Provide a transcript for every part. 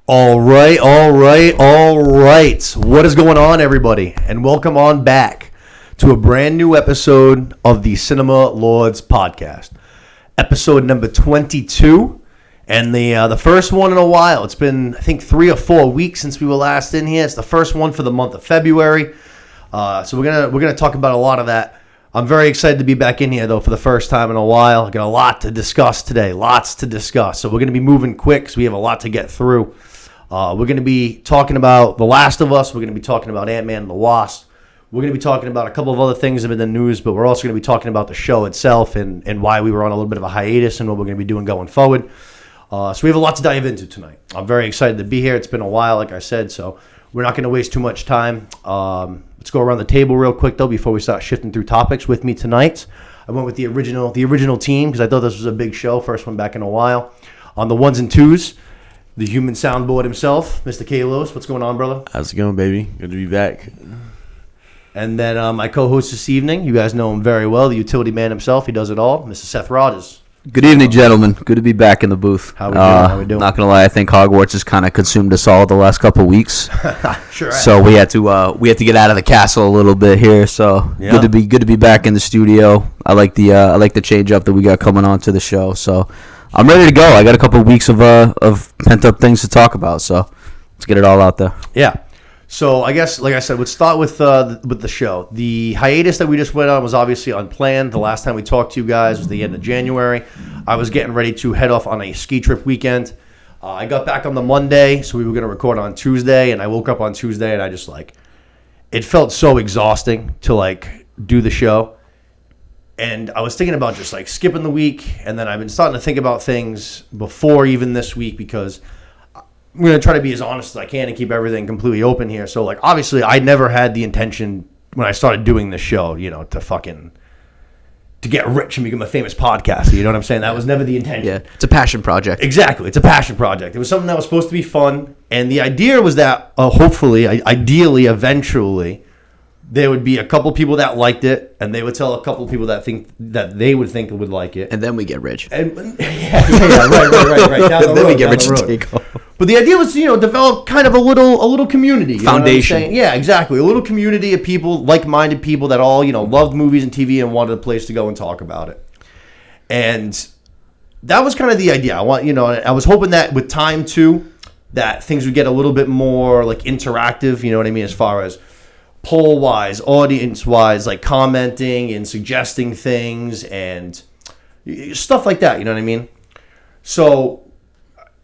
All right. What is going on, everybody? And welcome on back to a brand new episode of the Cinema Lords podcast. Episode number 22, and the first one in a while. It's been, I think, 3 or 4 weeks since we were last in here. It's the first one for the month of February. So we're gonna talk about a lot of that. I'm very excited to be back in here, though, for the first time in a while. I got a lot to discuss today, So we're going to be moving quick because we have a lot to get through. We're going to be talking about The Last of Us. We're going to be talking about Ant-Man and the Wasp. We're going to be talking about a couple of other things that have been in the news, but we're also going to be talking about the show itself and why we were on a little bit of a hiatus and what we're going to be doing going forward. So we have a lot to dive into tonight. I'm very excited to be here. It's been a while, like I said, so we're not going to waste too much time. Let's go around the table real quick, though, before we start shifting through topics. With me tonight, I went with the original team because I thought this was a big show, first one back in a while. On the ones and twos, the human soundboard himself, Mr. Kalos. What's going on, brother? How's it going, baby? Good to be back. And then my co-host this evening, you guys know him very well, the utility man himself. He does it all, Mr. Seth Rogers. Good evening, gentlemen. Good to be back in the booth. How we doing? Not gonna lie, I think Hogwarts has kind of consumed us all the last couple of weeks. Sure. So we had to get out of the castle a little bit here. So Yeah. good to be back in the studio. I like the change up that we got coming on to the show. So I'm ready to go. I got a couple of weeks of pent up things to talk about. So let's get it all out there. Yeah. So I guess, like I said, we'll start with the show. The hiatus that we just went on was obviously unplanned. The last time we talked to you guys was the end of January. I was getting ready to head off on a ski trip weekend. I got back on the Monday, so we were going to record on Tuesday, and I woke up on Tuesday, and I just, it felt so exhausting to, do the show. And I was thinking about just, skipping the week, and then I've been starting to think about things before even this week because I'm going to try to be as honest as I can and keep everything completely open here. So, obviously, I never had the intention when I started doing this show, to get rich and become a famous podcaster. You know what I'm saying? That was never the intention. Yeah, it's a passion project. Exactly. It's a passion project. It was something that was supposed to be fun. And the idea was that, hopefully, ideally, eventually, there would be a couple people that liked it, and they would tell a couple people that they would think would like it. And then we get rich. And, right. Then we get rich and take off. But the idea was, develop kind of a little community. Foundation. Yeah, exactly. A little community of people, like-minded people that all, loved movies and TV and wanted a place to go and talk about it. And that was kind of the idea. I was hoping that with time, too, that things would get a little bit more, interactive, you know what I mean, as far as poll-wise, audience-wise, commenting and suggesting things and stuff like that, you know what I mean? So...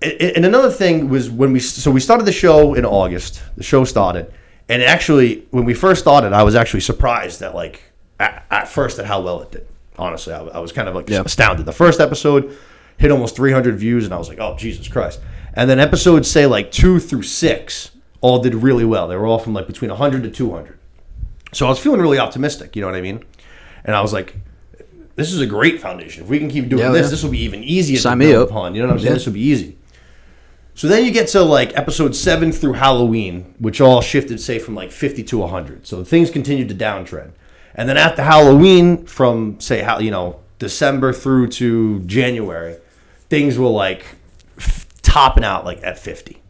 And another thing was when we started the show in August. The show started, and actually, when we first started, I was actually surprised that at first at how well it did. Honestly, I was kind of astounded. The first episode hit almost 300 views, and I was like, "Oh, Jesus Christ!" And then episodes 2 through 6 all did really well. They were all from between 100 to 200. So I was feeling really optimistic. You know what I mean? And I was like, "This is a great foundation. If we can keep doing this will be even easier to build upon." You know what I'm saying? This will be easy. So then you get to episode 7 through Halloween, which all shifted, say, from 50 to 100. So things continued to downtrend. And then after Halloween, from say December through to January, things were topping out at 50.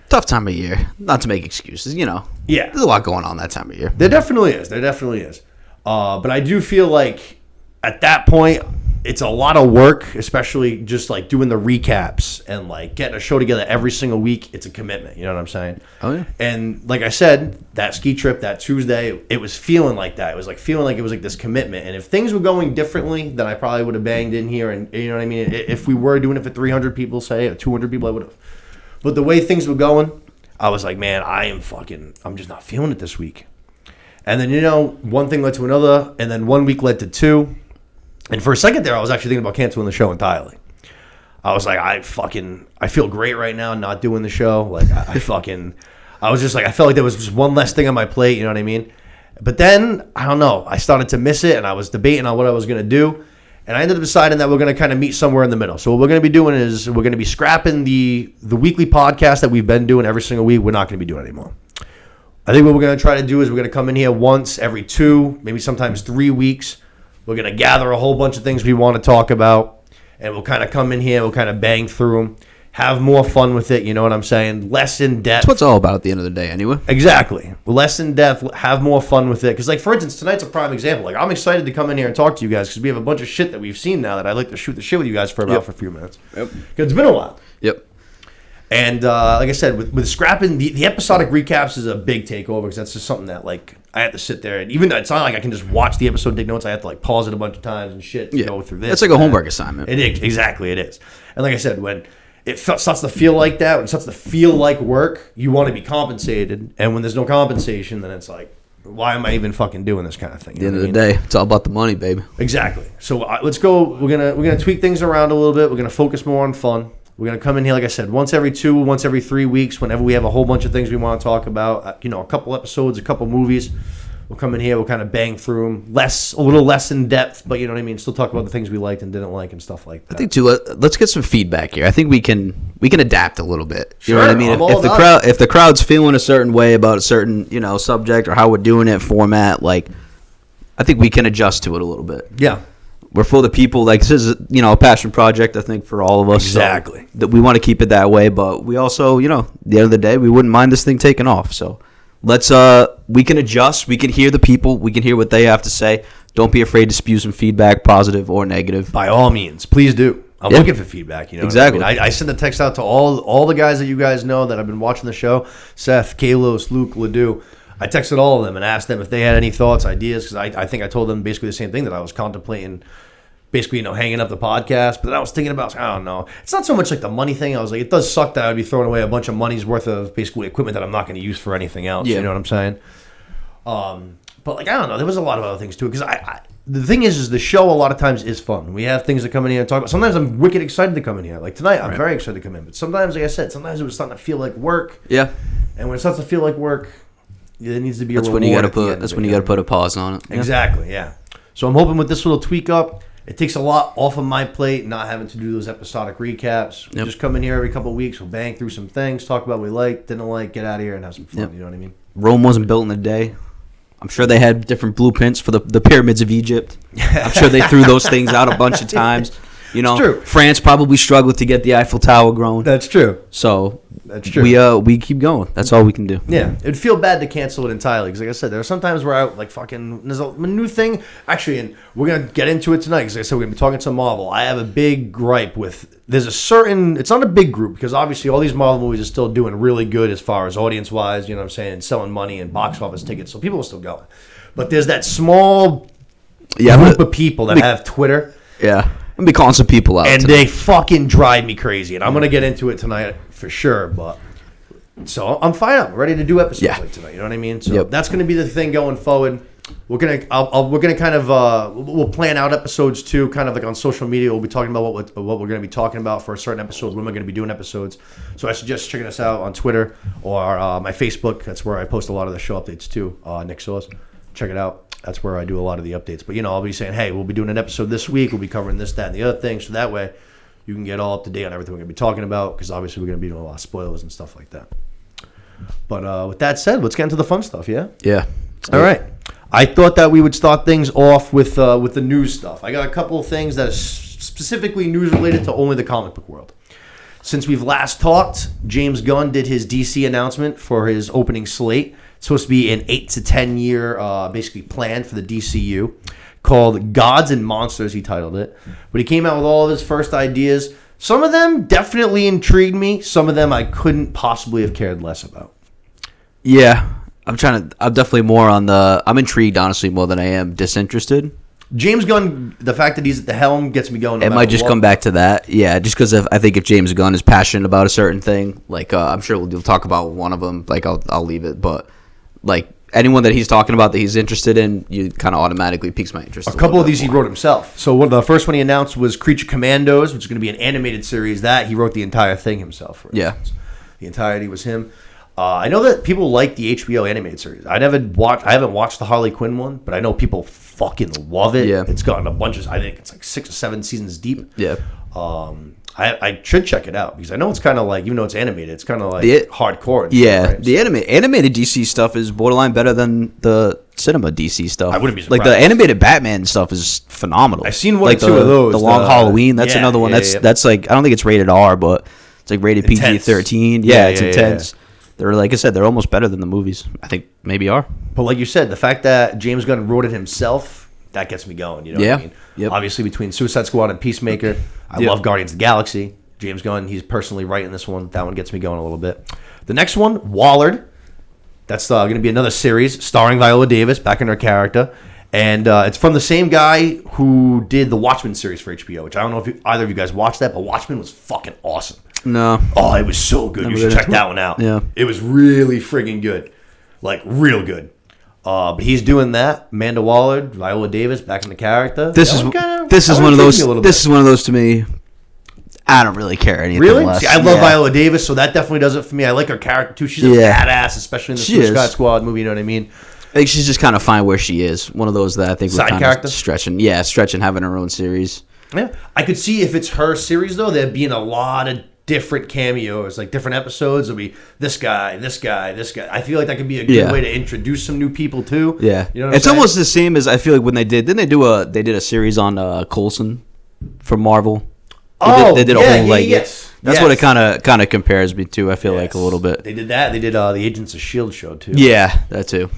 Tough time of year. Not to make excuses, Yeah. There's a lot going on that time of year. There definitely is. But I do feel at that point, it's a lot of work, especially just doing the recaps and getting a show together every single week. It's a commitment. You know what I'm saying? Oh, yeah. And like I said, that ski trip, that Tuesday, it was feeling like that. It was feeling like it was this commitment. And if things were going differently, then I probably would have banged in here. And you know what I mean? If we were doing it for 300 people, say, or 200 people, I would have. But the way things were going, I was like, man, I'm just not feeling it this week. And then, one thing led to another. And then 1 week led to 2. And for a second there, I was actually thinking about canceling the show entirely. I was like, I feel great right now not doing the show. I was just I felt like there was just one less thing on my plate, you know what I mean? But then, I don't know, I started to miss it, and I was debating on what I was going to do. And I ended up deciding that we're going to kind of meet somewhere in the middle. So what we're going to be doing is we're going to be scrapping the weekly podcast that we've been doing every single week. We're not going to be doing it anymore. I think what we're going to try to do is we're going to come in here once every 2, maybe sometimes 3 weeks. We're going to gather a whole bunch of things we want to talk about, and we'll kind of come in here, we'll kind of bang through them, have more fun with it. You know what I'm saying? Less in depth. That's what it's all about at the end of the day, anyway. Exactly. Less in depth, have more fun with it. Because, like, for instance, tonight's a prime example. Like, I'm excited to come in here and talk to you guys because we have a bunch of shit that we've seen now that I'd like to shoot the shit with you guys for a few minutes. Yep. Because it's been a while. Yep. And like I said, with scrapping, the episodic recaps is a big takeover because that's just something that, like, I have to sit there. And even though it's not like I can just watch the episode, take notes. I have to, like, pause it a bunch of times and shit to go through this. It's like a homework assignment. It is. Exactly, it is. And like I said, when it starts to feel like that, when it starts to feel like work, you want to be compensated. And when there's no compensation, then it's like, why am I even fucking doing this kind of thing? At the end of the day, it's all about the money, baby. Exactly. So let's go. We're gonna tweak things around a little bit. We're gonna focus more on fun. We're gonna come in here, like I said, once every 3 weeks, whenever we have a whole bunch of things we want to talk about. A couple episodes, a couple movies. We'll come in here. We'll kind of bang through them, a little less in depth, but you know what I mean. Still talk about the things we liked and didn't like and stuff like that. I think too. Let's get some feedback here. I think we can adapt a little bit. You know Sure, what I mean? If the crowd's feeling a certain way about a certain subject or how we're doing it, format, like I think we can adjust to it a little bit. Yeah. We're for the people. Like, this is a passion project, I think, for all of us. Exactly. So that we want to keep it that way, but we also, at the end of the day, we wouldn't mind this thing taking off. So let's we can adjust. We can hear the people. We can hear what they have to say. Don't be afraid to spew some feedback, positive or negative. By all means, please do. I'm looking for feedback. Exactly. I send a text out to all the guys that you guys know that have been watching the show. Seth, Kalos, Luke, Ledoux. I texted all of them and asked them if they had any thoughts, ideas, because I think I told them basically the same thing, that I was contemplating basically, hanging up the podcast. But then I was thinking about, I don't know. It's not so much like the money thing. I was like, it does suck that I would be throwing away a bunch of money's worth of basically equipment that I'm not going to use for anything else. Yeah. You know what I'm saying? But like, I don't know. There was a lot of other things too. Because the thing is the show a lot of times is fun. We have things to come in here and talk about. Sometimes I'm wicked excited to come in here. Like tonight, I'm very excited to come in. But sometimes, like I said, sometimes it was starting to feel like work. Yeah. And when it starts to feel like work, there needs to be a reward. That's when you got to put a pause on it. Exactly. Yeah. So I'm hoping with this little tweak up, it takes a lot off of my plate, not having to do those episodic recaps. Yep. Just come in here every couple of weeks. We'll bang through some things, talk about what we like, didn't like, get out of here and have some fun. Yep. You know what I mean? Rome wasn't built in a day. I'm sure they had different blueprints for the pyramids of Egypt. I'm sure they threw those things out a bunch of times. It's true. France probably struggled to get the Eiffel Tower grown. That's true. So that's true. We keep going. That's all we can do. Yeah, it'd feel bad to cancel it entirely because, like I said, there are some times where I like fucking. There's a new thing actually, and we're gonna get into it tonight because, like I said, we're gonna be talking to Marvel. I have a big gripe with. There's a certain. It's not a big group because obviously all these Marvel movies are still doing really good as far as audience wise. You know what I'm saying? And selling money and box office tickets, so people are still going. But there's that small group of people that have Twitter. Yeah. I'm be calling some people out. And they fucking drive me crazy. And I'm going to get into it tonight for sure. But so I'm fired up. I'm ready to do episodes like tonight. You know what I mean? So that's going to be the thing going forward. We're going to kind of we'll plan out episodes too, kind of like on social media. We'll be talking about what we're going to be talking about for a certain episode, when we're going to be doing episodes. So I suggest checking us out on Twitter or my Facebook. That's where I post a lot of the show updates too. Nick Sauce. Check it out. That's where I do a lot of the updates. But, I'll be saying, hey, we'll be doing an episode this week. We'll be covering this, that, and the other thing. So that way you can get all up to date on everything we're going to be talking about because obviously we're going to be doing a lot of spoilers and stuff like that. But with that said, let's get into the fun stuff, yeah? Yeah. All right. I thought that we would start things off with the news stuff. I got a couple of things that are specifically news related to only the comic book world. Since we've last talked, James Gunn did his DC announcement for his opening slate. It's supposed to be an 8 to 10 year basically plan for the DCU called Gods and Monsters, he titled it. But he came out with all of his first ideas. Some of them definitely intrigued me. Some of them I couldn't possibly have cared less about. Yeah, I'm definitely more on I'm intrigued, honestly, more than I am disinterested. James Gunn, the fact that he's at the helm gets me going. It might just come back to that. Yeah, just because I think if James Gunn is passionate about a certain thing, like I'm sure we'll talk about one of them, like I'll leave it. But like anyone that he's talking about that he's interested in, you kind of automatically piques my interest. A couple of these he wrote himself. So the first one he announced was Creature Commandos, which is going to be an animated series. That he wrote the entire thing himself. Yeah, the entirety was him. I know that people like the HBO animated series. I haven't watched the Harley Quinn one, but I know people fucking love it. Yeah. It's gotten a bunch of, I think it's like 6 or 7 seasons deep. Yeah. I should check it out because I know it's kind of like, even though it's animated, it's kind of like hardcore. Yeah. Right? The animated DC stuff is borderline better than the cinema DC stuff. I wouldn't be surprised. Like the animated Batman stuff is phenomenal. I've seen one or two of those. The Long Halloween, that's another one. That's like, I don't think it's rated R, but It's like rated Intense. PG-13. Yeah, it's intense. They're like I said, they're almost better than the movies. I think maybe are. But like you said, the fact that James Gunn wrote it himself, that gets me going. You know what I mean? Yep. Obviously, between Suicide Squad and Peacemaker, I love Guardians of the Galaxy. James Gunn, he's personally writing this one. That one gets me going a little bit. The next one, Wallard. That's going to be another series starring Viola Davis, back in her character. And it's from the same guy who did the Watchmen series for HBO, which I don't know if either of you guys watched that, but Watchmen was fucking awesome. No. Oh, it was so good. You should check that one out. Yeah. It was really friggin' good. Like, real good. But he's doing that. Amanda Waller, Viola Davis, back in the character. This is one of those to me. I don't really care anything really? less. See, I love Viola Davis, so that definitely does it for me. I like her character, too. She's a badass, especially in the Suicide Squad movie, you know what I mean? I think she's just kind of fine where she is. One of those that I think Side we're character? stretching, having her own series. Yeah. I could see if it's her series, though, there'd be a lot of different cameos, like different episodes. It'll be this guy, this guy, this guy. I feel like that could be a good way to introduce some new people, too. Yeah. You know what it's I'm saying? almost the same as I feel like when they did a series on Coulson from Marvel. They did a whole yes. That's what it kind of compares me to. I feel like a little bit. They did that. They did the Agents of S.H.I.E.L.D. show, too. Yeah, that too.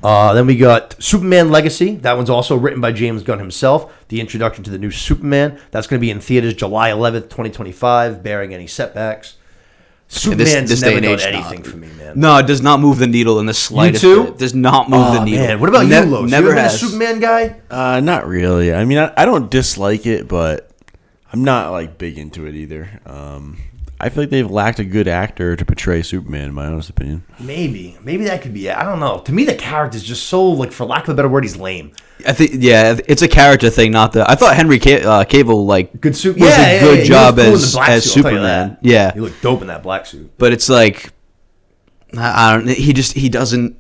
Then we got Superman Legacy. That one's also written by James Gunn himself. The introduction to the new Superman. That's going to be in theaters July 11th, 2025, bearing any setbacks. Superman's never done anything for me, man. No, it does not move the needle in the slightest. You too? Bit. It does not move the needle. Man. What about you, Los? Never You ever been a has. Superman guy? Not really. I mean, I don't dislike it, but I'm not like big into it either. I feel like they've lacked a good actor to portray Superman, in my honest opinion. Maybe that could be it. I don't know. To me, the character's just so, like, for lack of a better word, he's lame. I think it's a character thing, not the. I thought Henry Cavill Good suit. was a good job as suit, Superman. Yeah, he looked dope in that black suit. but it's like I don't. He doesn't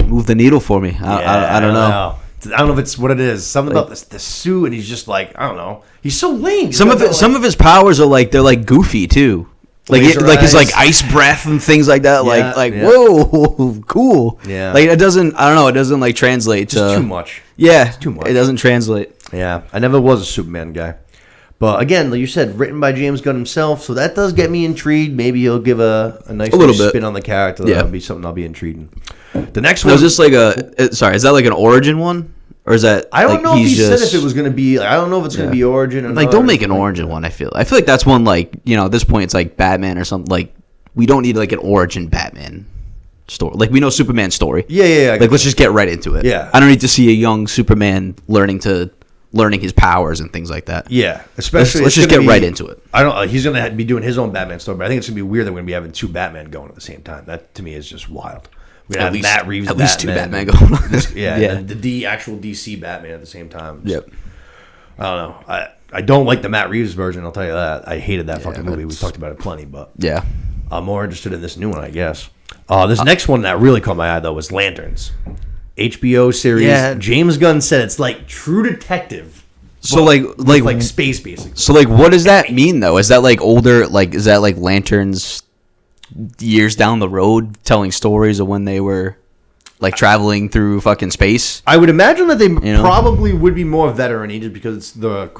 move the needle for me. I don't know. I don't know if it's what it is. Something about the suit, and he's just like, I don't know. He's so lame. Some of his powers are they're goofy too. Laser his eyes. ice breath and things like that. Yeah. Whoa, cool. Yeah. Like it doesn't. I don't know. It doesn't translate to Just too much. Yeah, It's too much. It doesn't translate. Yeah, I never was a Superman guy. But again, like you said, written by James Gunn himself, so that does get me intrigued. Maybe he'll give a nice little little bit. spin on the character. Yeah. That'll be something I'll be intrigued in. The next No, one. is this is that like an origin one? Or is that I don't know if he he's said if it was going to be. I don't know if it's going to be origin. Or don't make an origin one. I feel like that's one at this point it's like Batman or something. Like we don't need like an origin Batman story. Like we know Superman's story. Yeah. Like let's just get right into it. Yeah. I don't need to see a young Superman learning his powers and things like that. Yeah, especially Let's just get right into it. I don't. He's going to be doing his own Batman story, but I think it's going to be weird that we're going to be having two Batman going at the same time. That to me is just wild. We're going to have Matt Reeves, at least two Batman going on. And the actual DC Batman at the same time. Yep. I don't know. I don't like the Matt Reeves version. I'll tell you that. I hated that fucking movie. We've talked about it plenty, but Yeah. I'm more interested in this new one, I guess. This next one that really caught my eye though was Lanterns, HBO series. Yeah. James Gunn said it's like True Detective. So but like space basically. So what does that mean though? Is that like older? Like is that like Lanterns years down the road telling stories of when they were like traveling through fucking space? I would imagine that they probably would be more veteran just because it's the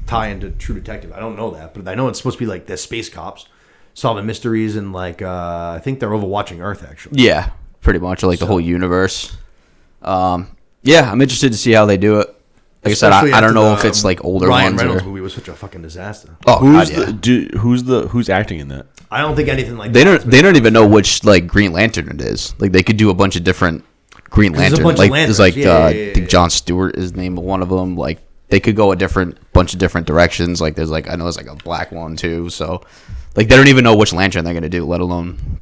tie into True Detective. I don't know that, but I know it's supposed to be like the space cops solving mysteries and like I think they're overwatching Earth actually. Yeah, pretty much like the whole universe. Yeah, I'm interested to see how they do it. Like I said, I don't know if it's like older Ryan ones. Reynolds Or... movie was such a fucking disaster. Oh, Who's acting in that? I don't think anything like they don't even know which like Green Lantern it is. Like they could do a bunch of different Green Lantern. Like there's like I think Jon Stewart is named one of them. Like they could go a bunch of different directions. Like there's like I know there's like a black one too. So like they don't even know which lantern they're gonna do, let alone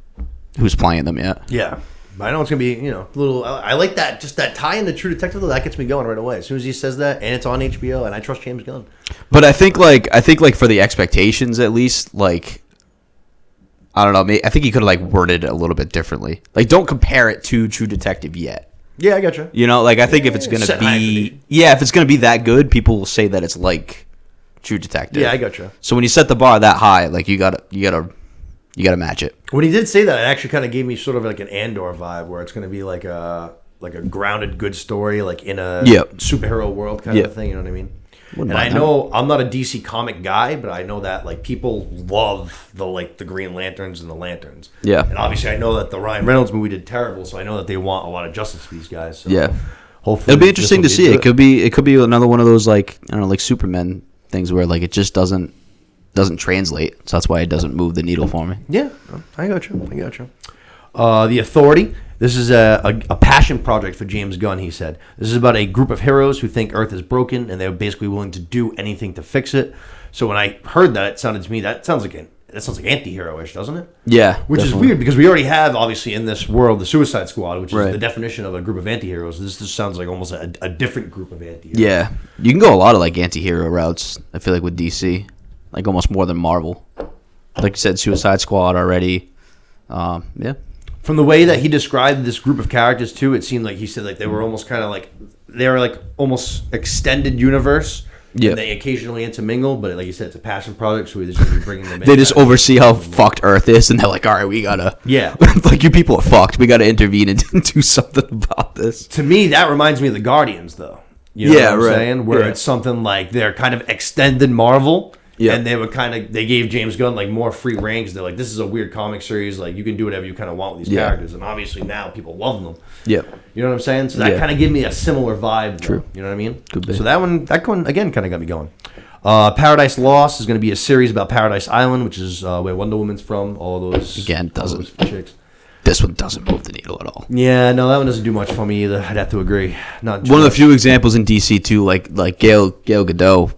who's playing them yet. Yeah. But I know it's gonna be, a little. I like that, just that tie into True Detective. Though, that gets me going right away. As soon as he says that, and it's on HBO, and I trust James Gunn. But I think like for the expectations at least, like I don't know. I think he could have like worded it a little bit differently. Like don't compare it to True Detective yet. Yeah, I gotcha. Like I think if it's gonna be, if it's gonna be that good, people will say that it's like True Detective. Yeah, I gotcha. So when you set the bar that high, like you gotta match it. When he did say that, it actually kind of gave me sort of like an Andor vibe, where it's going to be like a grounded good story, like in a superhero world kind of thing. You know what I mean? Wouldn't And I mind know I'm not a DC comic guy, but I know that like people love the Green Lanterns and the Lanterns. Yeah. And obviously I know that the Ryan Reynolds movie did terrible, so I know that they want a lot of justice for these guys. So Yeah. hopefully It'll be this interesting will to see. into It could be another one of those like I don't know, like Superman things where like it just doesn't translate. So that's why it doesn't move the needle for me. Yeah, I got you. The Authority. This is a passion project for James Gunn, he said. This is about a group of heroes who think Earth is broken, and they're basically willing to do anything to fix it. So when I heard that, it sounded to me, that sounds like anti-hero-ish, doesn't it? Yeah. Which is weird, because we already have, obviously, in this world, the Suicide Squad, which is Right. the definition of a group of anti-heroes. This just sounds like almost a different group of anti-heroes. Yeah. You can go a lot of like anti-hero routes, I feel like, with DC. Like almost more than Marvel. Like you said, Suicide Squad already. Yeah. From the way that he described this group of characters too, it seemed like he said like they were almost kind of like they were like almost extended universe. Yeah. And they occasionally intermingle, but like you said, it's a passion project, so we're just gonna be bringing them in. They just oversee how fucked Earth is, and they're like, all right, we gotta. Yeah. like, you people are fucked. We gotta intervene and do something about this. To me, that reminds me of the Guardians, though. You know Yeah, what I'm right. saying? Where Yeah. it's something like they're kind of extended Marvel. Yeah. And they gave James Gunn like more free reigns. They're like, this is a weird comic series. Like, you can do whatever you kind of want with these Yeah. characters. And obviously now people love them. Yeah. You know what I'm saying? So that Yeah. kind of gave me a similar vibe. Though. True. You know what I mean? Could be. So that one again kind of got me going. Paradise Lost is going to be a series about Paradise Island, which is where Wonder Woman's from. All those Again, all doesn't. those chicks. This one doesn't move the needle at all. Yeah, no, that one doesn't do much for me either. I'd have to agree. Not One of the few examples in DC too, like Gail Gadot.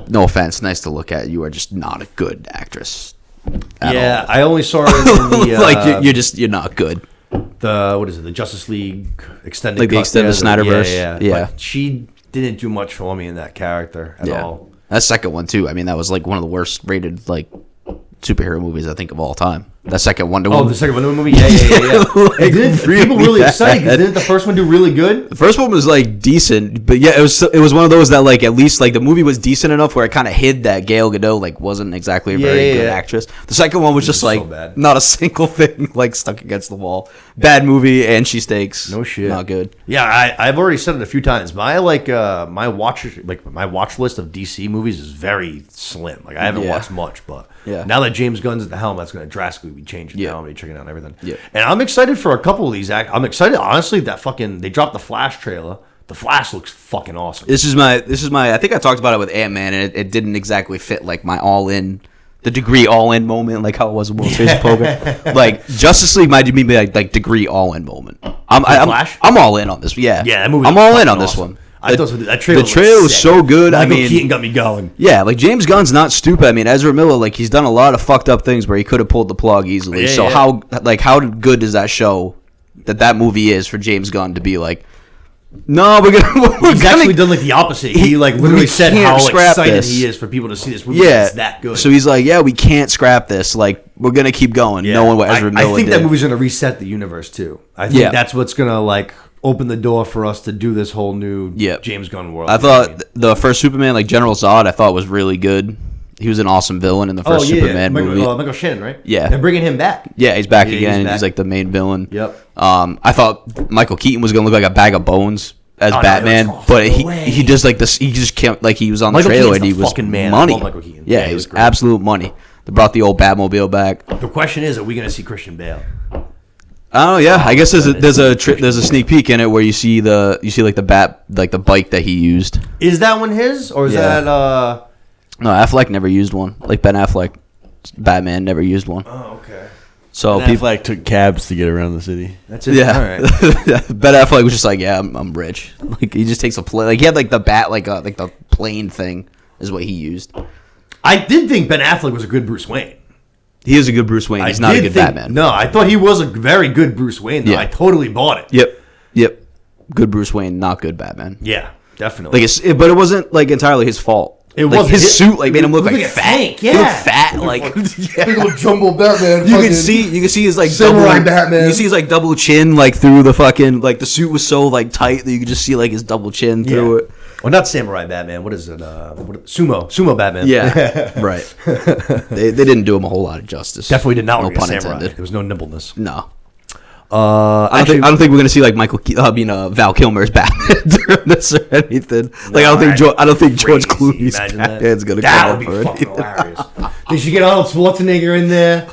No offense, nice to look at. You are just not a good actress. At Yeah, all. I only saw her in the like you're not good. the what is it? The Justice League extended Like the cut extended there, Snyderverse? Yeah. But she didn't do much for me in that character at all. That second one too. I mean, that was like one of the worst rated like superhero movies I think of all time. That second Wonder Woman. Oh, the second Wonder Woman movie? Yeah. Like, And didn't really people really bad. excited? 'Cause didn't the first one do really good? The first one was like decent, but yeah, it was one of those that like at least like the movie was decent enough where it kind of hid that Gail Gadot like wasn't exactly a very good actress. The second one was just so like bad. not a single thing like stuck against the wall. Bad movie, and she stakes. No shit. Not good. Yeah, I've already said it a few times. My my watch list of DC movies is very slim. Like I haven't Yeah. watched much, but Yeah. now that James Gunn's at the helm, that's going to drastically be changing. Yeah. Now I'm gonna be checking out everything. Yeah. And I'm excited for a couple of these. I'm excited, honestly. That they dropped the Flash trailer. The Flash looks fucking awesome. This is my. I think I talked about it with Ant-Man, and it didn't exactly fit like my the degree all-in moment, like how it was in World Series Poker. Like Justice League might be like degree all-in moment. Flash? I'm all in on this. Yeah, Yeah, that movie. I'm all in on this awesome. one. I thought that trailer. The trailer was sick. so good. Michael I mean, Keaton got me going. yeah, like James Gunn's not stupid. I mean, Ezra Miller, like he's done a lot of fucked up things where he could have pulled the plug easily. Yeah, So yeah. how good does that show that movie is for James Gunn to be like, no, we're He's actually done like the opposite. He like literally we said can't how scrap excited this. he is for people to see this movie. yeah, It's that good. So he's like, yeah, we can't scrap this. Like we're gonna keep going, Yeah. knowing what Ezra Miller I think did. that movie's gonna reset the universe too. I think Yeah. that's what's gonna like open the door for us to do this whole new Yeah. James Gunn world. I You know what I mean? thought the first Superman, like General Zod, I thought was really good. He was an awesome villain in the first Superman movie. Michael Shannon, right? Yeah. They're bringing him back. Yeah, he's back Yeah, again. he's back. He's like the main villain. Yep. I thought Michael Keaton was gonna look like a bag of bones as Oh, no, Batman, that's awesome. but No way. he just like this. He just can't like he was on Michael the trailer Keaton's and he the was fucking man. I money. love Michael Keaton. Yeah, Yeah, he he was was great. absolute money. They brought the old Batmobile back. The question is, are we gonna see Christian Bale? Oh yeah, I guess there's a sneak peek in it where you see like the bike that he used. Is that one his or is Yeah. that? No, Affleck never used one. Like Ben Affleck, Batman never used one. Oh, okay. So And people, Affleck took cabs to get around the city. That's it. yeah, All right. Ben Affleck was just like, yeah, I'm rich. Like he just takes a plane. Like he had like the bat, like the plane thing is what he used. I did think Ben Affleck was a good Bruce Wayne. He is a good Bruce Wayne. He's not a good Batman. No, I thought he was a very good Bruce Wayne. Though. Yeah. I totally bought it. Yep. Good Bruce Wayne, not good Batman. Yeah, definitely. But it wasn't like entirely his fault. It like, wasn't. his suit like made him look Look like like a fat. tank, He looked yeah. fat. Like Big old jumbo Batman. you can see his like Samurai double. Batman. You can see his like double chin like through the fucking like the suit was so like tight that you could just see like his double chin through it. Well, not Samurai Batman. What is it? Sumo Batman. Yeah, right. They didn't do him a whole lot of justice. Definitely did not No look like pun a samurai. intended. There was no nimbleness. No. I don't think we're gonna see like Val Kilmer's Batman during this or anything. Like I don't think George Clooney's Batman's gonna come up for it. Hilarious. They should get Arnold Schwarzenegger in there.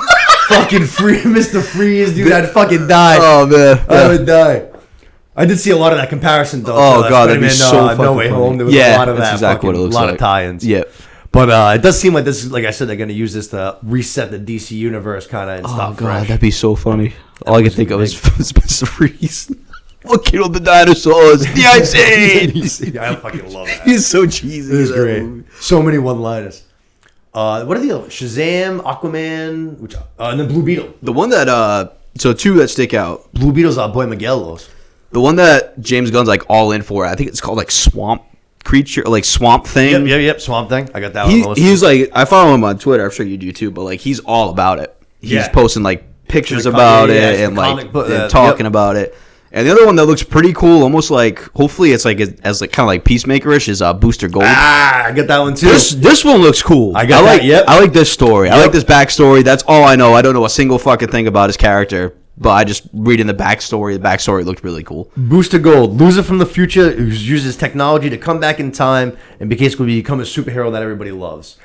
Fucking Mr. Freeze, dude. I'd fucking die. Oh man, I would die. I did see a lot of that comparison though. Oh god, that'd be so fucking No Way funny. Home. There was a lot of that. Exactly what it looks like. A lot like. of tie-ins. Yeah. But it does seem like this is, like I said, they're going to use this to reset the DC universe kind of and stop fresh. That'd be so funny. All I could think of is Mr. Freeze. What killed the dinosaurs? The Ice Age. I fucking love that. He's so cheesy. It is great. Movie. So many one-liners. What are the other? Shazam, Aquaman, and then Blue Beetle. The one that so two that stick out. Blue Beetle's our boy Miguelos. The one that James Gunn's like all in for. I think it's called like Swamp Creature, like Swamp Thing. Yep. Swamp Thing. I got that one. He's like, I follow him on Twitter. I'm sure you do too. But like, he's all about it. He's posting like pictures about it and like talking about it. And the other one that looks pretty cool, almost like, hopefully it's like as like kind of like Peacemaker-ish, is Booster Gold. I got that one too. This one looks cool. I like. Yep. I like this story. Yep. I like this backstory. That's all I know. I don't know a single fucking thing about his character. But I just reading the backstory. The backstory looked really cool. Booster Gold, loser from the future who uses technology to come back in time and basically become a superhero that everybody loves.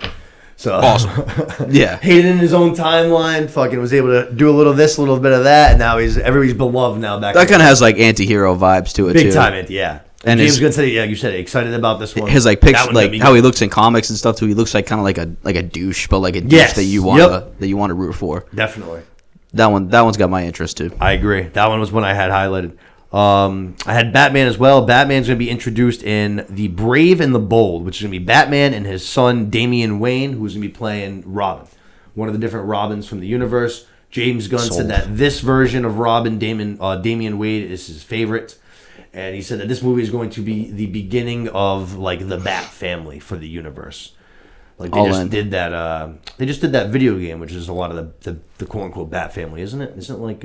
So awesome. Yeah. Hated in his own timeline. Fucking was able to do a little of this, a little bit of that, and now everybody's beloved now. Back. That kind of has like anti-hero vibes to it too. Big time, yeah. And James Gunn said, you said it, excited about this one. His like picture, like how he looks in comics and stuff too. He looks like kind of like a douche, but like a douche that you want to root for. Definitely. That one's got my interest too. I agree. That one was one I had highlighted. I had Batman as well. Batman's going to be introduced in The Brave and the Bold, which is going to be Batman and his son Damian Wayne, who's going to be playing Robin, one of the different Robins from the universe. James Gunn said that this version of Robin, Damian Wade, is his favorite, and he said that this movie is going to be the beginning of like the Bat family for the universe. Like they just did that. They just did that video game, which is a lot of the quote unquote Bat family, isn't it? Isn't it like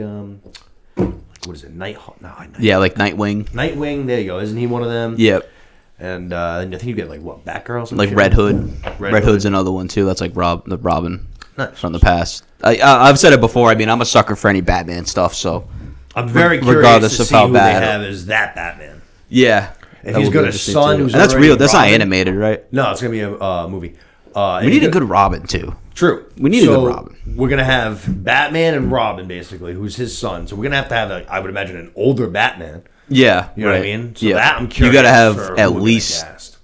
what is it? Nighthawk? No, yeah, like Nightwing. Nightwing. There you go. Isn't he one of them? Yep. And I think you get like what, Batgirl? Like Red Hood. Red Hood's another one too. That's like the Robin from the past. I've said it before. I mean, I'm a sucker for any Batman stuff. So I'm very curious regardless to see who they have as that Batman. Yeah. If he's got a son who's and that's real. That's not animated, right? No, it's gonna be a movie. We need a good Robin too. True. We need a good Robin. We're gonna have Batman and Robin basically, who's his son. So we're gonna have I would imagine, an older Batman. Yeah, you know what I mean. So that I'm curious. You gotta have at least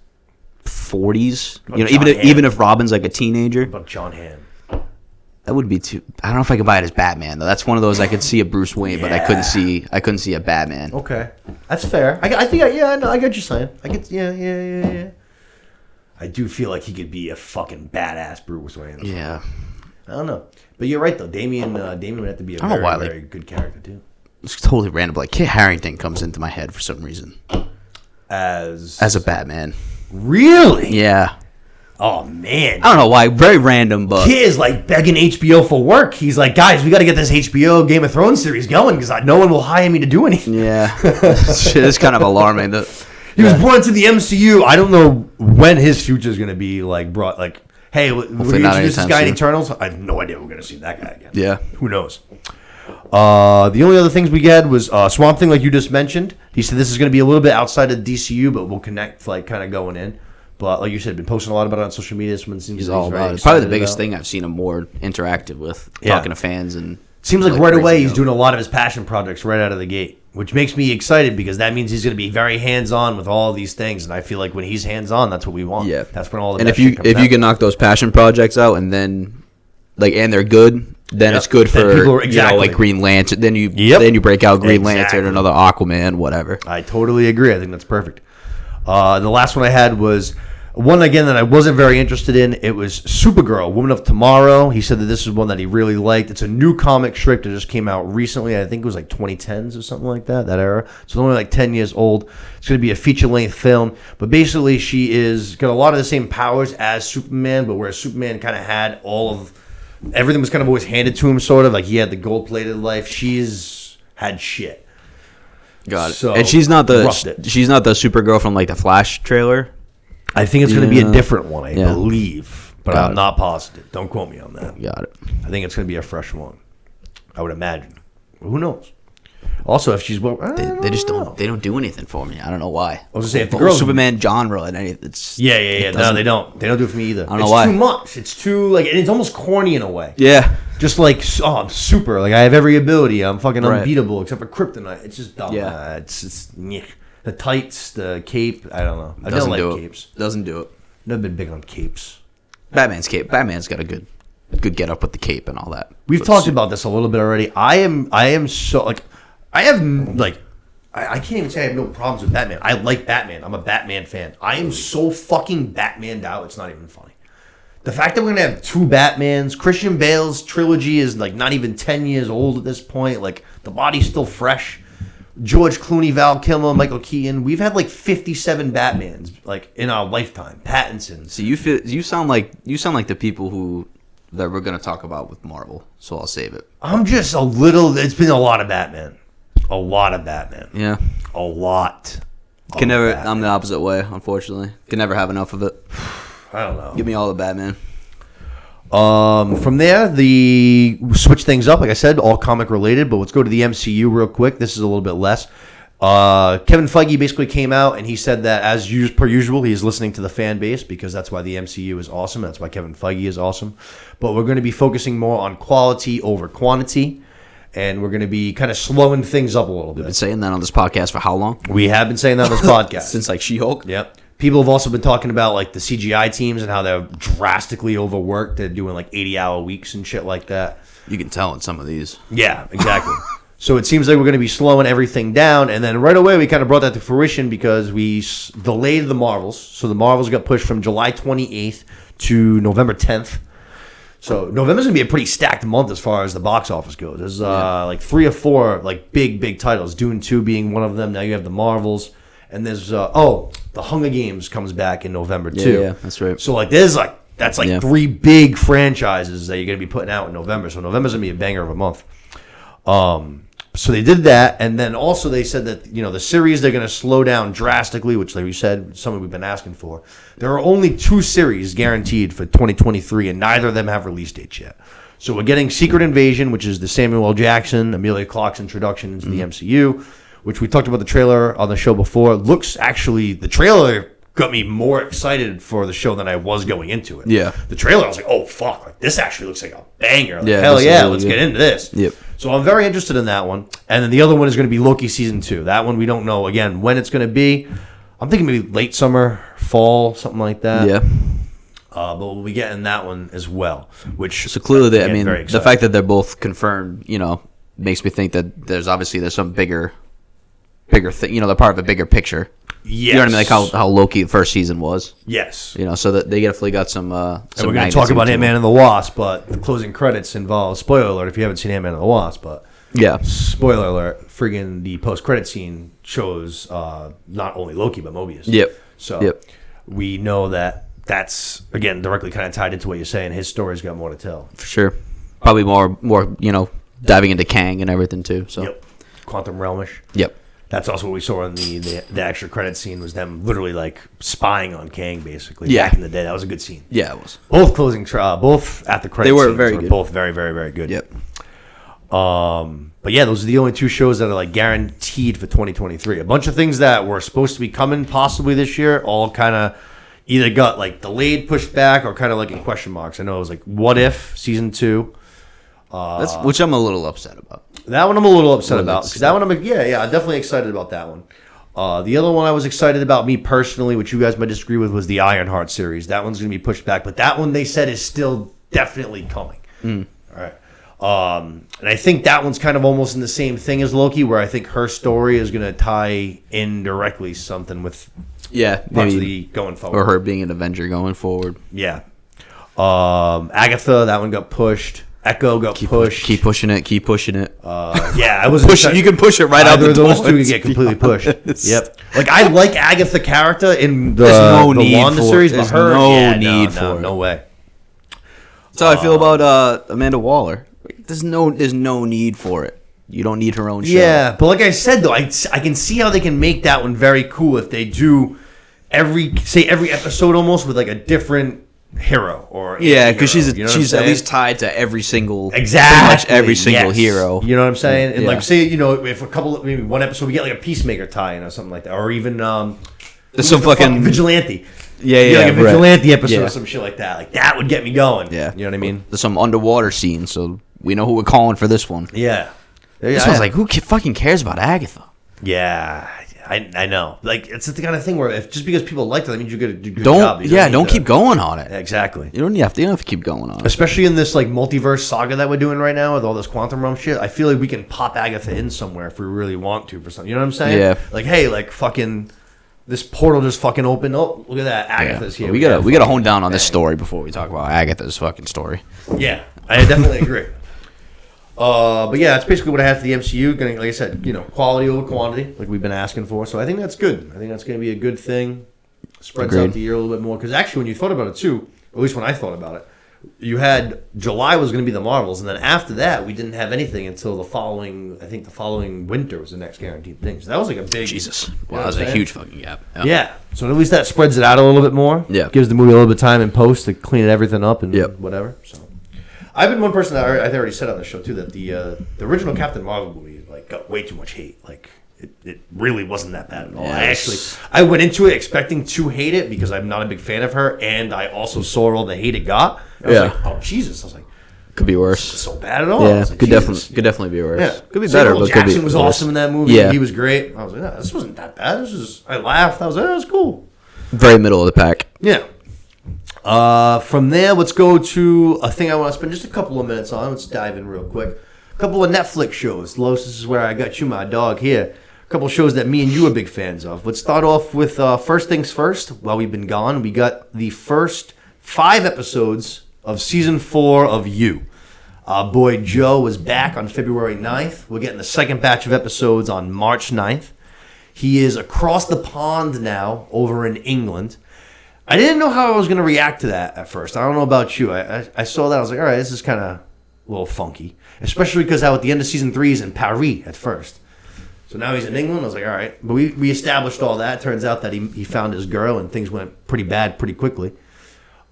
40s. You know, even if Robin's like a teenager. But John Hamm. That would be too. I don't know if I could buy it as Batman though. That's one of those I could see a Bruce Wayne, but I couldn't see a Batman. Okay, that's fair. I think I get what you're saying. I get yeah. I do feel like he could be a fucking badass Bruce Wayne. Yeah. I don't know. But you're right, though. Damian would have to be a very good character, too. It's totally random. Like, Kit Harington comes into my head for some reason. As a Batman. Really? Yeah. Oh, man. I don't know why. Very random, but... Kit is, like, begging HBO for work. He's like, guys, we got to get this HBO Game of Thrones series going because no one will hire me to do anything. Yeah. Shit, it's kind of alarming. He was brought into the MCU. I don't know when his future is going to be like brought. Like, hey, would you introduce this guy in Eternals? I have no idea we're going to see that guy again. Yeah, who knows? The only other things we had was Swamp Thing, like you just mentioned. He said this is going to be a little bit outside of DCU, but we'll connect, like, kind of going in. But like you said, been posting a lot about it on social media. He's all about it. Probably the biggest thing I've seen him more interactive with, talking to fans and. Seems like right away he's doing a lot of his passion projects right out of the gate, which makes me excited because that means he's going to be very hands-on with all of these things, and I feel like when he's hands-on, that's what we want. Yeah, that's when all the and if you can knock those passion projects out and then and they're good, then it's good for like Green Lantern. Then you break out Green Lantern, another Aquaman, whatever. I totally agree. I think that's perfect. The last one I had was one, again, that I wasn't very interested in. It was Supergirl, Woman of Tomorrow. He said that this is one that he really liked. It's a new comic strip that just came out recently. I think it was like 2010s or something like that era. So it's only like 10 years old. It's going to be a feature-length film. But basically, she is got a lot of the same powers as Superman, but whereas Superman kind of had everything was kind of always handed to him, sort of. Like he had the gold-plated life. She's had shit. Got it. So, and she's not the Supergirl from like the Flash trailer. I think it's going to be a different one, I believe, but I'm not positive. Don't quote me on that. Got it. I think it's going to be a fresh one. I would imagine. Who knows? Also, if she's well, They just don't. They don't do anything for me. I don't know why. I was gonna say if the whole girls Superman genre and anything. It's Yeah. No, they don't. They don't do it for me either. I don't know it's why. too much. It's too like, and it's almost corny in a way. Yeah. Just like, oh, I'm super. Like I have every ability. I'm fucking Right. unbeatable except for kryptonite. It's just dumb. Yeah. It's the tights, the cape. I don't know. I don't Doesn't like do it. capes. Doesn't do it. Never been big on capes. Batman's cape. Batman's got a good get up with the cape and all that. We've But talked about this a little bit already. I am so like, I have like, I can't even say I have no problems with Batman. I like Batman. I'm a Batman fan. I am so fucking Batmaned out. It's not even funny. The fact that we're gonna have two Batmans, Christian Bale's trilogy is like not even 10 years old at this point. Like the body's still fresh. George Clooney, Val Kilmer, Michael Keaton. We've had like 57 Batmans like in our lifetime. Pattinson. So you sound like the people that we're gonna talk about with Marvel. So I'll save it. I'm just a little. It's been a lot of Batman. A lot of Batman. Yeah. A lot. Can never. Batman. I'm the opposite way. Unfortunately, can never have enough of it. I don't know. Give me all the Batman. From there, we switch things up. Like I said, all comic related. But let's go to the MCU real quick. This is a little bit less. Kevin Feige basically came out and he said that per usual, he is listening to the fan base because that's why the MCU is awesome. That's why Kevin Feige is awesome. But we're going to be focusing more on quality over quantity. And we're going to be kind of slowing things up a little Been bit. saying that on this podcast for how long? We have been saying that on this podcast. Since like She-Hulk. Yep. People have also been talking about like the CGI teams and how they're drastically overworked. They're doing like 80-hour weeks and shit like that. You can tell in some of these. Yeah, exactly. So it seems like we're going to be slowing everything down. And then right away, we kind of brought that to fruition because we delayed the Marvels. So the Marvels got pushed from July 28th to November 10th. So November's going to be a pretty stacked month as far as the box office goes. There's like 3 or 4 like big titles. Dune 2 being one of them. Now you have the Marvels. And there's, the Hunger Games comes back in November too. Yeah, that's right. So like that's 3 big franchises that you're going to be putting out in November. So November's going to be a banger of a month. So they did that, and then also they said that the series they're going to slow down drastically, which like we said, something we've been asking for. There are only 2 series guaranteed for 2023, and neither of them have release dates yet. So we're getting Secret Invasion, which is the Samuel L. Jackson, Emilia Clarke's introduction into the MCU, which we talked about the trailer on the show before. The trailer got me more excited for the show than I was going into it. Yeah. The trailer, I was like, oh, fuck, like, this actually looks like a banger. Like, Yeah, hell this is yeah, really let's good. get into this. Yep. So I'm very interested in that one. And then the other one is going to be Loki Season 2. That one we don't know, again, when it's going to be. I'm thinking maybe late summer, fall, something like that. Yeah. But we'll be getting that one as well. Which So clearly, again, very the excited. fact that they're both confirmed, makes me think that there's some bigger thing. They're part of a bigger picture. Yes. You know what I mean? Like how Loki the first season was. Yes. So that they definitely got some. And we're going to talk about Ant-Man and the Wasp, but the closing credits involve, spoiler alert if you haven't seen Ant-Man and the Wasp, but Yeah. spoiler alert, friggin' the post-credit scene shows not only Loki, but Mobius. Yep. So we know that's, again, directly kind of tied into what you're saying. His story's got more to tell. For sure. Probably more diving into Kang and everything too. So. Yep. Quantum Realmish. Yep. That's also what we saw in the extra credit scene was them literally like spying on Kang basically Yeah. back in the day. That was a good scene. Yeah, it was. Both closing trial, both at the credit They were scenes very good. both very, very, very good. Yep. But yeah, those are the only 2 shows that are like guaranteed for 2023. A bunch of things that were supposed to be coming possibly this year all kind of either got like delayed, pushed back, or kind of like in question marks. I know it was like What If Season 2. Which I'm a little upset about. That one I'm a little upset Little about bit. because that one I'm definitely excited about that one. The other one I was excited about, me personally, which you guys might disagree with, was the Ironheart series. That one's going to be pushed back, but that one they said is still definitely coming. All right. And I think that one's kind of almost in the same thing as Loki, where I think her story is going to tie in directly something with Yeah, parts maybe of the going forward. or her being an Avenger going forward. Yeah. Agatha, that one got pushed. Echo got pushed. Keep pushing it. Keep pushing it. Yeah, I was Push it. You can push it right out Either the of those door. two can get completely pushed. Yes. Yep. Like I like Agatha character in the There's no the need Wanda for it. series, but There's her no need for it. no way. That's how I feel about Amanda Waller. There's no need for it. You don't need her own show. Yeah, but like I said though, I can see how they can make that one very cool if they do every episode almost with like a different hero or because anti-hero, you know what I'm she's at saying? least tied to every single Exactly. pretty much every single yes. hero. You know what I'm saying? And Yeah. like, say, you know, if maybe one episode we get like a Peacemaker tie-in or something like that, or even There's some fucking vigilante. Yeah, You get, like a right. vigilante episode Yeah. or some shit like that. Like that would get me going. Yeah, you know what I mean? There's some underwater scenes, so we know who we're calling for this one. Yeah. This one's like, who fucking cares about Agatha? Yeah. I know. Like it's the kind of thing where if just because people liked it, that means you get a good Don't job. You need don't to- keep going on it. Exactly. You don't have to keep going on it. Especially in this like multiverse saga that we're doing right now with all this quantum realm shit, I feel like we can pop Agatha in somewhere if we really want to for something. You know what I'm saying? Yeah. Like, hey, like fucking this portal just fucking opened. Oh, look at that. Agatha's here. We gotta hone down on this story before we talk about Agatha's fucking story. Yeah, I definitely agree. But yeah, that's basically what I have for the MCU. Like I said, you know, quality over quantity, like we've been asking for. So I think that's good. I think that's going to be a good thing. Spreads Agreed. out the year a little bit more. Because actually, when you thought about it too, at least when I thought about it, you had July was going to be the Marvels, and then after that, we didn't have anything until the following. I think the following winter was the next guaranteed thing. So that was like a big Jesus, you know wow, what that was I'm a saying? huge fucking gap. Yeah. So at least that spreads it out a little bit more. Yeah. Gives the movie a little bit of time in post to clean everything up and Yep. whatever. So I've been one person that I already said on the show too that the original Captain Marvel movie like got way too much hate. Like it really wasn't that bad at all. Yes. I went into it expecting to hate it because I'm not a big fan of her, and I also saw all the hate it got. I was Yeah. like, oh Jesus! I was like, Could be worse. so bad at all. I Yeah, was like, could Jesus. definitely be worse. Yeah, Could be Samuel better, but could be Jackson was worse. awesome in that movie. Yeah. He was great. I was like, no, this wasn't that bad. I laughed. I was like, that was cool. Very middle of the pack. Yeah. From there, let's go to a thing I want to spend just a couple of minutes on. Let's dive in real quick. A couple of Netflix shows. Los, this is where I got you, my dog, here. A couple of shows that me and you are big fans of. Let's start off with First Things First. While we've been gone, we got the first 5 episodes of Season 4 of You. Boy Joe was back on February 9th. We're getting the second batch of episodes on March 9th. He is across the pond now over in England. I didn't know how I was going to react to that at first. I don't know about you. I saw that. I was like, all right, this is kind of a little funky. Especially because at the end of Season 3 he's in Paris at first. So now he's in England. I was like, all right. But we established all that. Turns out that he found his girl and things went pretty bad pretty quickly.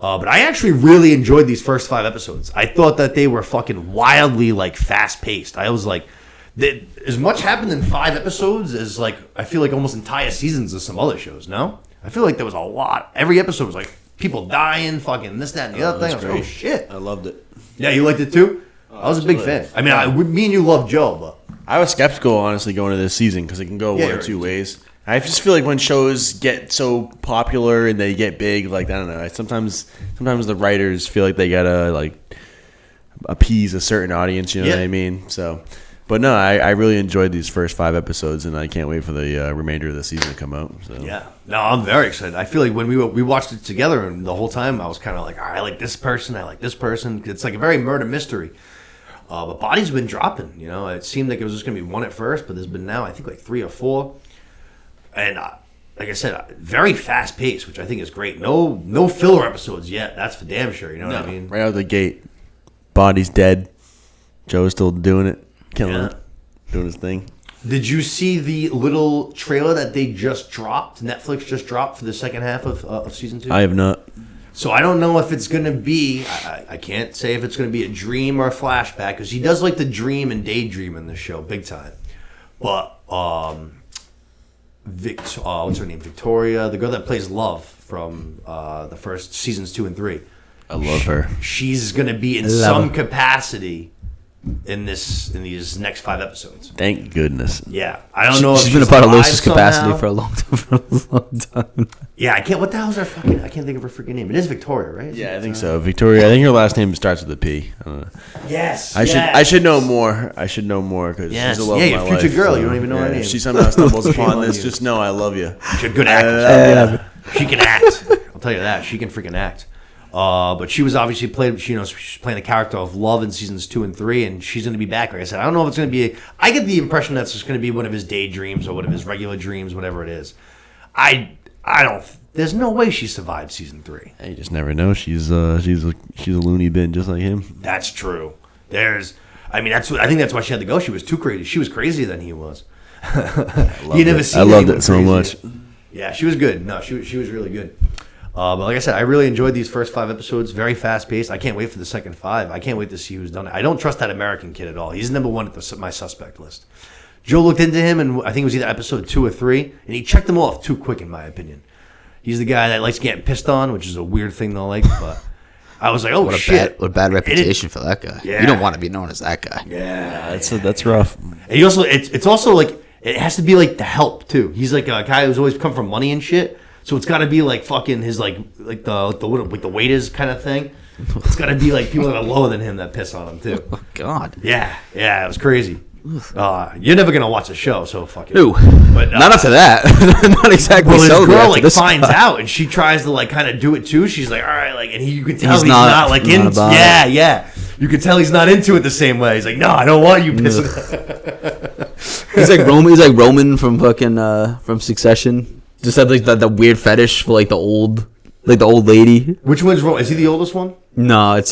But I actually really enjoyed these first 5 episodes. I thought that they were fucking wildly like fast paced. I was like, as much happened in 5 episodes as like I feel like almost entire seasons of some other shows. No, I feel like there was a lot. Every episode was like people dying, fucking this, that, and the other thing. I was like, oh shit. I loved it. Yeah, you liked it too. I was a big fan. I mean, me and you love Joe, but I was skeptical, honestly, going into this season because it can go one or two ways. I just feel like when shows get so popular and they get big, like I don't know, sometimes the writers feel like they gotta like appease a certain audience. You know what I mean? So, but no, I really enjoyed these first 5 episodes, and I can't wait for the remainder of the season to come out. So. Yeah, no, I'm very excited. I feel like when we watched it together, and the whole time I was kind of like, all right, I like this person, I like this person. It's like a very murder mystery. But bodies have been dropping. You know, it seemed like it was just gonna be 1 at first, but there's been now I think like 3 or 4. And like I said, very fast paced, which I think is great. No filler episodes yet. That's for damn sure. You know what I mean? Right out of the gate, body's dead. Joe's still doing it, killing it, doing his thing. Did you see the little trailer that they just dropped? Netflix just dropped for the second half of season 2. I have not. So I don't know if it's going to be. I can't say if it's going to be a dream or a flashback because he does like to dream and daydream in the show, big time. But what's her name? Victoria, the girl that plays Love from the first seasons 2 and 3. I love her. She's going to be in some capacity in these next 5 episodes. Thank goodness. Yeah, I don't know. If She's been a part of alive Lucy's capacity somehow. for a long time. Yeah, I can't. What the hell is her fucking? I can't think of her freaking name. It is Victoria, right? Yeah, I think so. Victoria. I think her last name starts with a P. I don't know. Yes. I should know more. I should know more because Yes. she's the love Yeah, of your my future life. girl, you don't even know her name. If she somehow stumbles upon on this, you. just know I love you. She's a good actress. She can act. I'll tell you that. She can freaking act. But she was obviously she's playing the character of Love in seasons 2 and 3, and she's going to be back. Like I said, I don't know if it's going to be. I get the impression that's just going to be one of his daydreams or one of his regular dreams, whatever it is. I don't. There's no way she survived season 3. You just never know. She's a loony bin just like him. That's true. I think that's why she had to go. She was too crazy. She was crazier than he was. I loved it so much. Yeah, she was good. No, she was really good. But like I said, I really enjoyed these first 5 episodes. Very fast paced. I can't wait for the second 5. I can't wait to see who's done it. I don't trust that American kid at all. He's number 1 at my suspect list. Joe looked into him, and I think it was either episode 2 or 3, and he checked them off too quick, in my opinion. He's the guy that likes getting pissed on, which is a weird thing to like, but I was like, oh, shit. What a bad reputation for that guy. Yeah. You don't want to be known as that guy. Yeah. That's rough. And he also, it's also like, it has to be like the help, too. He's like a guy who's always come from money and shit, so it's got to be like fucking his, like the waiters kind of thing. It's got to be like people that are lower than him that piss on him, too. Oh, God. Yeah, it was crazy. You're never gonna watch the show, so fuck it. No, but not after that. Not exactly. Well, so this girl like finds out, and she tries to like kind of do it too. She's like, all right, like, and you can tell he's not like into. Yeah. You can tell he's not into it the same way. He's like, no, I don't want you pissing. He's like Roman. He's like Roman from fucking from Succession. Just had like the weird fetish for like the old lady. Which one's Roman? Is he the oldest one? No, it's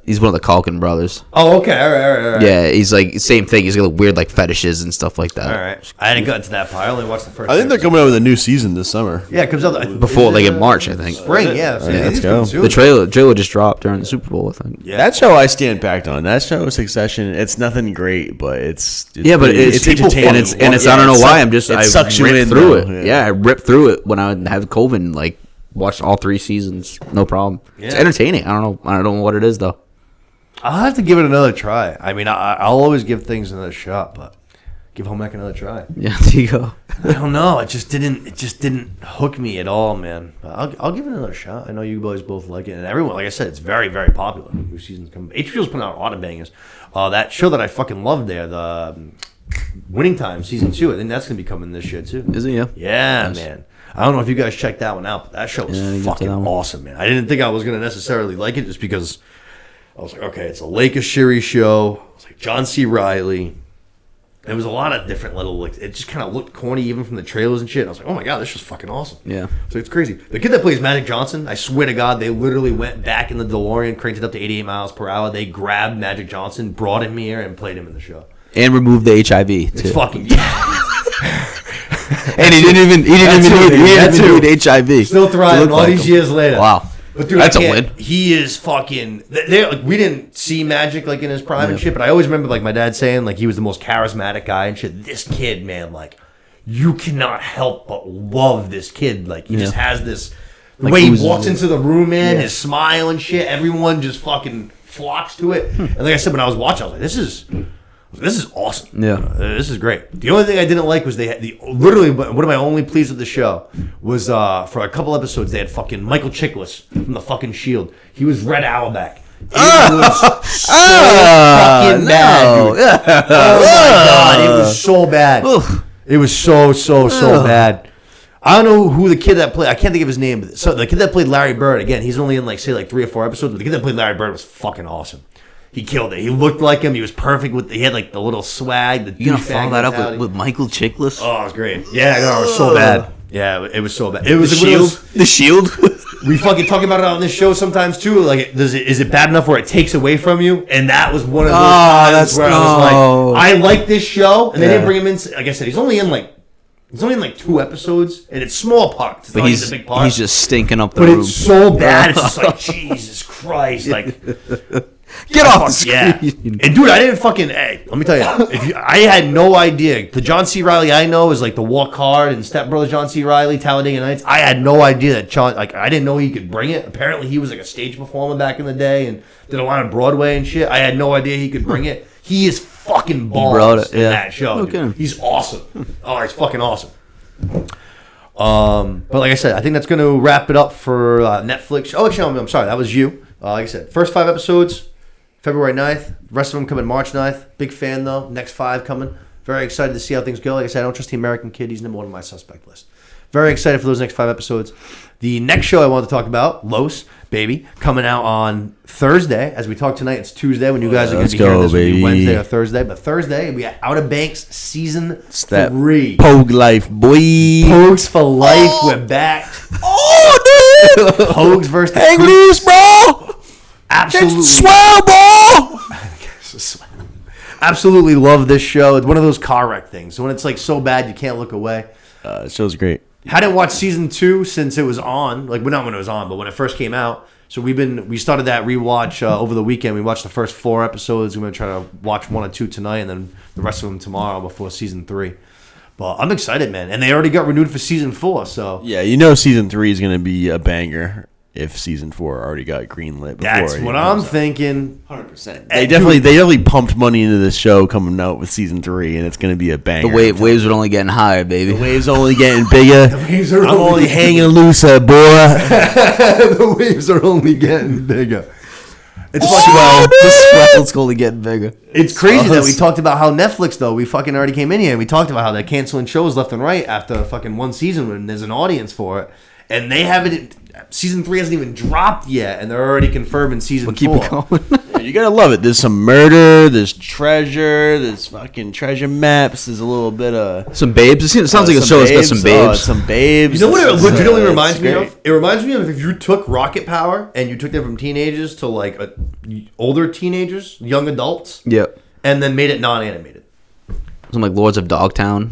he's one of the Culkin brothers. Oh, okay, all right. Yeah, he's like same thing. He's got weird like fetishes and stuff like that. All right, I hadn't gotten to that part. I only watched the first. I think they're coming out with a new season this summer. Yeah, it comes out Before like in March, I think. Spring, yeah. So let's go. The trailer just dropped during the Super Bowl, I think. Yeah. That show I stand backed on. That show Succession. It's nothing great, but it's but it's entertaining. and it's I don't know why. I sucks you ripped in through though. it. Yeah, I ripped through it when I had COVID. And, like, watched all 3 seasons, no problem. Yeah. It's entertaining. I don't know what it is though. I'll have to give it another try. I mean, I'll always give things another shot, but give Home Ec another try. Yeah, there you go. I don't know. It just didn't hook me at all, man. I'll give it another shot. I know you boys both like it, and everyone, like I said, it's very, very popular. New seasons come. HBO's putting out a lot of bangers. That show that I fucking loved there, the Winning Time season 2. I think that's gonna be coming this year too. Is it? Yeah. Yeah, man. I don't know if you guys checked that one out, but that show was fucking awesome, man. I didn't think I was gonna necessarily like it just because I was like, okay, it's a Lake Erie show. It's like John C. Reilly. There was a lot of different little, like, it just kind of looked corny even from the trailers and shit. And I was like, oh my God, this was fucking awesome. Yeah. So it's crazy. The kid that plays Magic Johnson, I swear to God, they literally went back in the DeLorean, cranked it up to 88 miles per hour. They grabbed Magic Johnson, brought him here, and played him in the show. And removed the HIV too. It's fucking, yeah. And he didn't even need HIV. Still thriving all these years later. Wow. But dude, that's a win. He is fucking. Like, we didn't see Magic like in his prime and shit, but I always remember like my dad saying like he was the most charismatic guy and shit. This kid, man, like you cannot help but love this kid. Like he just has this. The way he walks into the room, man, his smile and shit. Everyone just fucking flocks to it. And like I said, when I was watching, I was like, this is awesome. Yeah, this is great. The only thing I didn't like was they had literally one of my only pleas with the show was for a couple episodes they had fucking Michael Chiklis from the fucking Shield. He was Red Auerbach. It was so fucking bad, dude. Oh my God, it was so bad. It was so bad. I don't know who the kid that played. I can't think of his name. So the kid that played Larry Bird, again, he's only in like 3 or 4 episodes. But the kid that played Larry Bird was fucking awesome. He killed it. He looked like him. He was perfect with. He had like the little swag. You gonna follow that up with Michael Chiklis? Oh, it was great. Yeah, no, it was so bad. Yeah, it was so bad. It was the Shield. The Shield. We fucking talk about it on this show sometimes too. Like, is it bad enough where it takes away from you? And that was one of those times where I was like, I like this show, and they didn't bring him in. Like I said, he's only in like 2 episodes, and it's small parts. But he's a big part. He's just stinking up the room. But it's so bad. It's just like Jesus Christ, like. Get off the screen. Yeah. And dude, I didn't fucking. Hey, let me tell you, I had no idea. The John C. Reilly I know is like the Walk Hard and Step Brother John C. Reilly, Talladega Nights. I had no idea that John. Like, I didn't know he could bring it. Apparently, he was like a stage performer back in the day and did a lot of Broadway and shit. I had no idea he could bring it. He is fucking balls in that show. Okay. He's awesome. Oh, he's fucking awesome. But like I said, I think that's going to wrap it up for Netflix. Oh, actually, I'm sorry. That was you. Like I said, first 5 episodes. February 9th. The rest of them coming March 9th. Big fan, though. Next 5 coming. Very excited to see how things go. Like I said, I don't trust the American kid. He's number 1 on my suspect list. Very excited for those next 5 episodes. The next show I want to talk about, Los, baby, coming out on Thursday. As we talk tonight, it's Tuesday. When you guys are going to be hearing this, it'll be Wednesday or Thursday. But Thursday, we got Outer Banks Season 3. Pogue life, boy. Pogues for life. We're back. Oh, dude. Pogues versus the Hang loose, bro. Absolutely. Swell, ball. Absolutely love this show. It's one of those car wreck things. So when it's like so bad you can't look away. The show's great. Hadn't watched season 2 since it was on. Like, well, not when it was on, but when it first came out. So we started that rewatch over the weekend. We watched the first 4 episodes. We're gonna try to watch 1 or 2 tonight, and then the rest of them tomorrow before season 3. But I'm excited, man. And they already got renewed for season 4. So yeah, season 3 is gonna be a banger. If season 4 already got greenlit before. That's what I'm thinking. 100%. They definitely pumped money into this show coming out with season 3, and it's going to be a banger. The waves are only getting higher, baby. The waves only getting bigger. I'm only hanging looser, boy. The waves are only getting bigger. It's The swell's only getting bigger. It's crazy that we talked about how Netflix, though, we fucking already came in here and we talked about how they're canceling shows left and right after fucking 1 season when there's an audience for it. And they haven't. Season 3 hasn't even dropped yet, and they're already confirming season 4. Keep it going. Yeah, you gotta love it. There's some murder. There's treasure. There's fucking treasure maps. There's a little bit of some babes. It sounds like a show that's got some babes. Some babes. You know what it reminds me of? It reminds me of if you took Rocket Power and you took them from teenagers to like older teenagers, young adults. Yep. And then made it non-animated. Something like Lords of Dogtown.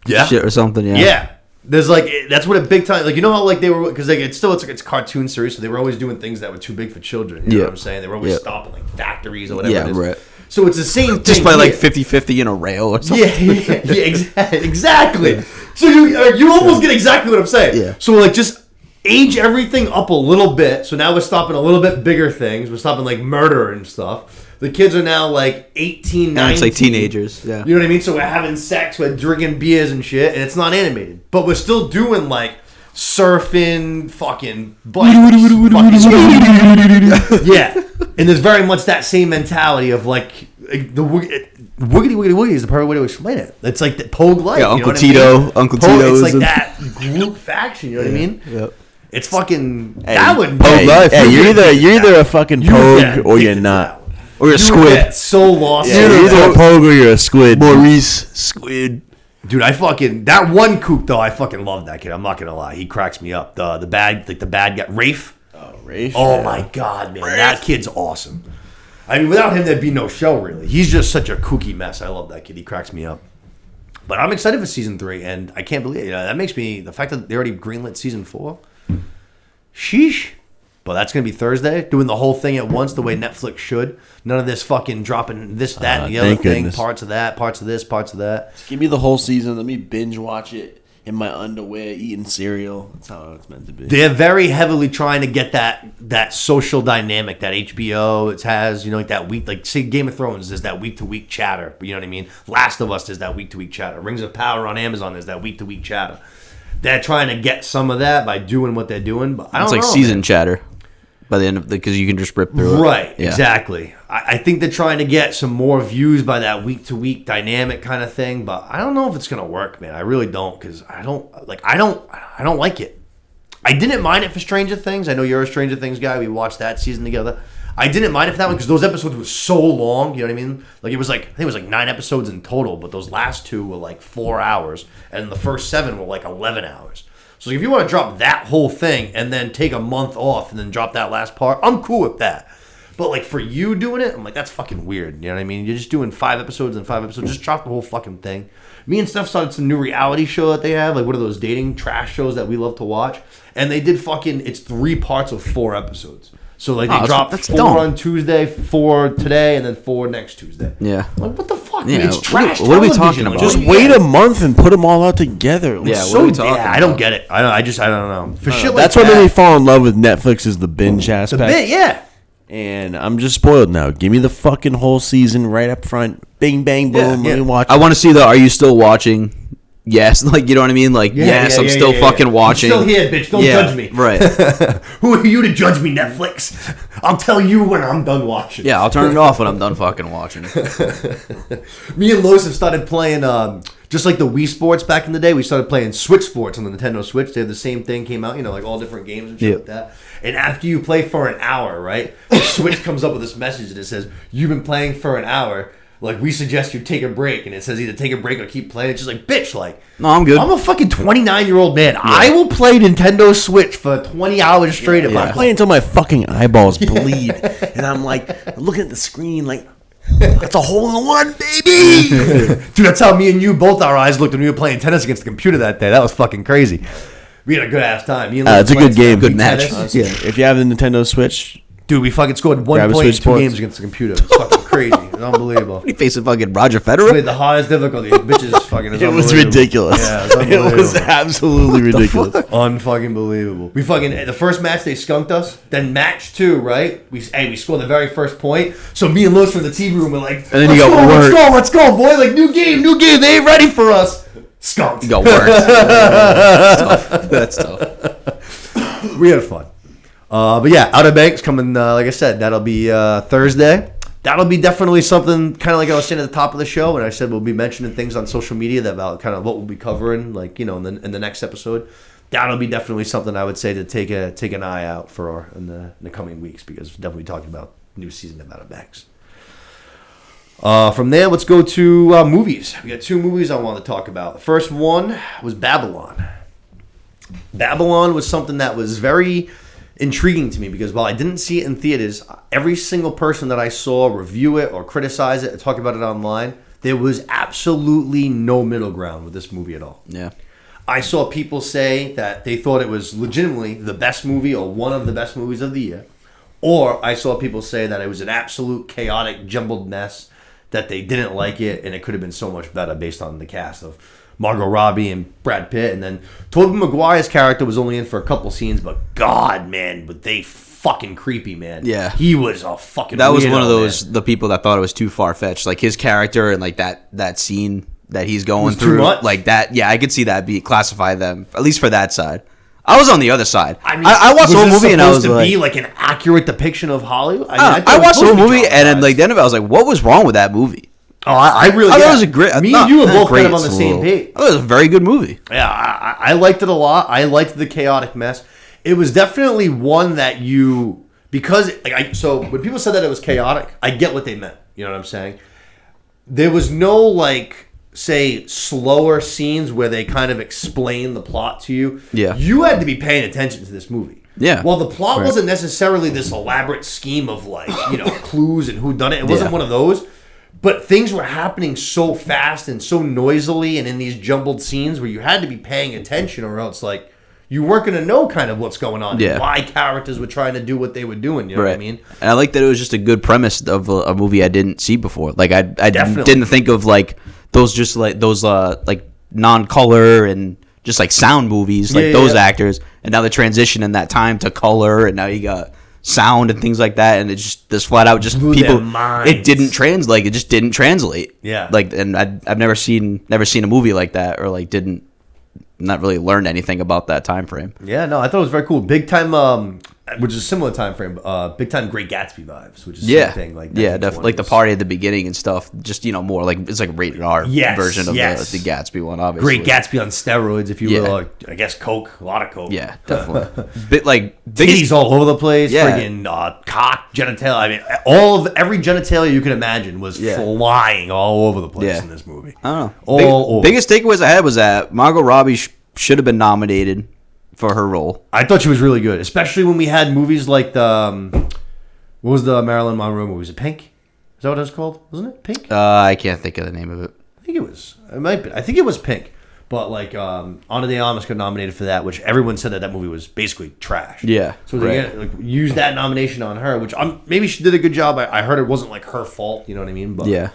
Yeah. Shit or something. Yeah. Yeah. There's like that's what a big time like you know how like they were because like it's like it's a cartoon series so they were always doing things that were too big for children. You know what I'm saying? They were always stopping like factories or whatever. Yeah, it is. right. So it's the same thing. Just by like 50-50 in a rail or something. Yeah, exactly. So you almost get exactly what I'm saying. Yeah. So like just age everything up a little bit. So now we're stopping a little bit bigger things. We're stopping like murder and stuff. The kids are now like 18, 19. It's like teenagers. Yeah. You know what I mean? So we're having sex, we're drinking beers and shit, and it's not animated. But we're still doing like surfing, fucking yeah. And there's very much that same mentality of like the wiggity is the perfect way to explain it. It's like the Pogue life. Yeah, Uncle you know Tito. Uncle Pogue, Tito. It's like that group faction. You know what I mean? Yep. It's fucking hey, that would Pogue life. Hey, you're either a fucking Pogue get or you're not. Or you're a squid. Get so lost. Yeah, you're either a Pogue or you're a squid. Maurice Squid. Dude, that one kook though, I fucking love that kid. I'm not gonna lie, he cracks me up. The bad guy, Rafe. Oh, Rafe. Oh yeah. my god, man, that kid's awesome. I mean, without him, there'd be no show really. He's just such a kooky mess. I love that kid. He cracks me up. But I'm excited for season 3, and I can't believe it. That makes me the fact that they already greenlit season 4. Sheesh. But that's going to be Thursday, doing the whole thing at once the way Netflix should. None of this fucking dropping this, that, and the other thing. Goodness. Parts of that, parts of this, parts of that. Just give me the whole season. Let me binge watch it in my underwear, eating cereal. That's how it's meant to be. They're very heavily trying to get that social dynamic that HBO has, like that week, like say Game of Thrones, there's that week-to-week chatter. You know what I mean? Last of Us, there's that week-to-week chatter. Rings of Power on Amazon, there's that week-to-week chatter. They're trying to get some of that by doing what they're doing, but I don't know. It's like season chatter. By the end of because you can just rip through it. Right, yeah. Exactly. I think they're trying to get some more views by that week-to-week dynamic kind of thing, but I don't know if it's gonna work, man. I really don't, because I don't like it. I didn't mind it for Stranger Things. I know you're a Stranger Things guy. We watched that season together. I didn't mind it for that one because those episodes were so long. You know what I mean? Like it was like I think it was like 9 episodes in total, but those last 2 were like 4 hours, and the first 7 were like 11 hours. So if you want to drop that whole thing and then take a month off and then drop that last part, I'm cool with that. But like for you doing it, I'm like, that's fucking weird. You know what I mean? You're just doing 5 episodes and 5 episodes. Just drop the whole fucking thing. Me and Steph started some new reality show that they have. Like, what are those dating trash shows that we love to watch? And they did it's 3 parts of 4 episodes. So like they dropped 4 on Tuesday, 4 today, and then 4 next Tuesday. Yeah. Like, what the fuck? Yeah. Dude? It's trash. What are we talking about? Just wait a month and put them all out together. Yeah, what are we talking about? I don't get it. I don't know. For shit like that's what made me fall in love with Netflix is the binge aspect. The bit, yeah. And I'm just spoiled now. Give me the fucking whole season right up front. Bing, bang, boom. Let me watch it. I want to see are you still watching? Yes, like you know what I mean. Like yes, I'm still fucking watching. I'm still here, bitch. Don't judge me. Right. Who are you to judge me, Netflix? I'll tell you when I'm done watching. Yeah, I'll turn it off when I'm done fucking watching. Me and Lois have started playing, just like the Wii Sports back in the day. We started playing Switch Sports on the Nintendo Switch. They have the same thing came out, like all different games and shit like that. And after you play for an hour, right, the Switch comes up with this message that says, "You've been playing for an hour. Like, we suggest you take a break." And it says either take a break or keep playing. It's just like, bitch, like... No, I'm good. I'm a fucking 29-year-old man. Yeah. I will play Nintendo Switch for 20 hours straight if I play until my fucking eyeballs bleed. And I'm like, looking at the screen like, That's a hole in the one, baby. Dude, that's how me and you both our eyes looked when we were playing tennis against the computer that day. That was fucking crazy. We had a good ass time. It's a good game, good match. Yeah. If you have the Nintendo Switch, Dude, we fucking scored 1 Grab a point in Switch 2 Sports. games against the computer. It's fucking crazy. It's unbelievable. He facing fucking Roger We Federer. had the highest difficulty. Bitches fucking. it was ridiculous. Yeah, it's it was unbelievable. absolutely ridiculous. Unfucking believable. We fucking the first match they skunked us. Then match 2, right? We scored the very first point. So me and Lewis from the TV room were like, And then you got work. let's go, boy! Like new game. They ain't ready for us. Skunked. You got work. That's tough. We had fun. But yeah, Outer Banks coming. Like I said, that'll be Thursday. That'll be definitely something kind of like I was saying at the top of the show, and I said we'll be mentioning things on social media that about kind of what we'll be covering, like in the next episode. That'll be definitely something I would say to take an eye out for in the coming weeks, because we're definitely talking about new season of Outer Banks. From there, let's go to movies. We got 2 movies I want to talk about. The first one was Babylon. Babylon was something that was very intriguing to me, because while I didn't see it in theaters, every single person that I saw review it or criticize it or talk about it online, there was absolutely no middle ground with this movie at all. Yeah. I saw people say that they thought it was legitimately the best movie or one of the best movies of the year. Or I saw people say that it was an absolute chaotic, jumbled mess, that they didn't like it, and it could have been so much better based on the cast of Margot Robbie and Brad Pitt. And then Tobey Maguire's character was only in for a couple scenes, but God, man, but they fucking creepy, man. Yeah. He was a fucking That was weirdo, one of those man. the people that thought it was too far fetched, like his character and like that scene that he's going was too through, much? like that. Yeah, I could see that classify them at least for that side. I was on the other side. I mean, I watched the whole movie and I was supposed to like, be like an accurate depiction of Hollywood. I watched the whole movie and then like the end of it, I was like, what was wrong with that movie? Oh, I really. I thought yeah. it was a great. Me not- and you were not both great, kind of on the it's a same little- page. I thought it was a very good movie. Yeah, I liked it a lot. I liked the chaotic mess. It was definitely one that so when people said that it was chaotic, I get what they meant. You know what I'm saying? There was no say slower scenes where they kind of explain the plot to you. Yeah. You had to be paying attention to this movie. Yeah. Well, the plot Right. wasn't necessarily this elaborate scheme of clues and who done it. It wasn't one of those. But things were happening so fast and so noisily and in these jumbled scenes where you had to be paying attention, or else you weren't going to know kind of what's going on. Yeah. And why characters were trying to do what they were doing. You know what I mean? And I like that it was just a good premise of a movie I didn't see before. Like I Definitely. didn't think of those non-color and just like sound movies, like those actors. And now the transition in that time to color, and now you got sound and things like that, and it's just this flat out just Blew people. their minds. It didn't translate. It just didn't translate. Yeah. And I've never seen a movie like that, or not really learned anything about that time frame. Yeah, no, I thought it was very cool. Big time, which is a similar time frame. Big time Great Gatsby vibes, which is the same thing. Definitely like the party at the beginning and stuff. Just more like it's like a rated R version of the Gatsby one. Obviously, Great Gatsby on steroids, if you will. I guess coke, a lot of coke. Yeah, definitely. Biggest Titties all over the place. Yeah. Friggin' cock, genitalia. I mean, every genitalia you can imagine was flying all over the place in this movie. I don't know. All over. Biggest takeaways I had was that Margot Robbie should have been nominated for her role. I thought she was really good, especially when we had movies like what was the Marilyn Monroe movie? Was it Pink? Is that what it was called? Wasn't it Pink? I can't think of the name of it. I think it was. It might be. I think it was Pink. But Ana de Armas got nominated for that, which everyone said that movie was basically trash. Yeah, So they used that nomination on her, which maybe she did a good job. I heard it wasn't her fault. You know what I mean? But Yeah.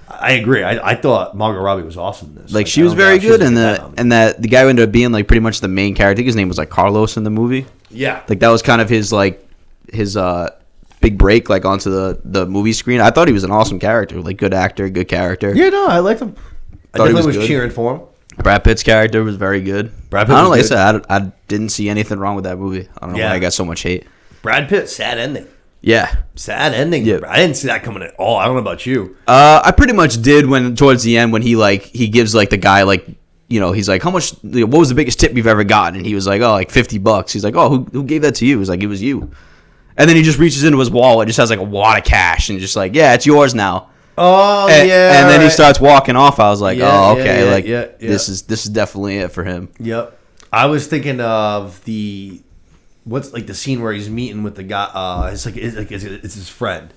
I agree. I thought Margot Robbie was awesome in this. She was very good, and the guy who ended up being pretty much the main character. I think his name was Carlos in the movie. Yeah. That was kind of his big break onto the movie screen. I thought he was an awesome character, good actor, good character. Yeah, no, I liked him. I Thought he definitely was was good. cheering for him. Brad Pitt's character was very good. Brad Pitt I don't know, was like I good. said, I didn't see anything wrong with that movie. I don't know why I got so much hate. Brad Pitt, sad ending. Yeah. Sad ending. Yeah. I didn't see that coming at all. I don't know about you. I pretty much did when towards the end when he gives the guy he's like, how much, what was the biggest tip you've ever gotten? And he was like, oh, $50. He's like, oh, who gave that to you? He's like, it was you. And then he just reaches into his wallet, just has a wad of cash, and just yeah, it's yours now. Oh, And then he right. starts walking off. I was like, Yeah, oh, okay, yeah. this is definitely it for him. Yep. I was thinking of the scene where he's meeting with the guy. It's his friend,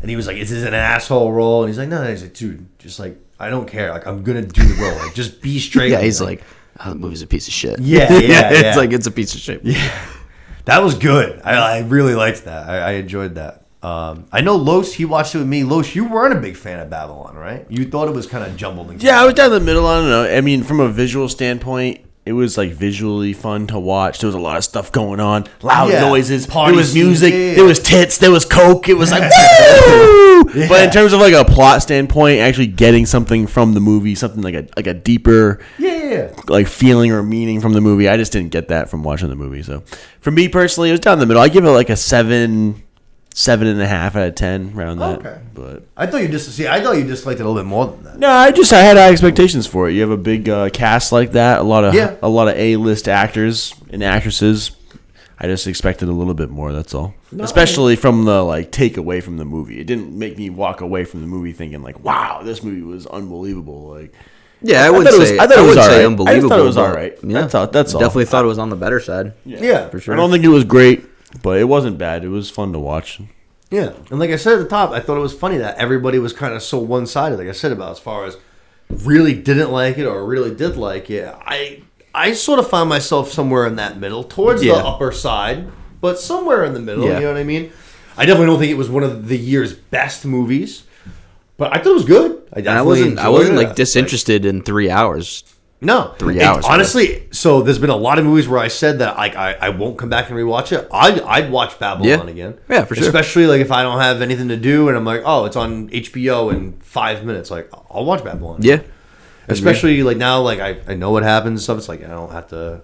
And he was like, "Is this an asshole role?" And he's like, "No." He's like, "Dude, just like I don't care. Like I'm gonna do the role. Like just be straight." Yeah, he's like, "Oh, the movie's a piece of shit." Yeah. It's like it's a piece of shit. Yeah, that was good. I really liked that. I enjoyed that. I know Los, he watched it with me. Los, you weren't a big fan of Babylon, right? You thought it was kind of jumbled. And Yeah, I was down the middle. I don't know. I mean, from a visual standpoint, it was like visually fun to watch. There was a lot of stuff going on, loud noises. Party there was music. scenes, There was tits. There was coke. It was like woo! Yeah. But in terms of like a plot standpoint, actually getting something from the movie, something like a deeper like feeling or meaning from the movie, I just didn't get that from watching the movie. So for me personally, it was down the middle. I give it like a 7.5 out of 10 around that. Okay. But I thought you just liked it a little bit more than that. no, I had high expectations for it. You have a big cast like that, a lot of A-list actors and actresses. I just expected a little bit more. That's all. No, especially from the like takeaway from the movie. It didn't make me walk away from the movie thinking like, "Wow, this movie was unbelievable." Like, yeah, I wouldn't say unbelievable. I thought it was all right. Yeah, that's all. Definitely thought it was on the better side. Yeah, for sure. I don't think it was great, but it wasn't bad. It was fun to watch. Yeah, and like I said at the top, I thought it was funny that everybody was kind of so one-sided. Like I said about as far as really didn't like it or really did like it. I sort of found myself somewhere in that middle, towards the upper side, but somewhere in the middle. Yeah. You know what I mean? I definitely don't think it was one of the year's best movies, but I thought it was good. I wasn't like disinterested in 3 hours. No, 3 hours. Honestly, so there's been a lot of movies where I said that I won't come back and rewatch it. I'd watch Babylon again. Yeah, for sure. Especially like if I don't have anything to do and I'm like, oh, it's on HBO in 5 minutes. Like I'll watch Babylon. Yeah. Especially like now, like I know what happens and stuff. It's like I don't have to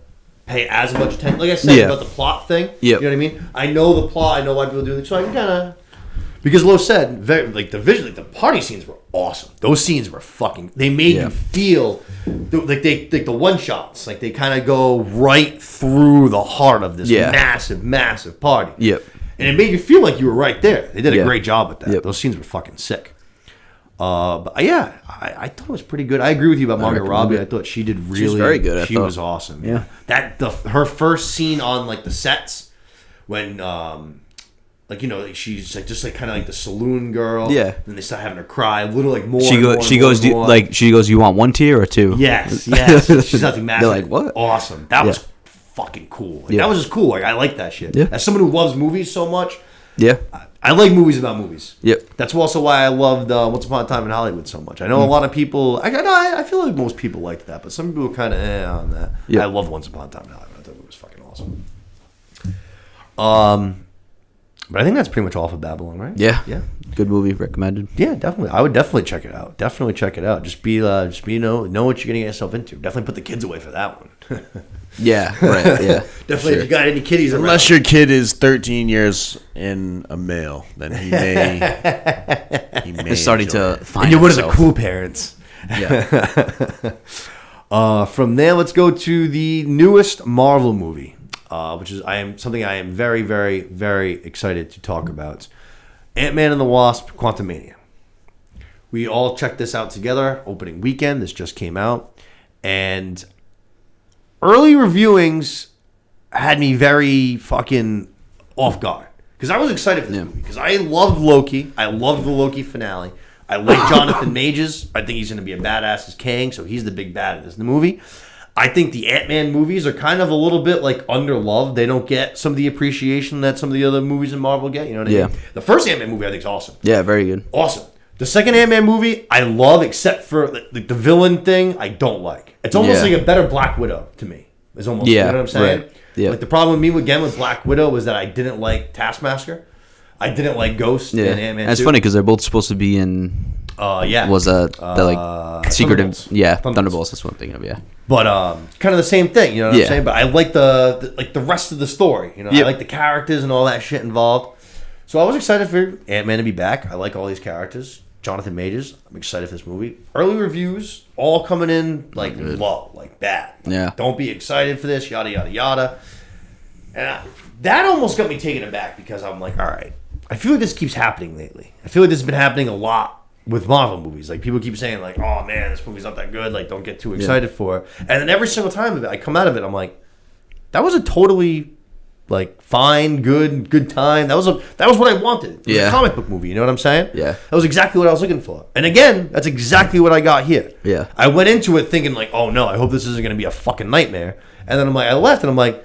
pay as much attention. Like I said about the plot thing. Yeah. You know what I mean? I know the plot. I know why people do it. So I can kind of. Because Lo said, the party scenes were awesome. Those scenes were fucking. They made you feel like the one shots. Like they kind of go right through the heart of this massive party. Yep. And it made you feel like you were right there. They did a great job with that. Yep. Those scenes were fucking sick. But yeah, I thought it was pretty good. I agree with you about Margot Robbie. I thought she did really. She was very good. She was awesome. Yeah. Her first scene on like the sets when like you know like she's like just like kind of like the saloon girl. Yeah. And they start having her cry a little like more. She goes. You want one tear or two? Yes. She's nothing massive. They're like, what? Awesome. That was fucking cool. Like, Yeah. That was just cool. Like I like that shit. Yeah. As someone who loves movies so much. Yeah. I like movies about movies. Yep. That's also why I loved Once Upon a Time in Hollywood so much. I know a lot of people. I feel like most people like that, but some people are kind of on that. Yep. I love Once Upon a Time in Hollywood. I thought it was fucking awesome. But I think that's pretty much all for Babylon, right? Yeah. Yeah. Good movie, recommended. Yeah, definitely. I would definitely check it out. Definitely check it out. Just be know what you're gonna get yourself into. Definitely put the kids away for that one. Yeah. Right. Yeah. Definitely if you got any kiddies around. Unless your kid is 13 years and a male, then he may. He's starting to find. And you're one of the himself. cool parents. Yeah. From there, let's go to the newest Marvel movie, which is I am very, very, very excited to talk about. Ant-Man and the Wasp: Quantumania. We all checked this out together. Opening weekend, this just came out, and early reviewings had me very fucking off guard because I was excited for this movie because I loved Loki. I loved the Loki finale. I like Jonathan Majors. I think he's going to be a badass as Kang, so he's the big bad in this movie. I think the Ant-Man movies are kind of a little bit like underloved. They don't get some of the appreciation that some of the other movies in Marvel get. You know what I mean? The first Ant-Man movie I think is awesome. Yeah, very good. Awesome. The second Ant-Man movie I love, except for the villain thing I don't like. It's almost like a better Black Widow to me. It's almost, you know what I'm saying? Right. Yeah. Like the problem with me with Black Widow was that I didn't like Taskmaster. I didn't like Ghost and Ant-Man. That's 2. funny because they're both supposed to be in. Was the like secretive? Thunderbolts. That's what I'm thinking of. Yeah. But kind of the same thing, you know what I'm saying? But I like the rest of the story. You know, I like the characters and all that shit involved. So I was excited for Ant-Man to be back. I like all these characters. Jonathan Majors. I'm excited for this movie. Early reviews all coming in like low, like bad. Like, Yeah. Don't be excited for this. Yada yada yada. And that almost got me taken aback because I'm like, all right. I feel like this keeps happening lately. I feel like this has been happening a lot with Marvel movies. Like people keep saying like, oh man, this movie's not that good. Like don't get too excited for it. And then every single time I come out of it, I'm like, that was a totally Like fine, good time. That was what I wanted. It was a comic book movie. You know what I'm saying? Yeah. That was exactly what I was looking for. And again, that's exactly what I got here. Yeah. I went into it thinking like, oh no, I hope this isn't going to be a fucking nightmare. And then I left and I'm like,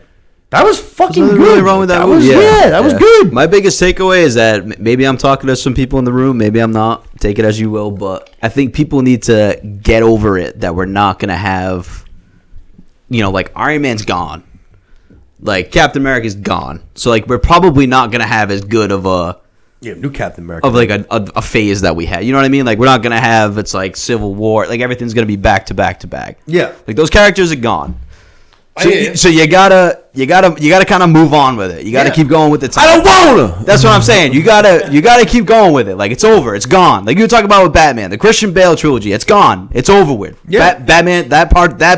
that was fucking There's good. nothing really wrong with that movie. That was good. My biggest takeaway is that maybe I'm talking to some people in the room, maybe I'm not. Take it as you will, but I think people need to get over it that we're not going to have, like Iron Man's gone. Like Captain America's gone, so like we're probably not gonna have as good of a new Captain America of like a phase that we had. You know what I mean? Like we're not gonna have it's like Civil War. Like everything's gonna be back to back to back. Yeah, like those characters are gone. So you gotta kind of move on with it. You gotta keep going with the time. I don't wanna. That's what I'm saying. You gotta keep going with it. Like it's over. It's gone. Like you were talking about with Batman, the Christian Bale trilogy. It's gone. It's over with. Yeah. Batman. That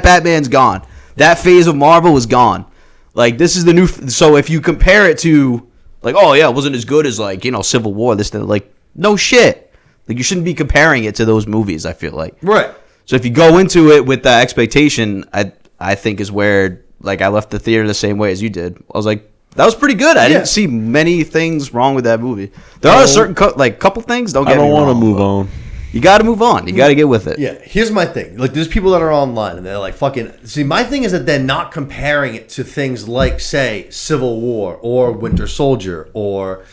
Batman's gone. That phase of Marvel is gone. Like this is the new. So if you compare it to like, oh yeah, it wasn't as good as like Civil War. This like no shit. Like you shouldn't be comparing it to those movies. I feel like right. So if you go into it with that expectation, I think is where like I left the theater the same way as you did. I was like, that was pretty good. I didn't see many things wrong with that movie. There are certain couple things. I don't want to move on. You got to move on. You got to get with it. Yeah, here's my thing. Like, there's people that are online and they're like, fucking. See, my thing is that they're not comparing it to things like, say, Civil War or Winter Soldier or,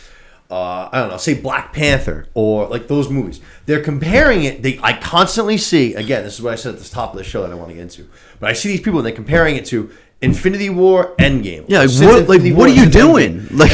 I don't know, say Black Panther or like those movies. They're comparing it. I constantly see, again, this is what I said at the top of the show that I want to get into, but I see these people and they're comparing it to Infinity War, Endgame. Yeah, what are you doing? Like,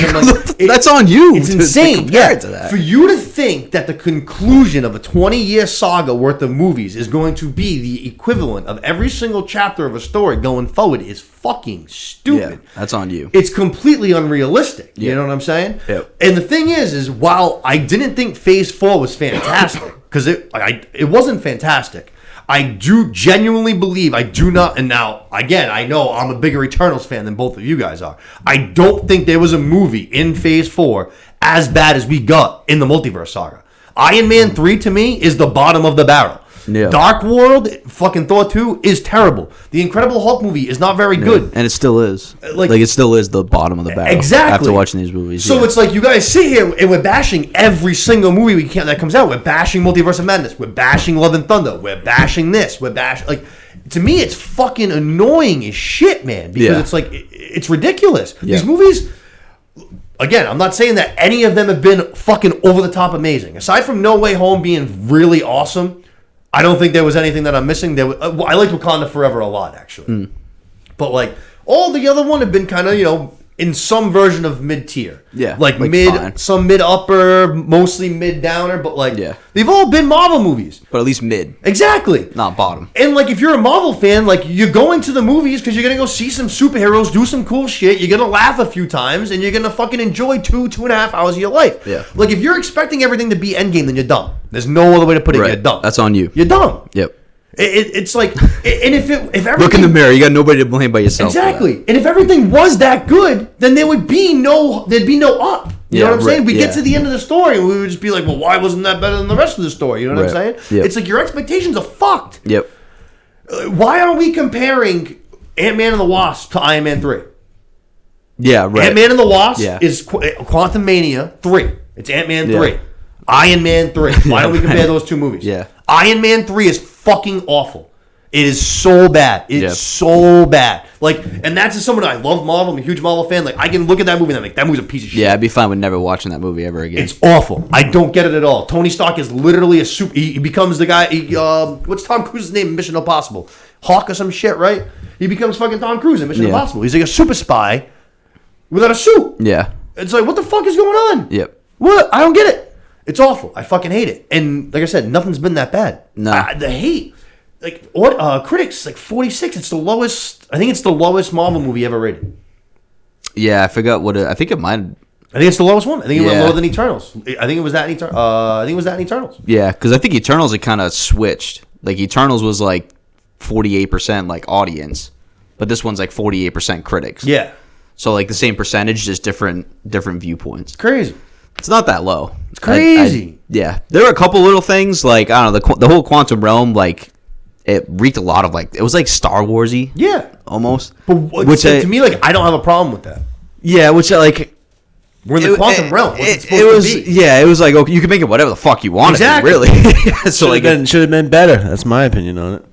that's on you. It's insane. Yeah, to that. For you to think that the conclusion of a 20-year saga worth of movies is going to be the equivalent of every single chapter of a story going forward is fucking stupid. Yeah, that's on you. It's completely unrealistic. You know what I'm saying? Yep. And the thing is while I didn't think Phase 4 was fantastic, because it wasn't fantastic, I do genuinely believe, I do not, and now, again, I know I'm a bigger Eternals fan than both of you guys are. I don't think there was a movie in Phase 4 as bad as we got in the Multiverse Saga. Iron Man 3, to me, is the bottom of the barrel. Yeah. Dark World, fucking Thor 2, is terrible. The Incredible Hulk movie is not very good. And it still is. Like it still is the bottom of the barrel. Exactly. After watching these movies. So it's like you guys sit here and we're bashing every single movie that comes out. We're bashing Multiverse of Madness. We're bashing Love and Thunder. We're bashing this. We're bashing... Like, to me, it's fucking annoying as shit, man. Because it's like... It's ridiculous. Yeah. These movies... Again, I'm not saying that any of them have been fucking over-the-top amazing. Aside from No Way Home being really awesome... I don't think there was anything that I'm missing. I liked Wakanda Forever a lot, actually. But, like, all the other one have been kind of, in some version of mid-tier. Yeah. Like mid, fine. some mid-upper, mostly mid-downer. But, like, they've all been Marvel movies. But at least mid. Exactly. Not bottom. And, like, if you're a Marvel fan, like, you're going to the movies because you're going to go see some superheroes, do some cool shit. You're going to laugh a few times, and you're going to fucking enjoy 2.5 hours of your life. Yeah. Like, if you're expecting everything to be Endgame, then you're dumb. There's no other way to put it. Right. You're dumb. That's on you. You're dumb. Yep. It's like, and if everything, look in the mirror, you got nobody to blame but yourself. Exactly. And if everything was that good, then there'd be no up. You know what I'm saying? We get to the end of the story and we would just be like, well, why wasn't that better than the rest of the story? You know what I'm saying? Yep. It's like your expectations are fucked. Yep. Why are we comparing Ant-Man and the Wasp to Iron Man 3? Yeah, right. Ant-Man and the Wasp is Quantumania 3. It's Ant-Man 3. Iron Man 3. Why don't we compare those two movies? Yeah. Iron Man 3 is fucking awful. It is so bad. It's so bad. Like, and that's as someone I love Marvel. I'm a huge Marvel fan. Like, I can look at that movie and I'm like, that movie's a piece of shit. Yeah, I'd be fine with never watching that movie ever again. It's awful. I don't get it at all. Tony Stark is literally a super. He becomes the guy. What's Tom Cruise's name in Mission Impossible? Hawk or some shit, right? He becomes fucking Tom Cruise in Mission Impossible. He's like a super spy without a suit. Yeah. It's like, what the fuck is going on? Yep. What? I don't get it. It's awful. I fucking hate it. And like I said, nothing's been that bad. No. The hate, like, what? Critics, like 46. It's the lowest. I think it's the lowest Marvel movie ever rated. Yeah, I forgot what. I think it might. I think it's the lowest one. I think it went lower than Eternals. I think it was that in Eternals. Yeah, because I think Eternals had kind of switched. Like Eternals was like 48% like audience, but this one's like 48% critics. Yeah. So like the same percentage, just different viewpoints. It's crazy. It's not that low. It's crazy. Yeah, there are a couple little things like I don't know the whole quantum realm like it reeked a lot of like it was like Star Warsy. Yeah, almost. But to me, like I don't have a problem with that. Yeah, which like we're in the quantum realm. What's it supposed it was to be? yeah, it was like okay, you can make it whatever the fuck you want. Exactly. Really. So like should have been better. That's my opinion on it.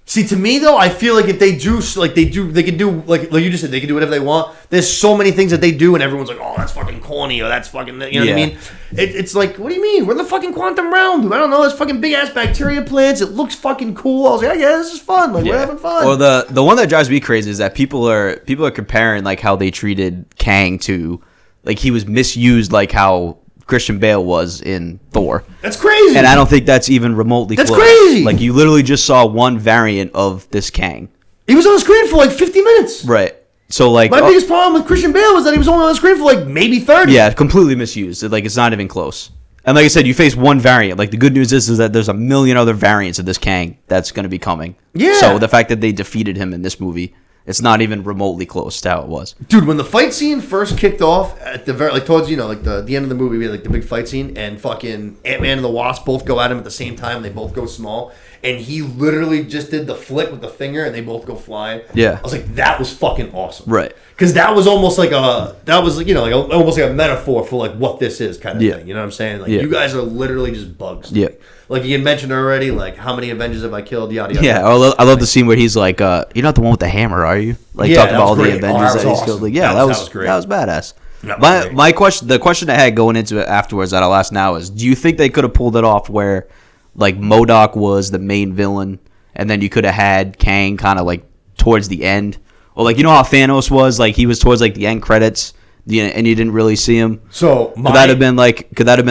See, to me though, I feel like if they do, they can do like you just said, they can do whatever they want. There's so many things that they do, and everyone's like, "Oh, that's fucking corny," or "That's fucking," you know what I mean? It's like, what do you mean? We're in the fucking quantum realm, dude. I don't know. There's fucking big ass bacteria plants. It looks fucking cool. I was like, yeah, this is fun. Like we're having fun. Or the one that drives me crazy is that people are comparing like how they treated Kang to like he was misused, like how Christian Bale was in Thor. That's crazy. And I don't think that's even remotely That's close. crazy. Like, you literally just saw one variant of this Kang. He was on the screen for like 50 minutes. Right. So, like... My biggest problem with Christian Bale was that he was only on the screen for like maybe 30. Yeah, completely misused. Like, it's not even close. And like I said, you face one variant. Like, the good news is that there's a million other variants of this Kang that's going to be coming. Yeah. So, the fact that they defeated him in this movie... It's not even remotely close to how it was. Dude, when the fight scene first kicked off at the very towards like the end of the movie, we had like the big fight scene, and fucking Ant-Man and the Wasp both go at him at the same time. And they both go small, and he literally just did the flick with the finger, and they both go flying. Yeah, I was like, that was fucking awesome. Right. Because that was almost like almost like a metaphor for like what this is kind of thing. You know what I'm saying? Like you guys are literally just bugs. Yeah. Like you had mentioned already, like how many Avengers have I killed? Yada yada. Yeah, I love the scene where he's like, "You're not the one with the hammer, are you?" Like talking about all the Avengers that he's killed. Like, yeah, that was great. That was badass. My question, the question I had going into it afterwards that I'll ask now is, do you think they could have pulled it off where, like, MODOK was the main villain, and then you could have had Kang kind of like towards the end, or like you know how Thanos was, like he was towards like the end credits. And you didn't really see him. So could that have been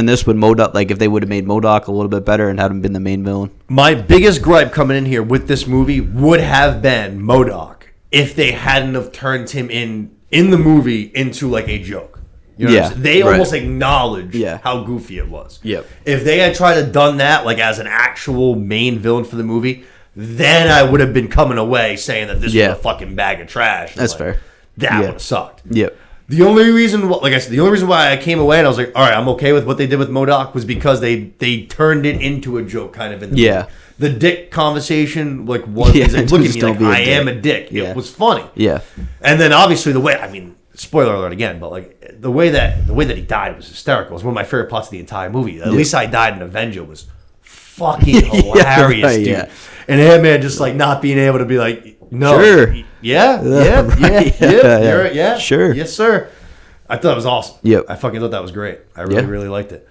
this with MODOK? Like if they would have made MODOK a little bit better and had him been the main villain. My biggest gripe coming in here with this movie would have been MODOK if they hadn't have turned him in the movie into like a joke. You know what I'm saying? They almost acknowledged how goofy it was. Yep. If they had tried to done that like as an actual main villain for the movie, then I would have been coming away saying that this was a fucking bag of trash. That's fair. That would have sucked. Yep. The only reason, like I said, the only reason why I came away and I was like, all right, I'm okay with what they did with MODOK was because they turned it into a joke kind of in the movie. The dick conversation, like, was he's like, look at me, like, I am a dick. It was funny. Yeah. And then obviously the way, I mean, spoiler alert again, but like the way that he died was hysterical. It was one of my favorite parts of the entire movie. At least I died in Avenger was fucking hilarious, dude. Yeah. And Ant-Man just like not being able to be like, no. Sure. Yeah. Sure. Yes, sir. I thought it was awesome. Yep. I fucking thought that was great. I really liked it.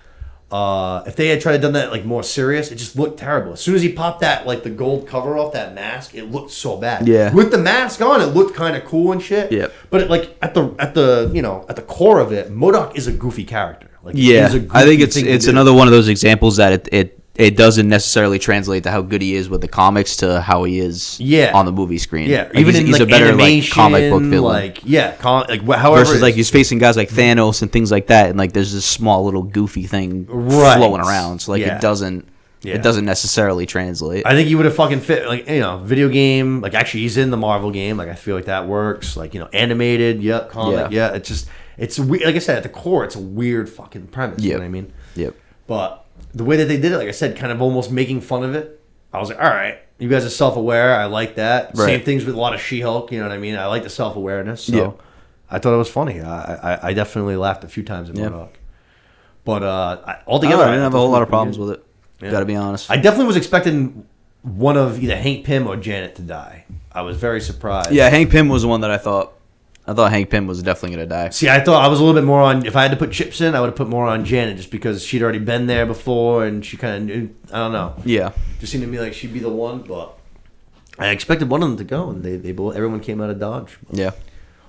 If they had tried to done that like more serious, it just looked terrible. As soon as he popped that like the gold cover off that mask, it looked so bad. Yeah. With the mask on, it looked kind of cool and shit. Yep. But it, like at the core of it, MODOK is a goofy character. Like I think it's another one of those examples that it doesn't necessarily translate to how good he is with the comics to how he is on the movie screen. Yeah, like even he's a better like comic book villain. However, versus like he's facing guys like Thanos and things like that, and like there's this small little goofy thing flowing around. So like it doesn't necessarily translate. I think he would have fucking fit like video game. Like actually, he's in the Marvel game. Like I feel like that works. Like animated. Yep, comic. Yeah, it's weird. Like I said, at the core, it's a weird fucking premise. You know what I mean? Yep. But the way that they did it, like I said, kind of almost making fun of it. I was like, all right, you guys are self-aware. I like that. Right. Same things with a lot of She-Hulk. You know what I mean? I like the self-awareness. So I thought it was funny. I definitely laughed a few times in MODOK. But altogether, I didn't have a whole lot of problems with it. Yeah. Got to be honest. I definitely was expecting one of either Hank Pym or Janet to die. I was very surprised. Yeah, Hank Pym was the one that I thought Hank Pym was definitely going to die. See, I thought I was a little bit more on... If I had to put chips in, I would have put more on Janet just because she'd already been there before and she kind of knew... I don't know. Yeah. Just seemed to me like she'd be the one, but... I expected one of them to go, and they both... Everyone came out of Dodge. Yeah.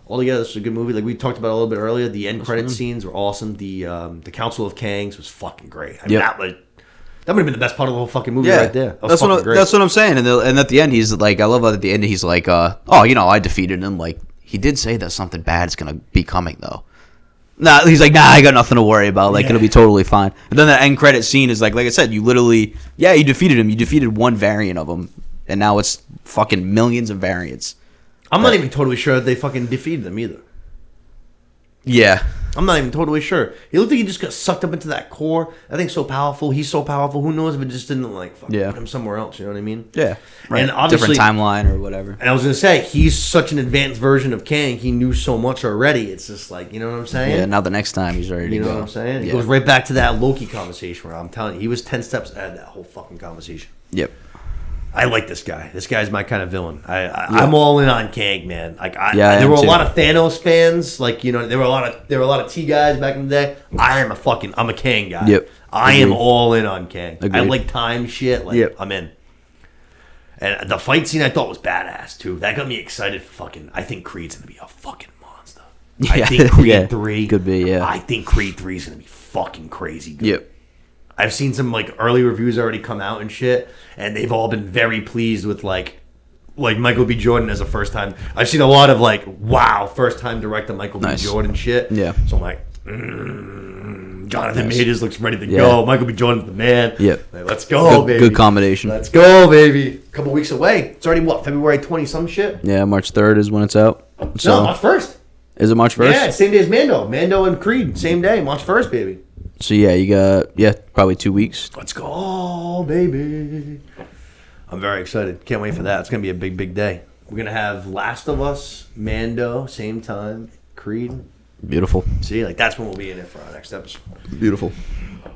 Altogether, this was a good movie. Like we talked about a little bit earlier, the end credit scenes were awesome. The Council of Kangs was fucking great. I mean, that would have been the best part of the whole fucking movie right there. That's what I'm saying. And at the end, he's like... I love how at the end, he's like, I defeated him, like... He did say that something bad's going to be coming, though. Nah, he's like, I got nothing to worry about. Like, it'll be totally fine. And then the end credit scene is like I said, you literally, you defeated him. You defeated one variant of him. And now it's fucking millions of variants. I'm not even totally sure they fucking defeated them either. Yeah. I'm not even totally sure. He looked like he just got sucked up into that core. That thing's so powerful. He's so powerful. Who knows if it just didn't like put him somewhere else? You know what I mean? Yeah. Right. And obviously, different timeline or whatever. And I was gonna say he's such an advanced version of Kang. He knew so much already. It's just like, you know what I'm saying? Yeah. Now the next time he's ready to go. You know what I'm saying? Yeah. It goes right back to that Loki conversation where I'm telling you, he was 10 steps ahead of that whole fucking conversation. Yep. I like this guy. This guy's my kind of villain. I'm all in on Kang, man. Like, there were a lot of Thanos fans. Like, you know, there were a lot of T guys back in the day. I'm a Kang guy. Yep. I am all in on Kang. Agreed. I like time shit. Like, Yep. I'm in. And the fight scene I thought was badass too. That got me excited for fucking. I think Creed's gonna be a fucking monster. Yeah. I think Creed 3 could be. Yeah. I think Creed 3 is gonna be fucking crazy good. Yep. I've seen some like early reviews already come out and shit, and they've all been very pleased with like Michael B. Jordan as a first time. I've seen a lot of like, wow, first time director Michael B. Jordan shit. Yeah. So I'm like, Jonathan Majors looks ready to go. Michael B. Jordan's the man. Yep. Like, let's go, baby. Good combination. Let's go, baby. A couple weeks away. It's already what, February 20 some shit? Yeah, March 3rd is when it's out. So, No, March 1st. Is it March 1st? Yeah, same day as Mando. Mando and Creed, same day, March 1st, baby. So yeah, you got probably 2 weeks. Let's go, baby. I'm very excited. Can't wait for that. It's going to be a big, big day. We're going to have Last of Us, Mando, same time, Creed. Beautiful. See, like that's when we'll be in it for our next episode. Beautiful.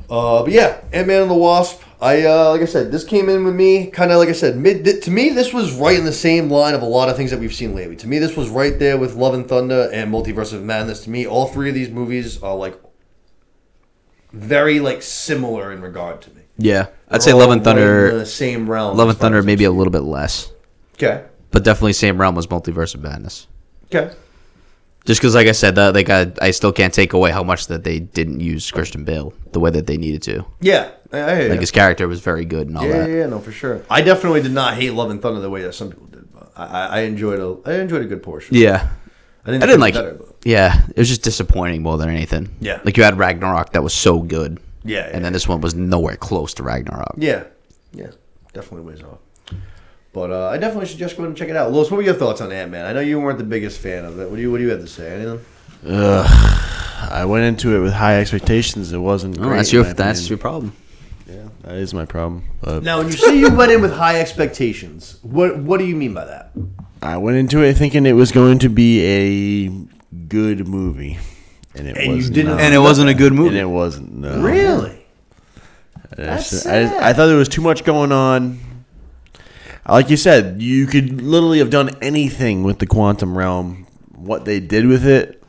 But yeah, Ant-Man and the Wasp. Like I said, this came in with me kind of like I said. To me, this was right in the same line of a lot of things that we've seen lately. To me, this was right there with Love and Thunder and Multiverse of Madness. To me, all three of these movies are like very like similar in regard to me. Yeah, I'd They're say all Love and right Thunder. in the same realm. Love as and far Thunder as maybe a I'm little bit less, okay. but definitely same realm as Multiverse of Madness. Okay. Just because, like I said, that like I still can't take away how much that they didn't use Christian Bale the way that they needed to. Yeah, I hear Like you. his character was very good and all that. Yeah, no, for sure. I definitely did not hate Love and Thunder the way that some people did, but I enjoyed a good portion. Yeah, I I didn't like. better, but Yeah, it was just disappointing more than anything. Yeah. Like you had Ragnarok that was so good. yeah, And then this one was nowhere close to Ragnarok. yeah, definitely ways off. But I definitely suggest go ahead and check it out. Lewis, what were your thoughts on Ant-Man? I know you weren't the biggest fan of it. What do you have to say? Anything? I went into it with high expectations. It wasn't Oh, great. that's in your my that's opinion. your problem. Yeah, that is my problem. Now, when you say you went in with high expectations, what do you mean by that? I went into it thinking it was going to be a good movie, and it And you was didn't- not. And it wasn't a good And movie. it wasn't. No. Really? That's sad. I thought there was too much going on. Like you said, you could literally have done anything with the quantum realm. What they did with it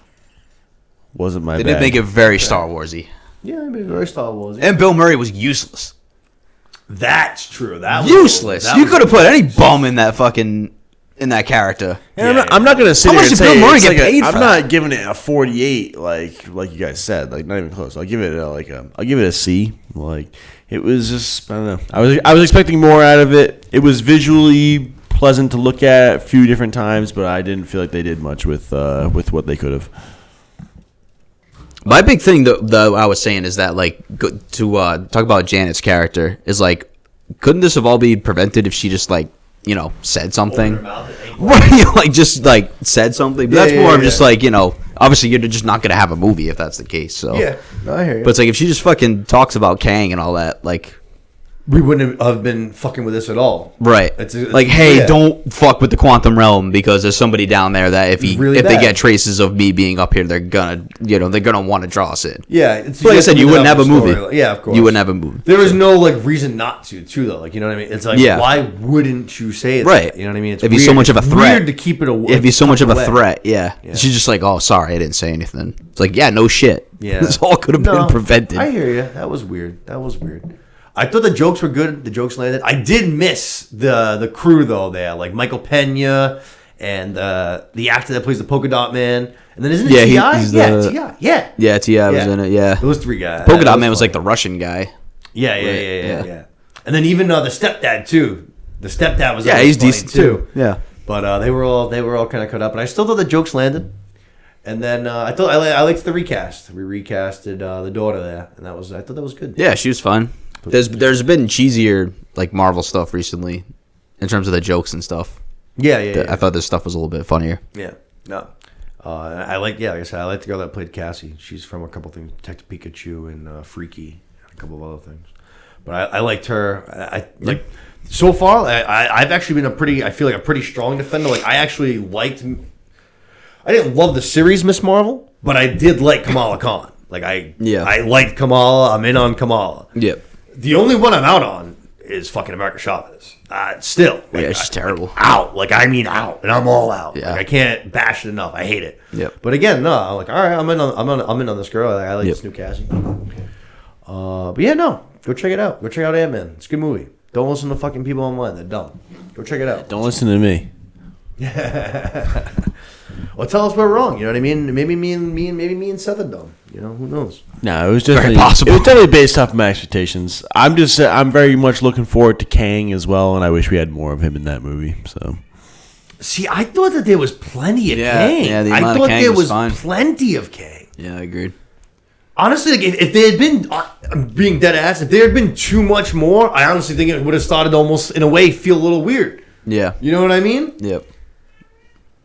wasn't my They bag. did make it very Star Warsy. Yeah, I mean, very Star Wars. And Bill Murray was useless. That's true. That was Useless. that You was- could have put any bum in that fucking in that character. And Yeah, I'm not going to sit How here much and did say Bill Murray it's get like paid I'm for not that? giving it a 48 like you guys said, like not even close. I'll give it I'll give it a C. Like it was just I don't know. I was expecting more out of it. It was visually pleasant to look at a few different times, but I didn't feel like they did much with what they could have. My big thing that I was saying is that like to talk about Janet's character is like, couldn't this have all been prevented if she just like said something? Right, like just like said something. But that's more of just like obviously you're just not gonna have a movie if that's the case. So Yeah, no, I hear you. but it's like if she just fucking talks about Kang and all that, like we wouldn't have been fucking with this at all. right, It's like hey, yeah. don't fuck with the quantum realm because there's somebody down there that if they bad. get traces of me being up here, they're gonna want to draw us in. Yeah, it's Like I said, you wouldn't have a movie. story. Yeah, of course. You wouldn't have a movie. There was no like reason not to, though. Like you know what I mean? It's like Yeah. why wouldn't you say that? Right. You know what I mean? It's It'd be so weird. much of a It's threat. Weird to keep it away. It'd be so much of a away. threat, yeah. She's just like, oh, sorry, I didn't say anything. It's like, yeah, no shit. Yeah, This all could have been prevented. I hear you. That was weird. I thought the jokes were good. The jokes landed. I did miss the crew though. There, like Michael Pena and the actor that plays the Polka Dot Man, and then isn't it T.I.? he's Yeah, the- T.I. Yeah, Yeah, T.I. was in it, yeah. Those three guys. Polka That Dot Man was funny. like the Russian guy. Yeah. And then even the stepdad too. The stepdad was Yeah, always he's funny, decent too. Yeah. But they were all kind of cut up, and I still thought the jokes landed. And then I liked the recast. We recasted the daughter there, and I thought that was good. Yeah, she was fun. There's been cheesier like Marvel stuff recently in terms of the jokes and stuff. Yeah. I thought this stuff was a little bit funnier. Yeah, no. like I said, I like the girl that played Cassie. She's from a couple things, Detective Pikachu and Freaky, and a couple of other things. But I liked her. I like so far. I've actually been I feel like a pretty strong defender. Like I actually liked. I didn't love the series Miss Marvel, but I did like Kamala Khan. Like I liked Kamala. I'm in on Kamala. Yep. The only one I'm out on is fucking America Chavez. Still, like, she's terrible. Out, like I mean out, and I'm all out. Yeah. Like, I can't bash it enough. I hate it. Yep. But again, no, I'm like, all right, I'm in on this girl. I like this new Cassie. But yeah, no, go check it out. Go check out Ant-Man. It's a good movie. Don't listen to fucking people online. They're dumb. Go check it out. Don't listen to me. Well, tell us we're wrong. You know what I mean? Maybe me and Seth are dumb. You know, who knows? No, it was definitely possible. It was definitely based off of my expectations. I'm very much looking forward to Kang as well, and I wish we had more of him in that movie. So, see, I thought that there was plenty of Kang. Yeah, the I amount thought of Kang there was was fine. plenty of Kang. Yeah, I agreed. Honestly, like if there had been, I'm being dead ass, if there had been too much more, I honestly think it would have started almost in a way feel a little weird. Yeah. You know what I mean? Yep.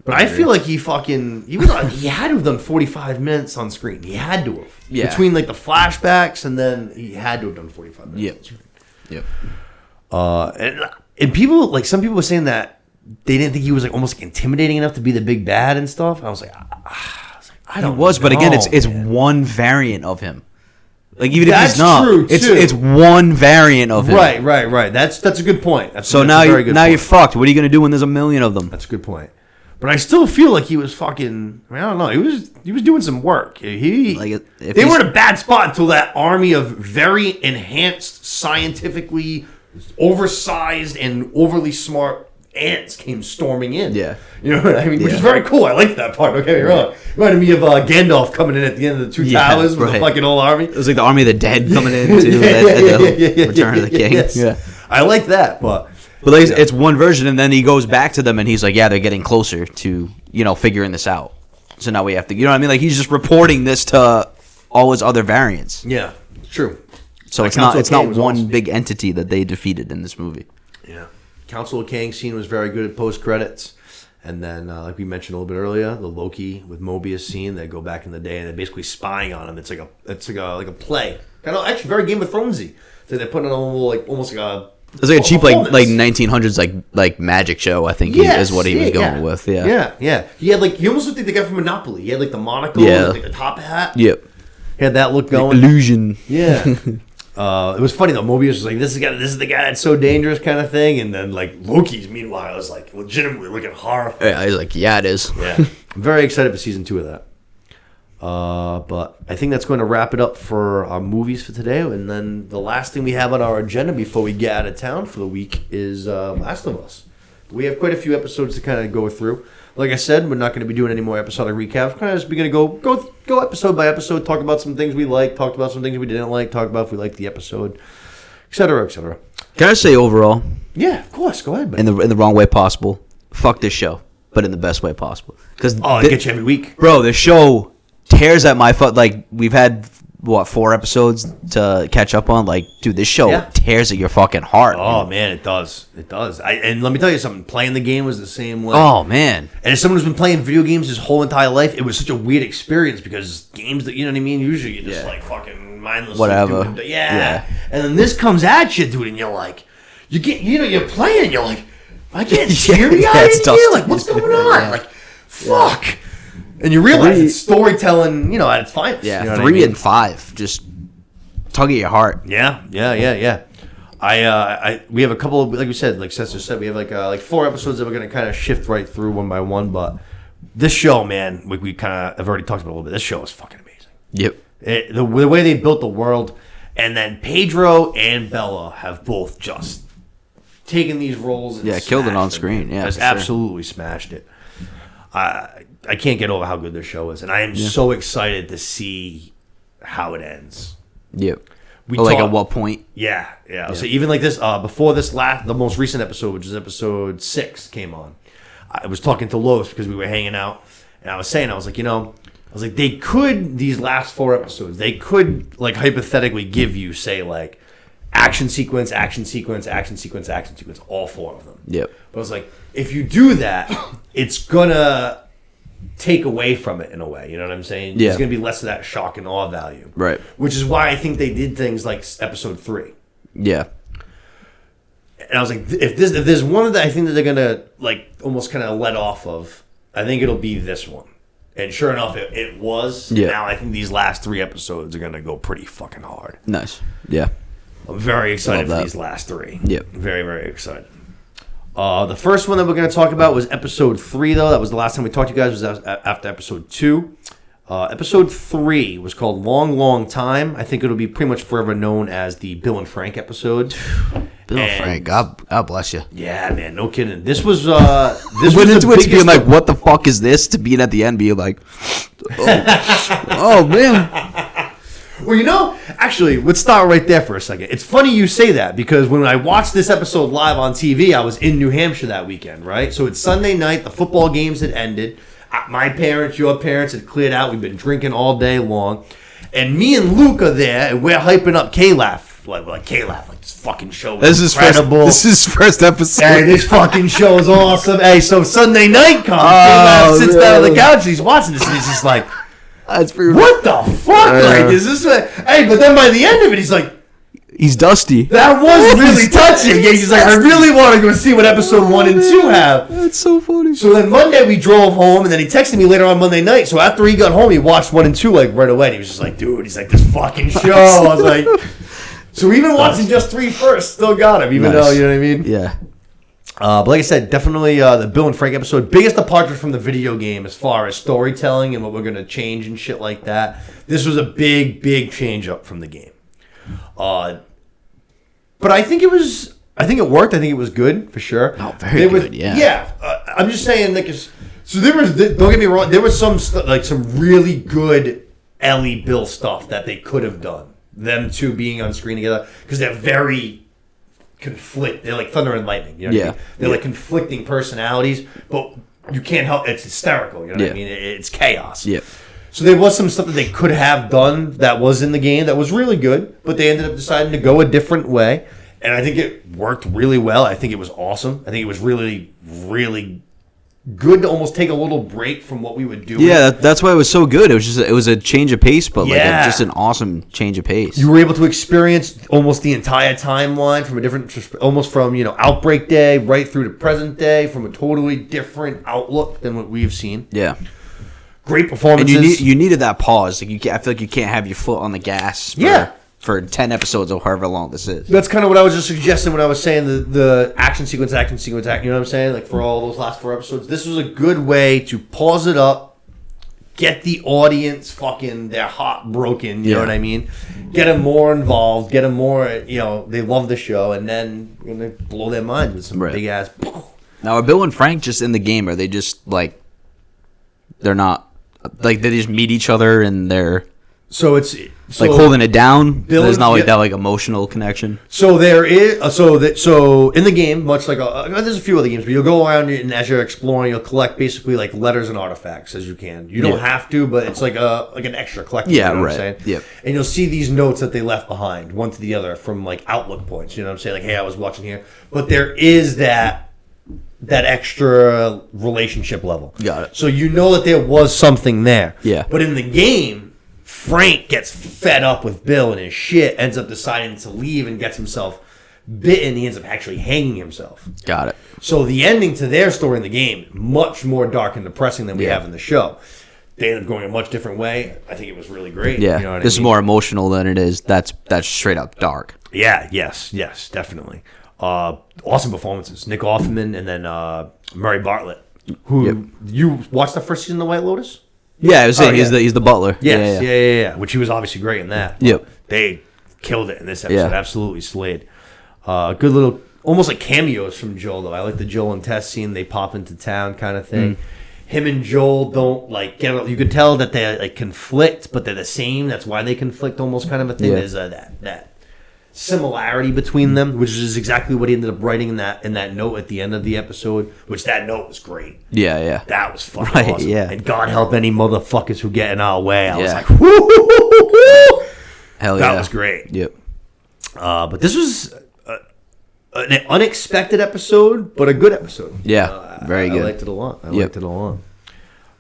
But I feel like he had to have done 45 minutes on screen. He had to have. Yeah. Between like the flashbacks and then he had to have done 45 minutes. Yep. And people, like some people were saying that they didn't think he was like almost like intimidating enough to be the big bad and stuff. I was like, I don't know, but again, it's man. one variant of him. Like even if That's he's not, true, too. it's one variant of him. Right. That's a good point. That's So a now very good point. you're fucked. What are you gonna do when there's a million of them? That's a good point. But I still feel like he was fucking. I don't know. He was doing some work. They were in a bad spot until that army of very enhanced, scientifically oversized and overly smart ants came storming in. Yeah. You know what I mean? Which is very cool. I liked that part. Don't get me wrong. Reminded me of Gandalf coming in at the end of the two towers with the fucking whole army. It was like the army of the dead coming in too. Return of the King. Yes. Yeah. I like that, but like, it's one version, and then he goes back to them, and he's like, "Yeah, they're getting closer to figuring this out." So now we have to, you know what I mean? Like he's just reporting this to all his other variants. yeah, true. So it's not one big entity that they defeated in this movie. Yeah. Council of Kang scene was very good at post credits, and then like we mentioned a little bit earlier, the Loki with Mobius scene. They go back in the day and they're basically spying on him. It's like a play, kind of actually very Game of Thronesy. So they're putting on a little like almost like a. It's like a cheap like 1900s like magic show. I think is what he was going with. Yeah. He had he almost looked like the guy from Monopoly. He had like the monocle, like the top hat. Yep. He had that look going. Illusion. Yeah. It was funny though. Mobius was like, "This is the guy that's so dangerous," kind of thing, and then like Loki's meanwhile was like legitimately looking horrified. Yeah, he's like, "Yeah, it is." Yeah, I'm very excited for season 2 of that. But I think that's going to wrap it up for our movies for today. And then the last thing we have on our agenda before we get out of town for the week is Last of Us. We have quite a few episodes to kind of go through. Like I said, we're not going to be doing any more episodic recaps. We're kind of just going to go episode by episode, talk about some things we liked, talk about some things we didn't like, talk about if we liked the episode, etc., etc. Can I say overall? Yeah, of course. Go ahead, man. In the wrong way possible. Fuck this show, but in the best way possible. Because I get you every week, bro. The show tears at my foot. Like we've had 4 episodes to catch up on. Like, dude, this show tears at your fucking heart. Oh man, it does. And let me tell you something. Playing the game was the same way. Oh man. And as someone who's been playing video games his whole entire life, it was such a weird experience because games that, you know what I mean, usually you just like fucking mindlessly whatever. And then this comes at you, dude, and you're like, you're playing, you're like, I get teary eyed in here. Like, what's going on? Like, fuck. And you realize it's storytelling, at its finest. Yeah, you know 3 and 5 just tug at your heart. Yeah. We have a couple of, like we said, like Seth just said, we have like 4 episodes that we're gonna kind of shift right through one by one. But this show, man, we kind of have already talked about it a little bit. This show is fucking amazing. Yep. The way they built the world, and then Pedro and Bella have both just taken these roles and killed it on screen. Yeah, just absolutely smashed it. I can't get over how good this show is, and I am so excited to see how it ends. Yep. At what point? Yeah. So even like this, before the most recent episode, which is episode 6, came on, I was talking to Lois because we were hanging out, and I was like, they could, these last 4 episodes, they could like hypothetically give you, say, like action sequence, all 4 of them. Yep. But I was like, if you do that, it's gonna take away from it in a way. You know what I'm saying? Yeah. There's going to be less of that shock and awe value. Right. Which is why I think they did things like episode 3. Yeah. And I was like, if there's one that I think that they're going to like almost kind of let off of, I think it'll be this one. And sure enough, it was. Yeah. Now I think these last 3 episodes are going to go pretty fucking hard. Nice. Yeah. I'm very excited for these last 3. Yep. Very, very excited. The first one that we're going to talk about was episode 3, though. That was the last time we talked to you guys. Was after episode 2. Episode 3 was called Long, Long Time. I think it'll be pretty much forever known as the Bill and Frank episode. Bill and Frank, God bless you. Yeah, man, no kidding. This was this went was into it being like, what the fuck is this? To being at the end, being like, oh man. Well, actually, let's start right there for a second. It's funny you say that because when I watched this episode live on TV, I was in New Hampshire that weekend, right? So it's Sunday night. The football games had ended. My parents, your parents had cleared out. We've been drinking all day long. And me and Luke are there, and we're hyping up K-Laugh. Like K-Laugh, like this fucking show is incredible. This is first episode. Hey, this fucking show is awesome. Hey, so Sunday night comes. K-Laugh sits down on the couch, and he's watching this, and he's just like, that's pretty. What the fuck? Like, is this? Hey, but then by the end of it, he's like, he's dusty. that was really touching. Yeah, he's like, I really want to go see what episode 1 and 2 have. That's so funny. So then Monday we drove home, and then he texted me later on Monday night. So after he got home, he watched 1 and 2 like right away. And he was just like, dude, he's like, this fucking show. I was like, so even watching just 3 first, still got him, even though, you know what I mean? Yeah. But like I said, definitely the Bill and Frank episode, biggest departure from the video game as far as storytelling and what we're going to change and shit like that. This was a big, big change up from the game. But I think it worked. I think it was good for sure. Oh, very good. Yeah. Yeah. I'm just saying, like, so there was. Don't get me wrong. There was some really good Ellie Bill stuff that they could have done. Them two being on screen together because they're very they're like thunder and lightning. You know what I mean? They're like conflicting personalities, but you can't help. It's hysterical. You know what I mean? It's chaos. Yeah. So there was some stuff that they could have done that was in the game that was really good, but they ended up deciding to go a different way. And I think it worked really well. I think it was awesome. I think it was really, really good to almost take a little break from what we would do. Yeah, that's why it was so good. It was a change of pace, but just an awesome change of pace. You were able to experience almost the entire timeline from a different, almost from Outbreak Day right through to present day, from a totally different outlook than what we've seen. Yeah. Great performances. And you needed that pause. Like I feel like you can't have your foot on the gas. For 10 episodes or however long this is. That's kind of what I was just suggesting when I was saying the action sequence. You know what I'm saying? Like for all those last 4 episodes, this was a good way to pause it up, get the audience fucking their heart broken. You know what I mean? Get them more involved, get them more. They love the show, and then you're gonna blow their minds with some big ass. Now, are Bill and Frank just in the game? Or are they just like they're not like they just meet each other and they're like holding it down? There's not like that like emotional connection. So there is so in the game, much like there's a few other games, but you'll go around and as you're exploring, you'll collect basically like letters and artifacts as you can. You don't have to, but it's like an extra collectible. Yeah, you know right. What I'm saying? Yep. And you'll see these notes that they left behind, one to the other, from like outlook points. You know what I'm saying? Like, hey, I was watching here, but there is that extra relationship level. Got it. So you know that there was something there. Yeah. But in the game, Frank gets fed up with Bill and his shit, ends up deciding to leave and gets himself bitten. He ends up actually hanging himself. Got it. So the ending to their story in the game, much more dark and depressing than we have in the show. They ended up going a much different way. I think it was really great. Yeah. You know what This I mean? is more emotional than it is. That's straight up dark. Yeah, yes, definitely. Awesome performances. Nick Offerman and then Murray Bartlett, who you watched the first season of The White Lotus? Yeah, I was saying he's the butler. Yes, yeah. Which he was obviously great in that. Yep. They killed it in this episode. Absolutely slayed. Good little, almost like cameos from Joel, though. I like the Joel and Tess scene. They pop into town kind of thing. Him and Joel don't like get. You can tell that they like conflict, but they're the same. That's why they conflict, almost kind of a thing. Yeah. There's that similarity between them, which is exactly what he ended up writing in that note at the end of the episode. Which that note was great. Yeah. That was fucking awesome. Yeah. And God help any motherfuckers who get in our way. I was like, hell yeah, that was great. Yep. But this was an unexpected episode, but a good episode. Yeah, very good. I liked it a lot. I liked it a lot.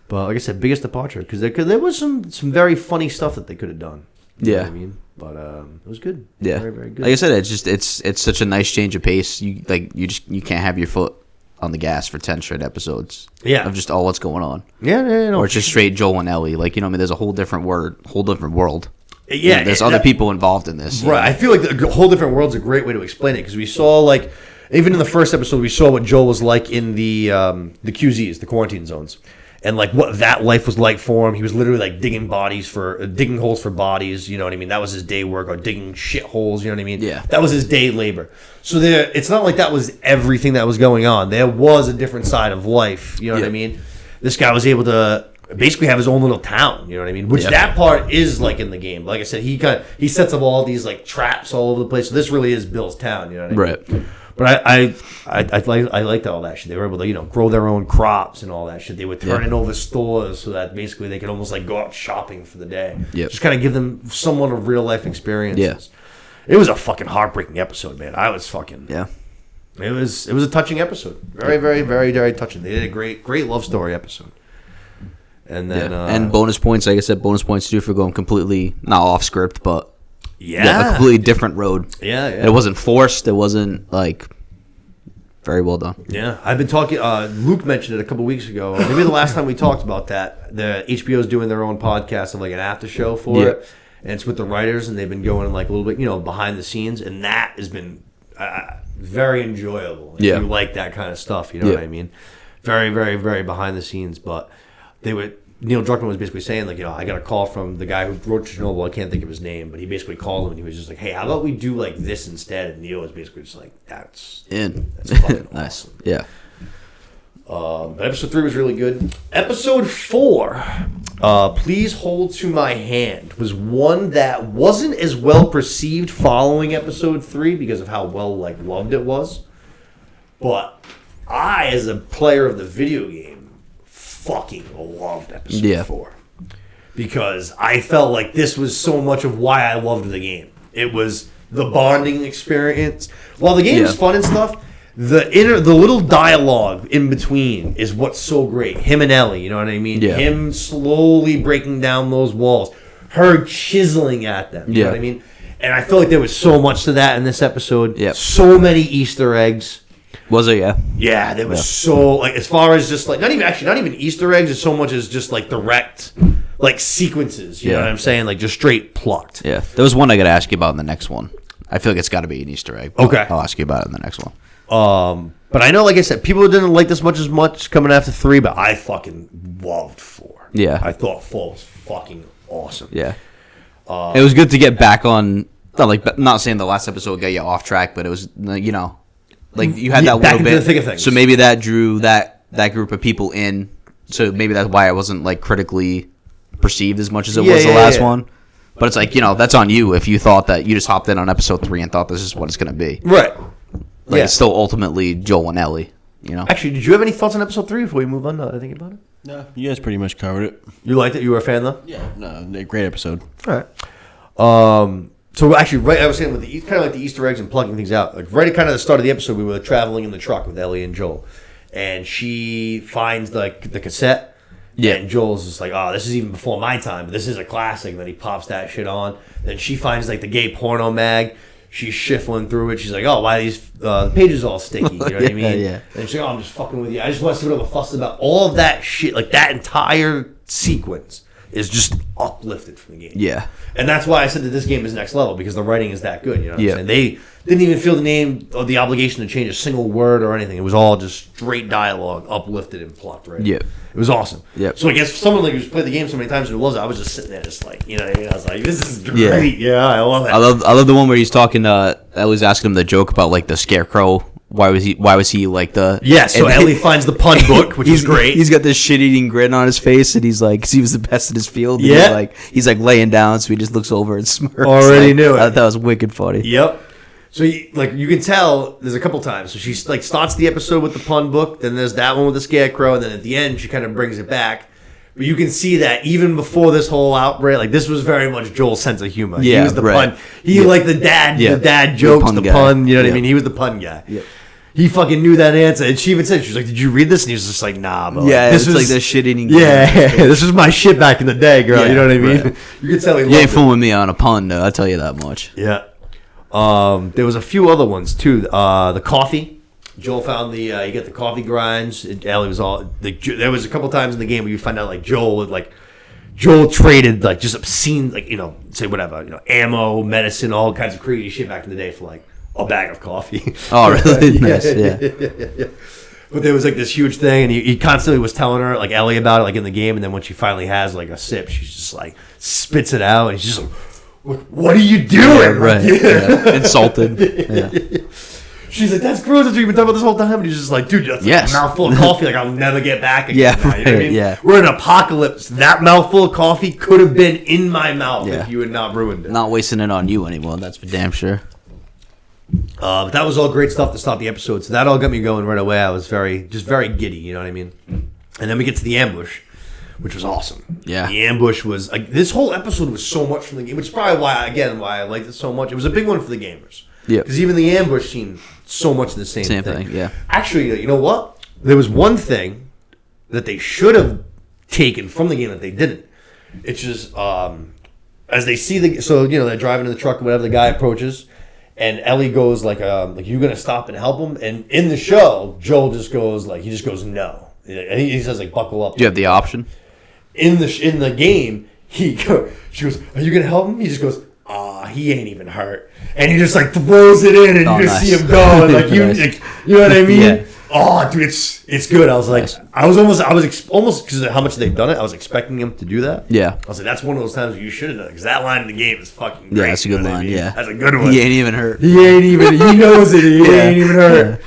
But like I said, biggest departure because there was some very funny stuff that they could have done. You know what I mean, but it was good. Yeah, very, very good. Like I said, it's such a nice change of pace. You can't have your foot on the gas for 10 straight episodes. Yeah, of just what's going on. Yeah, no, or it's just straight Joel and Ellie. Like, you know, I mean, there's a whole different world. Yeah, you know, there's other people involved in this. Right, I feel like the whole different world's a great way to explain it because we saw like even in the first episode we saw what Joel was like in the QZs, the quarantine zones. And like what that life was like for him, he was literally like digging holes for bodies. You know what I mean? That was his day work, or digging shit holes. You know what I mean? Yeah, that was his day labor. So it's not like that was everything that was going on. There was a different side of life. You know what I mean? This guy was able to basically have his own little town. You know what I mean? Which that part is like in the game. Like I said, he sets up all these like traps all over the place. So this really is Bill's town. You know what I mean? Right. But I liked all that shit. They were able to grow their own crops and all that shit. They were turning over stores so that basically they could almost like go out shopping for the day. Yep. Just kind of give them somewhat of real life experiences. Yeah. It was a fucking heartbreaking episode, man. I was fucking It was a touching episode. Very, very, very, very touching. They did a great love story episode. And then and bonus points, like I said, bonus points too for going completely not off script, but a completely different road. Yeah. It wasn't forced. It wasn't like very well done. Yeah, I've been talking. Luke mentioned it a couple weeks ago. Maybe the last time we talked about that. The HBO's doing their own podcast of like an after show for it, and it's with the writers, and they've been going like a little bit, behind the scenes, and that has been very enjoyable. If you like that kind of stuff, you know what I mean? Very, very, very behind the scenes, but Neil Druckmann was basically saying, like, I got a call from the guy who wrote Chernobyl. I can't think of his name, but he basically called him and he was just like, hey, how about we do like this instead? And Neil was basically just like, that's fucking nice. Awesome. Yeah. But episode 3 was really good. Episode 4, Please Hold to My Hand, was one that wasn't as well perceived following episode 3 because of how well loved it was. But I, as a player of the video game, fucking loved episode 4 because I felt like this was so much of why I loved the game. It was the bonding experience. While the game is fun and stuff, the little dialogue in between is what's so great. Him and Ellie, you know what I mean? Him slowly breaking down those walls, her chiseling at them. You know what I mean? And I feel like there was so much to that in this episode. So many Easter eggs. Was it? Yeah, there was so as far as just like not even Easter eggs as so much as just like direct sequences. You know what I'm saying? Like just straight plucked. Yeah, there was one I got to ask you about in the next one. I feel like it's got to be an Easter egg. Okay, I'll ask you about it in the next one. But I know, like I said, people didn't like this much as much coming after 3, but I fucking loved 4. Yeah, I thought 4 was fucking awesome. Yeah, it was good to get back on. Not saying the last episode got you off track, but it was like you had that little bit, the thick of things. So maybe that drew that group of people in. So maybe that's why it wasn't like critically perceived as much as it was the last one. But it's like, that's on you if you thought that you just hopped in on episode 3 and thought this is what it's going to be. Right. It's still ultimately Joel and Ellie. Actually, did you have any thoughts on episode 3 before we move on? Now that I think about it. No, you guys pretty much covered it. You liked it. You were a fan though. Yeah. No, great episode. All right. So actually, right, I was saying with kind of like the Easter eggs and plugging things out. Like right at kind of the start of the episode, we were traveling in the truck with Ellie and Joel, and she finds the cassette. Yeah. And Joel's just like, oh, this is even before my time, but this is a classic. And then he pops that shit on. Then she finds like the gay porno mag. She's shuffling through it. She's like, oh, why are these pages all sticky? You know what I mean? Yeah. And she's like, oh, I'm just fucking with you. I just want to see what I'm fussed about. All of that shit, like that entire sequence is just uplifted from the game. Yeah. And that's why I said that this game is next level, because the writing is that good. You know what I'm saying? They didn't even feel the name or the obligation to change a single word or anything. It was all just straight dialogue, uplifted and plucked, right? Yeah. It was awesome. Yeah. So I guess someone like who's played the game so many times and loves it, I was just sitting there just like, you know what I mean? I was like, this is great. Yeah, I love it. I love the one where he's talking Ellie's asking him the joke about like the scarecrow. Why was he like the... Yeah, so Ellie finds the pun book, which is great. He's got this shit-eating grin on his face, and he's like, because he was the best in his field. And he's like laying down, so he just looks over and smirks. Already knew it. I thought that was wicked funny. Yep. So you can tell there's a couple times. So she like starts the episode with the pun book, then there's that one with the scarecrow, and then at the end she kind of brings it back. But you can see that even before this whole outbreak, like this was very much Joel's sense of humor. Yeah, he was the pun. He like the dad jokes, the pun. You know what I mean? He was the pun guy. Yeah. he fucking knew that answer. And she even said, she was like, did you read this? And he was just like, nah, but Yeah, this it's like the shit eating. Yeah, this was my shit back in the day, girl. Yeah, you know what I mean? right. You could tell he loved You ain't it. fooling me on a pun, though. I'll tell you that much. Yeah. There was a few other ones, too. The coffee. Joel found you get the coffee grinds. Ellie was all, there was a couple times in the game where you find out, like, Joel traded, like, just obscene, like, say whatever, ammo, medicine, all kinds of crazy shit back in the day for, like, a bag of coffee. Oh, really? Nice, yeah. But there was, like, this huge thing, and he constantly was telling her, like, Ellie about it, like, in the game, and then when she finally has, like, a sip, she's just, like, spits it out, and she's just like, what are you doing? Yeah, right. Yeah. Insulted. Yeah. She's like, that's gross. That's what you've been talking about this whole time. And he's just like, dude, that's like a mouthful of coffee. Like, I'll never get back again. Yeah, now, you know what I mean? yeah. We're in an apocalypse. That mouthful of coffee could have been in my mouth if you had not ruined it. Not wasting it on you anymore. That's for damn sure. But that was all great stuff to start the episode. So that all got me going right away. I was very giddy. You know what I mean? And then we get to the ambush, which was awesome. Yeah. The ambush was like, this whole episode was so much from the game, which is probably why I liked it so much. It was a big one for the gamers. Yeah. Because even the ambush scene, so much of the same thing. Yeah. Actually, you know what? There was one thing that they should have taken from the game that they didn't. It's just as they see they're driving in the truck or whatever, the guy approaches, and Ellie goes like you gonna stop and help him? And in the show, Joel just goes no, and he says like buckle up. Do you have the option? In the game, she goes, are you gonna help him? He just goes, he ain't even hurt, and he just like throws it in, and you just see him go, and like you know what I mean? Yeah. Oh, dude, it's good. I was like, I was almost because of how much they've done it. I was expecting him to do that. Yeah. I was like, that's one of those times where you should have done it, because that line in the game is fucking great. Yeah, that's a good line. I mean? Yeah, that's a good one. He ain't even hurt. He knows it. He ain't even hurt.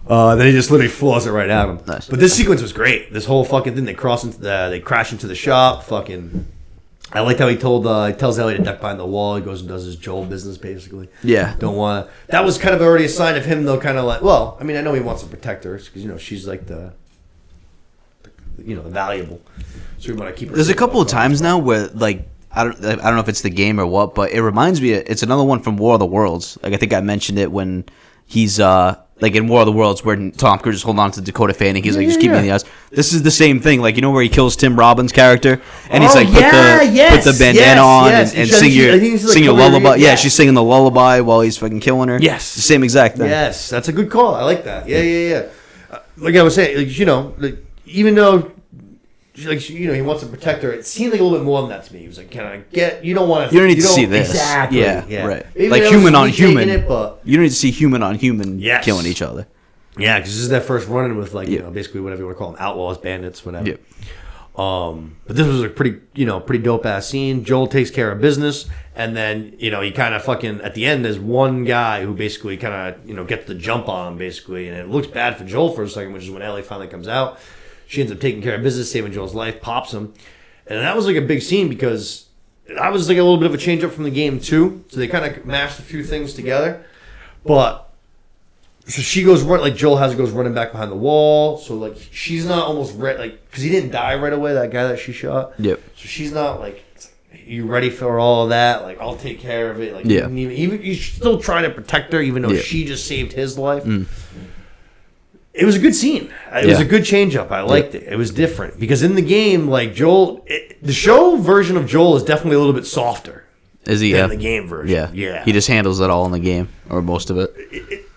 Then he just literally floors it right at him. Nice. But this sequence was great. This whole fucking thing, they crash into the shop. Fucking, I liked how he tells Ellie to duck behind the wall. He goes and does his Joel business, basically. Yeah. Don't want to. That was kind of already a sign of him, though, kind of like, well, I mean, I know he wants to protect her, because, she's like the valuable. So we want to keep her. There's a couple of times now where, like, I don't know if it's the game or what, but it reminds me, it's another one from War of the Worlds. Like, I think I mentioned it when he's, like in War of the Worlds, where Tom Cruise is holding on to Dakota Fanning. He's like, just keep me in the eyes. This is the same thing. Like, where he kills Tim Robbins' character, and he's like, put the bandana on and sing your lullaby. Yeah, she's singing the lullaby while he's fucking killing her. Yes. The same exact thing. Yes, that's a good call. I like that. Yeah. Like I was saying, even though, he wants to protect her, it seemed like a little bit more than that to me. He was like, "Can I get? You don't want to. You don't need to see this. Exactly. Yeah. Right. Maybe like human on human. You don't need to see human on human killing each other. Yeah, because this is that first run-in with basically whatever you want to call them, outlaws, bandits, whatever. Yeah. But this was a pretty dope ass scene. Joel takes care of business, and then he kind of fucking at the end there's one guy who basically kind of gets the jump on him basically, and it looks bad for Joel for a second, which is when Ellie finally comes out. She ends up taking care of business, saving Joel's life, pops him, and that was like a big scene because that was like a little bit of a change up from the game too. So they kind of mashed a few things together, but. So she goes Joel goes running back behind the wall. So like she's not almost ready, because he didn't die right away. That guy that she shot. Yep. So she's not like, you ready for all of that? Like I'll take care of it. Like even he's still trying to protect her, even though she just saved his life. It was a good scene. It was a good change up. I liked it. It was different because in the game, like Joel, the show version of Joel is definitely a little bit softer. Is he? Than the game version. Yeah. He just handles it all in the game or most of it.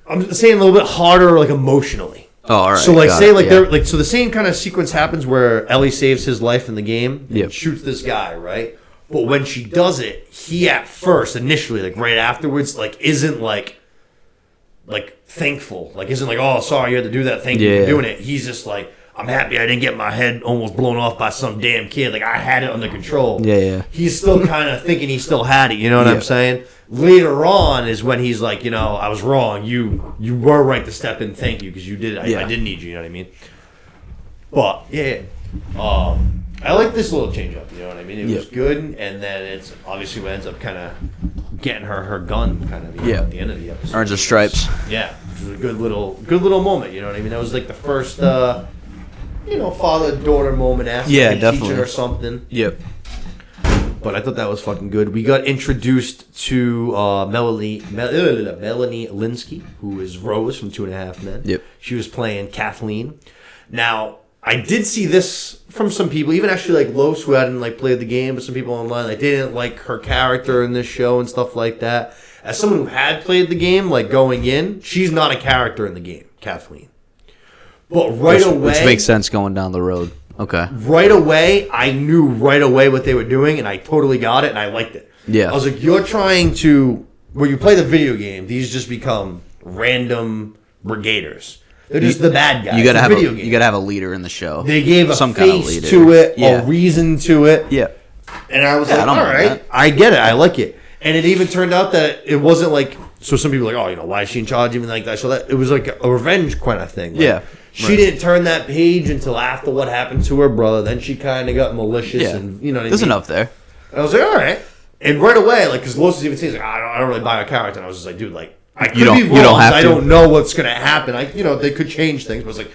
I'm saying a little bit harder, like emotionally. Oh, all right. So, they're so the same kind of sequence happens where Ellie saves his life in the game and shoots this guy, right? But when she does it, he at first, initially, like right afterwards, like isn't like thankful, like isn't like, oh, sorry you had to do that, thank you for doing it. He's just like, I'm happy I didn't get my head almost blown off by some damn kid. Like I had it under control. Yeah. He's still kind of thinking he still had it. You know what I'm saying? Later on is when he's like, I was wrong. You were right to step in. Thank you because you did. I did need you. You know what I mean? But I like this little change up. You know what I mean? It was good, and then it's obviously what ends up kind of getting her gun kind of at the end of the episode. Earns her stripes. Yeah, which was a good little moment. You know what I mean? That was like the first father-daughter moment. Yeah, definitely. Teaching her something. Yep. But I thought that was fucking good. We got introduced to Melanie Linsky, who is Rose from 2.5 Men. Yep. She was playing Kathleen. Now, I did see this from some people, even actually like Los, who hadn't like played the game, but some people online, like they didn't like her character in this show and stuff like that. As someone who had played the game, like going in, she's not a character in the game, Kathleen. But which makes sense going down the road. Okay. Right away, I knew right away what they were doing, and I totally got it, and I liked it. Yeah. I was like, you're trying to, where you play the video game, these just become random brigaders. They're just the bad guys. You gotta have a leader in the show. They gave a some face kind of leader to it, a reason to it. Yeah. And I was like, all right, I get it, I like it. And it even turned out that it wasn't like, so some people were like, oh, why is she in charge? Even like that. So that it was like a revenge kind of thing. Like, yeah. She didn't turn that page until after what happened to her brother. Then she kind of got malicious, and you know what I mean? There's enough there. And I was like, all right. And right away, like, because Los was even saying, like, I don't really buy her character. And I was just like, dude, like, I could be wrong. You don't have to. I don't know what's going to happen. They could change things. But it's like,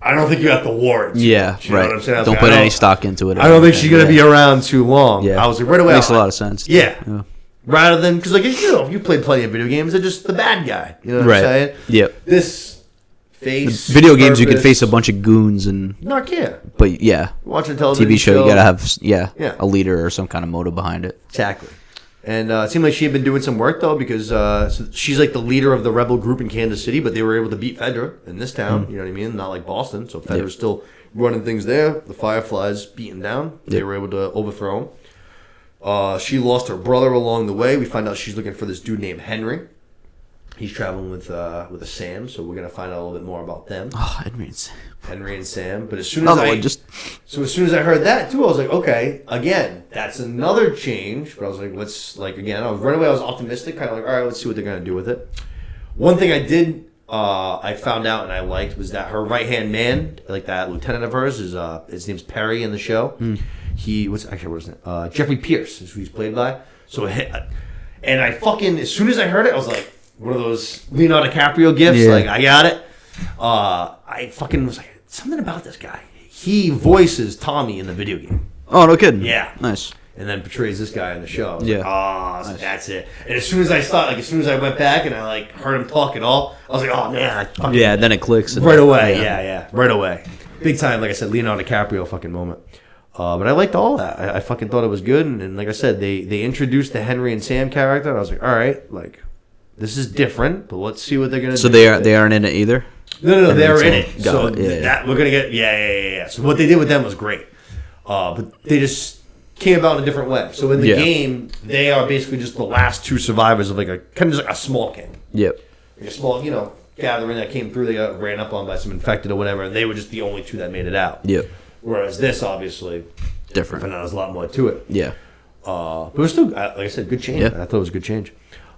I don't think you have to warrant. Yeah, you know what I'm saying? Don't put any stock into it. I don't think she's going to be around too long. Yeah. I was like, right away. Makes a lot of sense. Yeah. Rather than, because, like, you played plenty of video games, they're just the bad guy. You know what I'm saying? Yep. This face. Video games, you can face a bunch of goons and. Not care. But yeah. Watching a television TV show, you gotta have, a leader or some kind of motive behind it. Exactly. And it seemed like she had been doing some work, though, because she's like the leader of the rebel group in Kansas City, but they were able to beat Fedra in this town, you know what I mean? Not like Boston. So Fedra's still running things there. The Fireflies beaten down. They were able to overthrow him. She lost her brother along the way. We find out she's looking for this dude named Henry. He's traveling with a Sam, so we're gonna find out a little bit more about them. Oh, Henry and Sam. Henry and Sam. But as soon as as soon as I heard that too, I was like, okay, again, that's another change. But I was like, I was right away. I was optimistic, kind of like, all right, let's see what they're gonna do with it. One thing I found out and I liked was that her right hand man, like that lieutenant of hers, is his name's Perry in the show. What was his name? Jeffrey Pierce is who he's played by. So and I fucking, as soon as I heard it, I was like, one of those Leonardo DiCaprio gifts. Yeah. Like, I got it. I fucking was like, something about this guy. He voices Tommy in the video game. Oh, no kidding. Yeah. Nice. And then portrays this guy in the show. I was like, nice. That's it. And as soon as I went back and I heard him talk at all, I was like, oh man. Then it clicks. Right away. Yeah. Right away. Big time, like I said, Leonardo DiCaprio fucking moment. But I liked all that. I fucking thought it was good. And like I said, they introduced the Henry and Sam character. And I was like, all right, like, this is different, but let's see what they're going to do. So they aren't in it either? No, they're in it. So we're going to get, yeah. So what they did with them was great. But they just came about in a different way. So in the game, they are basically just the last two survivors of like a kind of just like a small camp. Yep. Like a small, gathering that came through. They got ran up on by some infected or whatever, and they were just the only two that made it out. Yep. Whereas this, obviously, different. There's a lot more to it. Yeah. But it was still, like I said, good change. Yeah. I thought it was a good change.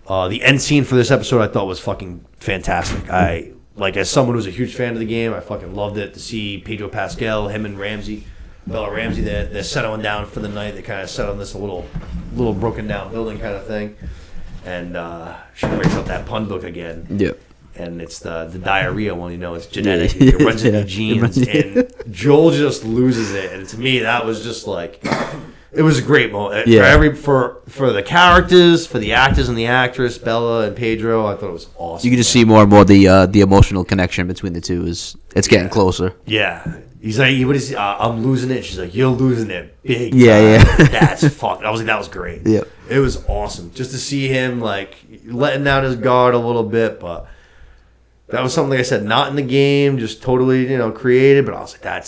The end scene for this episode I thought was fucking fantastic. As someone who's a huge fan of the game, I fucking loved it to see Pedro Pascal, him and Bella Ramsey, they're settling down for the night. They kind of settle in this little broken down building kind of thing. And she breaks out that pun book again. Yep. And it's the diarrhea one, it's genetic. It runs in your genes. And Joel just loses it. And to me, that was just like... It was a great moment for the characters, for the actors and the actress, Bella and Pedro. I thought it was awesome. You can just see more and more the emotional connection between the two it's getting closer. Yeah, he's like, "What is? I'm losing it." She's like, "You're losing it, big." Yeah. That's fuck. I was like, that was great. Yeah, it was awesome just to see him like letting down his guard a little bit, but that was something like I said, not in the game, just totally created. But I was like,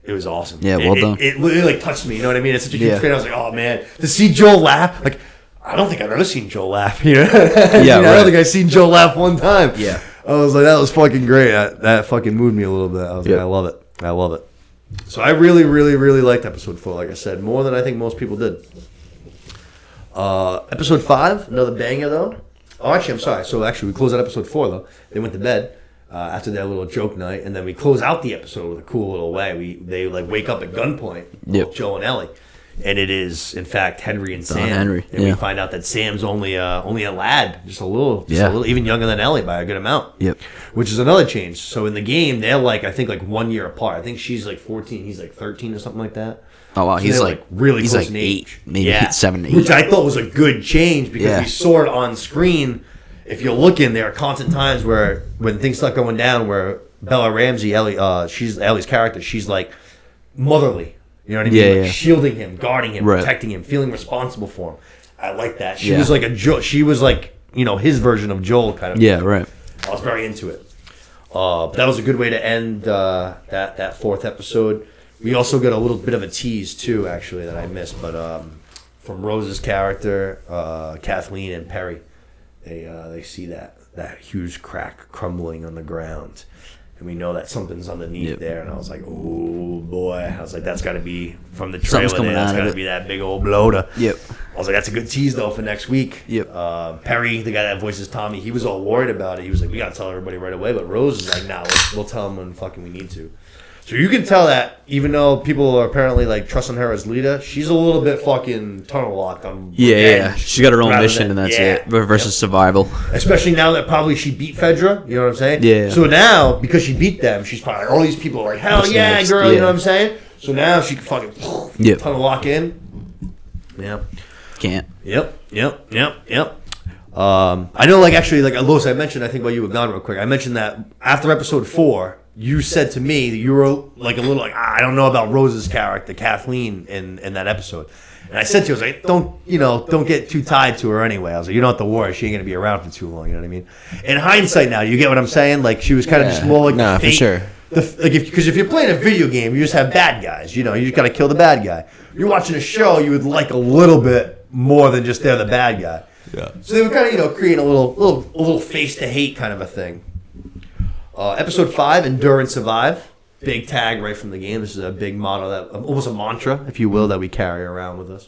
it was awesome. Yeah, well done. It really touched me. You know what I mean? It's such a huge fan. I was like, oh man, to see Joel laugh. Like, I don't think I've ever seen Joel laugh. I don't think I've seen Joel laugh one time. Yeah, I was like, that was fucking great. That fucking moved me a little bit. I was like, I love it. So I really, really, really liked episode 4. Like I said, more than I think most people did. Episode 5, another banger though. Oh, actually, I'm sorry. So actually, we closed out episode 4 though. They went to bed. After their little joke night, and then we close out the episode with a cool little way. They wake up at gunpoint, Joe and Ellie, and it is in fact Henry and Sam. Henry, and we find out that Sam's only a lad, just a little, even younger than Ellie by a good amount. Yep. Which is another change. So in the game, they're I think 1 year apart. I think she's 14, he's 13 or something like that. Oh wow, So he's they're, like really he's close like in 8, age. maybe 7, 8. Which I thought was a good change because Yeah. we saw it on screen. If you're looking, there are constant times where when things start going down, where Bella Ramsey, she's Ellie's character, she's like motherly. You know what I mean? Yeah, like shielding him, guarding him, Right. protecting him, feeling responsible for him. I like that. She Yeah. was like she was like, his version of Joel kind of. Yeah, right. I was very into it. That was a good way to end that 4th episode. We also got a little bit of a tease too, actually, that I missed. But from Rose's character, Kathleen and Perry, they see that huge crack crumbling on the ground, and we know that something's underneath there. And I was like, oh boy! I was like, that's got to be from the trailer. That's got to be that big old bloater. Yep. I was like, that's a good tease though for next week. Yep. Perry, the guy that voices Tommy, he was all worried about it. He was like, we gotta tell everybody right away. But Rose is like, nah, we'll tell them when fucking we need to. So you can tell that even though people are apparently like trusting her as leader, she's a little bit fucking tunnel locked on. Yeah. She's got her own mission, and that's yeah. it. Versus survival. Especially now that probably she beat Fedra, you know what I'm saying? Yeah. So now, because she beat them, she's probably like, all these people are like, hell What's yeah, next? girl, Yeah. you know what I'm saying? So now she can fucking tunnel lock in. Yeah. Can't. Yep. I know, like, actually, like, Los, I mentioned, I think while you were gone real quick, I mentioned that after episode 4, you said to me that you were, like, a little like, I don't know about Rose's character, Kathleen, in that episode. And I said to you, I was like, don't get too tied to her anyway. I was like, you don't have to worry, she ain't going to be around for too long, you know what I mean? In hindsight now, you get what I'm saying? Like, she was kind of just more like nah, for sure. Because if you're playing a video game, you just have bad guys. You just got to kill the bad guy. You're watching a show, you would like a little bit more than just they're the bad guy. Yeah. So they were kind of creating a little face to hate kind of a thing. Episode 5, Endure and Survive. Big tag right from the game. This is a big motto, that almost a mantra, if you will, that we carry around with us.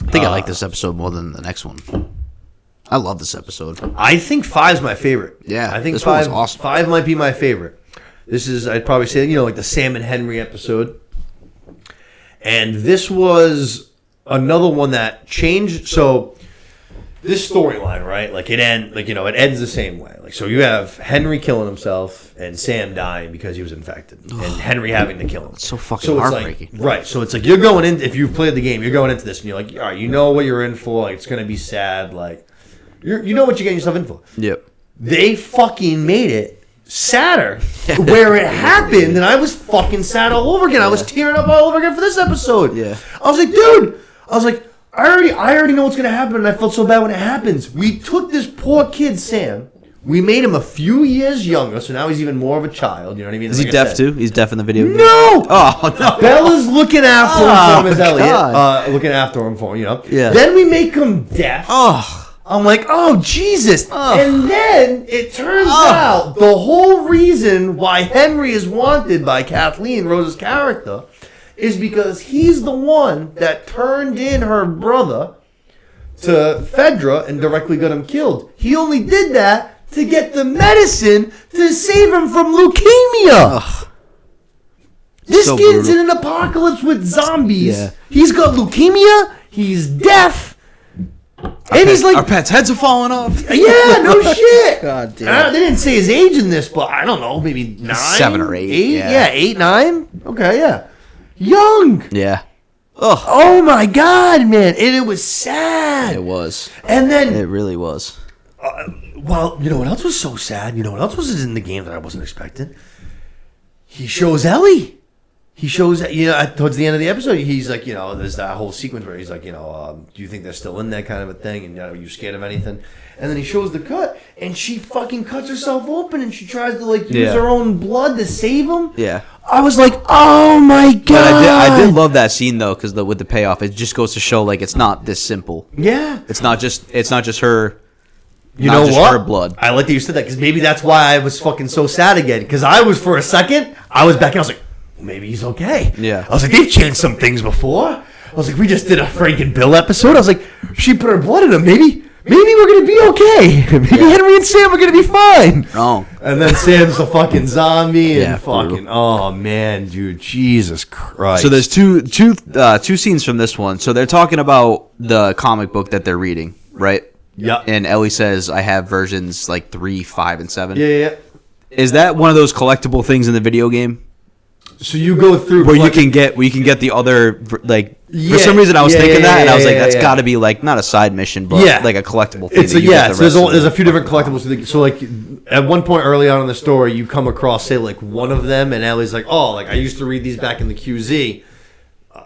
I think I like this episode more than the next one. I love this episode. I think 5's my favorite. Yeah, I think this one was 5, awesome. 5 might be my favorite. This is, I'd probably say, like the Sam and Henry episode. And this was another one that changed. So this storyline, right? Like it ends the same way. Like, so you have Henry killing himself and Sam dying because he was infected, and Henry having to kill him. It's so fucking heartbreaking. Like, right. So it's like you're going in. If you've played the game, you're going into this, and you're like, all right, you know what you're in for. Like, it's gonna be sad. Like, you know what you're getting yourself in for. Yep. They fucking made it sadder where it happened, and I was fucking sad all over again. I was tearing up all over again for this episode. Yeah. I was like, dude. I was like, I already know what's gonna happen, and I felt so bad when it happens. We took this poor kid, Sam. We made him a few years younger, so now he's even more of a child. You know what I mean? Is he deaf too? He's deaf in the video game? No! Oh, no. Bella's looking after him for him as Elliot. God. Looking after him for him, Yeah. Then we make him deaf. Oh. I'm like, oh, Jesus. Oh. And then it turns out the whole reason why Henry is wanted by Kathleen, Rose's character, is because he's the one that turned in her brother to Fedra and directly got him killed. He only did that to get the medicine to save him from leukemia. Ugh. This So kid's brutal. in an apocalypse with zombies. Yeah. He's got leukemia. He's deaf. And he's like, Our pets' heads are falling off. yeah, no shit. God damn. They didn't say his age in this, but I don't know, maybe 9? 7 or 8, Yeah, 8, 9? Okay, yeah. Young. Yeah. Ugh. Oh my God, man. And it was sad. It was. And then, It really was. well, you know what else was so sad? You know what else was in the game that I wasn't expecting? He shows Ellie. He shows, towards the end of the episode, he's like, there's that whole sequence where he's like, do you think they're still in there kind of a thing? And are you scared of anything? And then he shows the cut, and she fucking cuts herself open, and she tries to, use her own blood to save him. Yeah. I was like, oh my God. But I did love that scene though, because with the payoff, it just goes to show it's not this simple. Yeah. It's not just her. You not know just what? Her blood. I like that you said that, because maybe that's why I was fucking so sad again. Because I was, for a second, I was back and I was like, maybe he's okay. Yeah. I was like, they've changed some things before. I was like, we just did a Frank and Bill episode. I was like, she put her blood in him. Maybe we're going to be okay. Maybe Henry and Sam are going to be fine. Wrong. And then Sam's a fucking zombie and Yeah, fucking, brutal. oh man, dude, Jesus Christ. So there's two scenes from this one. So they're talking about the comic book that they're reading, right? Yep. And Ellie says, I have versions 3, 5, and 7. Yeah. Is that one of those collectible things in the video game? So you go through where you can get the other like. For some reason, I was thinking that, and I was like, "That's got to be like not a side mission, but like a collectible thing." There's a few different collectibles. So like at one point early on in the story, you come across say like one of them, and Ellie's like, "Oh, like I used to read these back in the QZ.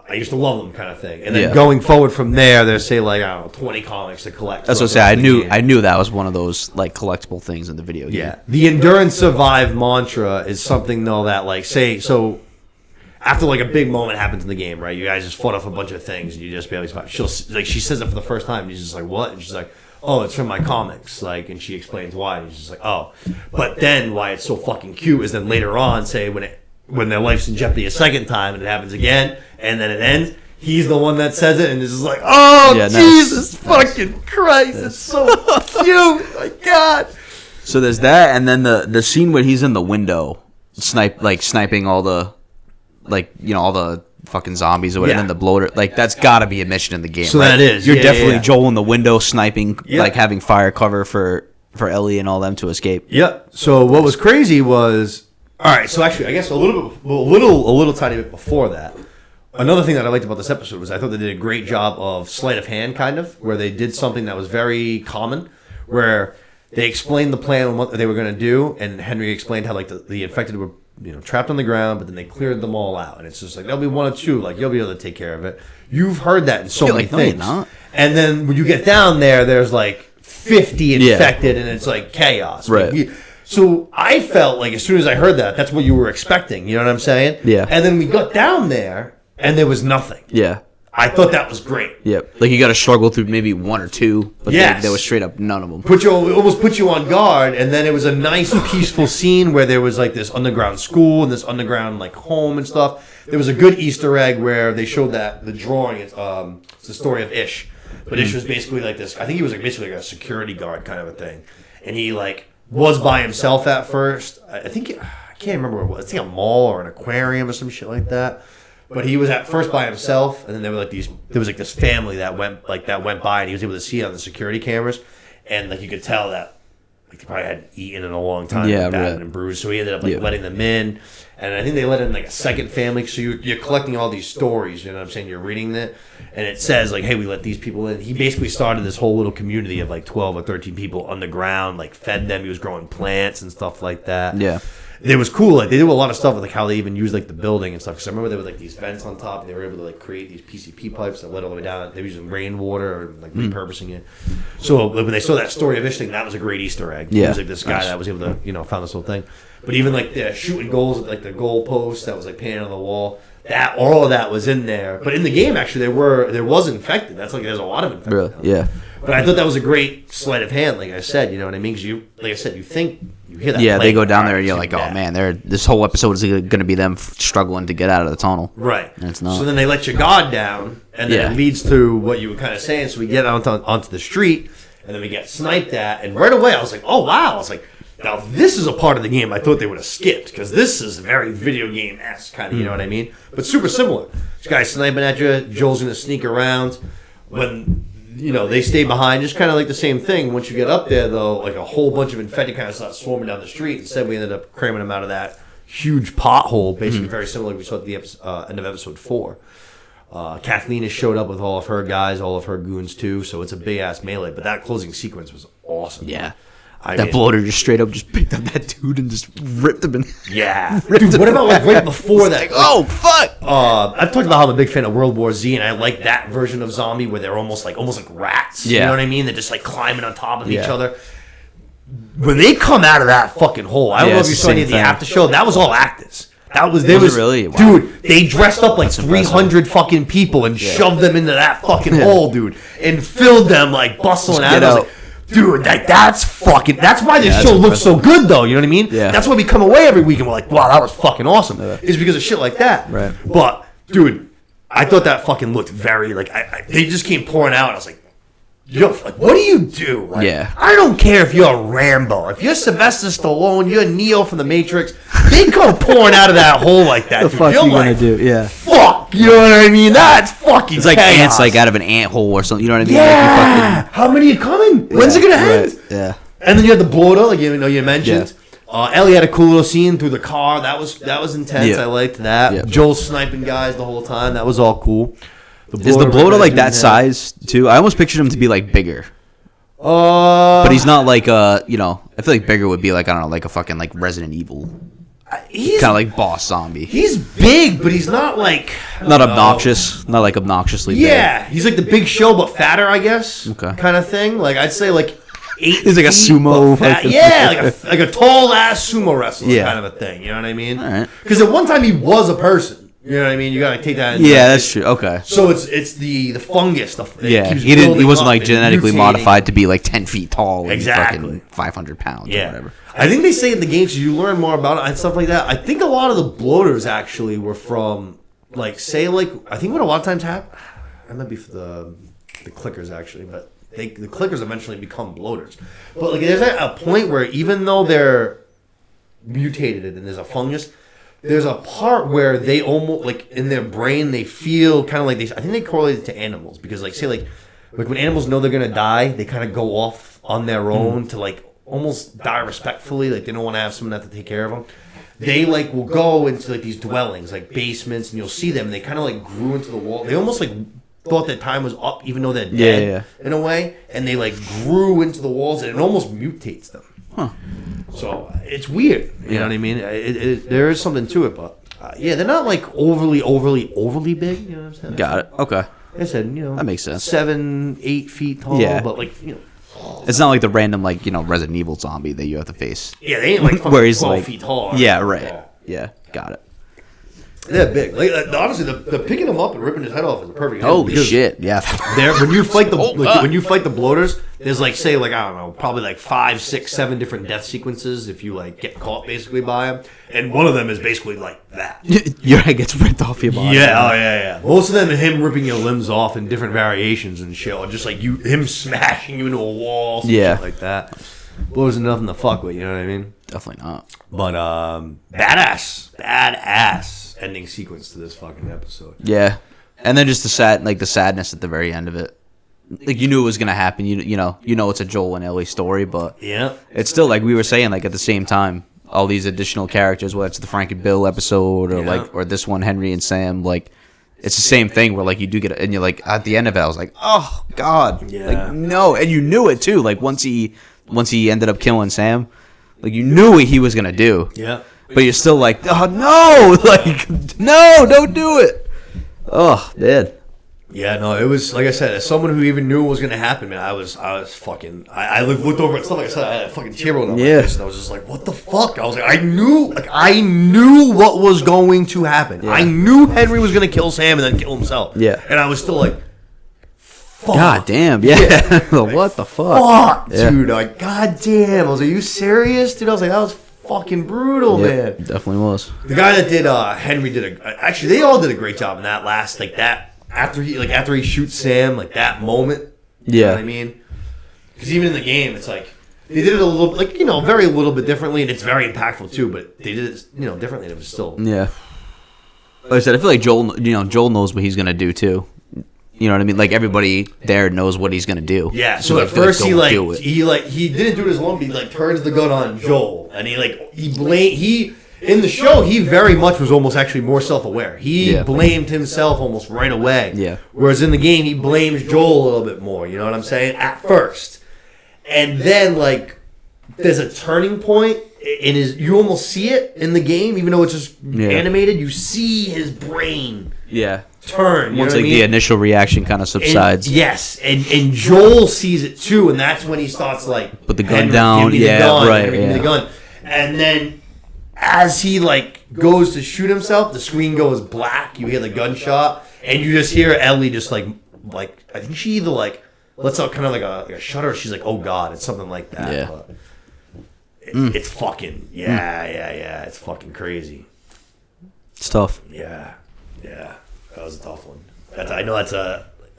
I used to love them," kind of thing. And then going forward from there, there's say like I don't know 20 comics to collect. That's what I say. I knew that was one of those like collectible things in the video game. Yeah, the endurance survive mantra is something though that like say so. After like a big moment happens in the game, right? You guys just fought off a bunch of things, and you just barely survive. She says it for the first time. And he's just like, "What?" And she's like, "Oh, it's from my comics." Like, and she explains why. And he's just like, "Oh," but then why it's so fucking cute is then later on, say when their life's in jeopardy a second time, and it happens again, and then it ends. He's the one that says it, and it's just like, "Oh, Jesus fucking Christ, it's so cute, my God." So there's that, and then the scene where he's in the window, sniping all the. Like, you know, all the fucking zombies or whatever, and then the bloater. Like, that's got to be a mission in the game, so right? That is. You're definitely Joel in the window sniping, like having fire cover for Ellie and all them to escape. Yep. So what was crazy was... All right, so actually, I guess a little tiny bit before that, another thing that I liked about this episode was I thought they did a great job of sleight of hand, kind of, where they did something that was very common, where they explained the plan and what they were going to do, and Henry explained how, like, the infected were... trapped on the ground, but then they cleared them all out, and it's just like there'll be one or two, like you'll be able to take care of it. You've heard that in so many things, and then when you get down there, there's like 50 infected, and it's like chaos. Right. So I felt like as soon as I heard that, that's what you were expecting. You know what I'm saying? Yeah. And then we got down there, and there was nothing. Yeah. I thought that was great. Yep. Like you got to struggle through maybe one or two, but there was straight up none of them. Almost put you on guard, and then it was a nice, peaceful scene where there was like this underground school and this underground like home and stuff. There was a good Easter egg where they showed that the drawing. It's the story of Ish, but Ish was basically like this. I think he was like basically like a security guard kind of a thing, and he like was by himself at first. I can't remember what it was. It's like a mall or an aquarium or some shit like that. But he was at first by himself, and then there were there was this family that went by, and he was able to see it on the security cameras, and like you could tell that like they probably hadn't eaten in a long time, battered and bruised. So he ended up letting them in, and I think they let in like a second family. So you're collecting all these stories, you know what I'm saying? You're reading it, and it says like, hey, we let these people in. He basically started this whole little community of like 12 or 13 people underground, like fed them. He was growing plants and stuff like that. Yeah. It was cool. Like they do a lot of stuff with like how they even use like the building and stuff. Because I remember there was like these vents on top, and they were able to like create these PCP pipes that led all the way down. They were using rainwater or like repurposing it. So when they saw that story of Ish thing, that was a great Easter egg. Yeah, it was like this guy that was able to found this whole thing. But even like the shooting goals, like the goal post that was like painted on the wall, that all of that was in there. But in the game, actually, there was infected. That's like there's a lot of infected. Really? Yeah. But I thought that was a great sleight of hand, like I said. You know what I mean? Because you think you hear that. Yeah, they go down there and you're like, oh man, this whole episode is going to be them struggling to get out of the tunnel. Right. And it's not. So then they let your guard down, and then it leads to what you were kind of saying. So we get onto the street, and then we get sniped at, and right away I was like, oh wow! I was like, now this is a part of the game I thought they would have skipped, because this is very video game-esque kind of, you know what I mean? But super similar. This guy's sniping at you. Joel's going to sneak around. When they stay behind, just kind of like the same thing. Once you get up there, though, like a whole bunch of infected kind of start swarming down the street. Instead, we ended up cramming them out of that huge pothole, basically very similar to what we saw at the end of episode 4. Kathleen has showed up with all of her guys, all of her goons, too, so it's a big-ass melee. But that closing sequence was awesome. Yeah. That bloater just straight up just picked up that dude and just ripped him in. Yeah. Dude, what about like right before that? Like, oh, fuck! I've talked about how I'm a big fan of World War Z, and I like that version of zombie where they're almost like rats. Yeah. You know what I mean? They're just like climbing on top of each other. When they come out of that fucking hole, I don't know if you saw any of the after show, that was all actors. Was really? Wow. Dude, they dressed up like 300 fucking people and shoved them into that fucking hole, dude, and filled them like bustling out. I was like, dude, that's why this show looks so good, though. You know what I mean? Yeah. That's why we come away every week and we're like, wow, that was fucking awesome. It's because of shit like that. Right. But, dude, I thought that fucking looked very, like, they just came pouring out, and I was like, yo, like, what do you do? Like, I don't care if you're Rambo. If you're Sylvester Stallone, you're Neo from The Matrix, they come pouring out of that hole like that, the dude. fuck You're you like, gonna do? Yeah. Fuck, you know what I mean? That's fucking It's like chaos. ants like out of an ant hole or something. You know what I mean? Yeah. How many are coming? When's it gonna end? Right. Yeah. And then you have the bloater, like you mentioned. Ellie had a cool little scene through the car. That was intense. Yeah. I liked that. Yeah. Joel sniping guys the whole time. That was all cool. Is the bloater like that size too? I almost pictured him to be like bigger. But he's not like I feel like bigger would be like, I don't know, like a fucking like Resident Evil. He's kind of like boss zombie. He's big, but he's not like not obnoxious. Not like obnoxiously big. Yeah, he's like the Big Show, but fatter, I guess. Okay. Kind of thing. Like I'd say like 8 He's like a feet, sumo. but fat. Yeah, like a tall ass sumo wrestler Yeah. kind of a thing. You know what I mean? All right. Because at one time he was a person. You know what I mean? You gotta take that. Yeah, that's true. Okay. So it's the fungus. Yeah, keeps he building wasn't up like and genetically mutating. modified to be like 10 feet tall. Exactly. And fucking 500 pounds or whatever. I think they say in the games you learn more about it and stuff like that. I think a lot of the bloaters actually were from like I think what a lot of times happen. That might be for the clickers actually, but the clickers eventually become bloaters. But like there's a point where even though they're mutated and there's a fungus, there's a part where they almost like in their brain they feel kind of like I think they correlate it to animals because like say like when animals know they're gonna die, they kind of go off on their own to like almost die respectfully. Like they don't want to have someone have to take care of them. They like will go into like these dwellings, like basements, and you'll see them. They kind of like grew into the wall. They almost like thought that time was up, even though they're dead in a way, and they like grew into the walls, and it almost mutates them. Huh. So it's weird. You know what I mean? There is something to it, but yeah, they're not like overly big. You know what I'm saying? Got it. Okay. Like I said, that makes sense. 7-8 feet tall. Yeah. But like it's not like the random like Resident Evil zombie that you have to face. Yeah, they ain't like fucking where he's 12 like feet tall. Yeah, right. Yeah, got it. They're big. Like honestly, the picking him up and ripping his head off is a perfect. Holy shit! Yeah. When you fight the bloaters, there's like say like I don't know, probably like 5, 6, 7 different death sequences if you like get caught basically by him, and one of them is basically like that. Your head gets ripped off your body. Yeah, yeah. Most of them are him ripping your limbs off in different variations and shit, or just like him smashing you into a wall, shit like that. Bloaters are nothing to fuck with, you know what I mean? Definitely not. But badass ending sequence to this fucking episode. Yeah, and then just the sadness at the very end of it. Like you knew it was gonna happen. You know it's a Joel and Ellie story, but it's still like we were saying. Like at the same time, all these additional characters, whether it's the Frank and Bill episode or this one, Henry and Sam, like it's the same thing where like you do get and you're like at the end of it, I was like, oh god, like no, and you knew it too. Like once he ended up killing Sam, like you knew what he was gonna do. Yeah. But you're still like, oh no, like no, don't do it. Oh, man. Yeah, no, it was like I said, as someone who even knew what was gonna happen, man, I looked over at stuff like I said, I had a fucking tear rolling down my face, and I was just like, what the fuck? I was like, I knew what was going to happen. Yeah. I knew Henry was gonna kill Sam and then kill himself. Yeah. And I was still like, fuck. God damn, yeah. What the fuck? Dude, like, god damn. I was like, are you serious? Dude, I was like, that was fucking brutal, man. Definitely was. The guy that did Henry actually they all did a great job in that last like that after he shoots Sam, like that moment. You know what I mean? Because even in the game, it's like they did it a little like very little bit differently, and it's very impactful too. But they did it differently. And it was still Like I said, I feel like Joel knows what he's gonna do too. You know what I mean? Like everybody there knows what he's gonna do. Yeah. So at first he didn't do it as long, but he like turns the gun on Joel, and he in the show he very much was almost actually more self-aware. He blamed himself almost right away. Yeah. Whereas in the game he blames Joel a little bit more. You know what I'm saying? At first, and then like there's a turning point in his. You almost see it in the game, even though it's just animated. You see his brain. Yeah. Turn once like the initial reaction kind of subsides. And Joel sees it too, and that's when he starts like put the gun down. Give me the gun. And then as he like goes to shoot himself, the screen goes black. You hear the gunshot, and you just hear Ellie just like I think she either like lets out kind of like a shudder. Or she's like, oh god, it's something like that. Yeah. But it's fucking it's fucking crazy. It's tough. Yeah. That was a tough one. I know that's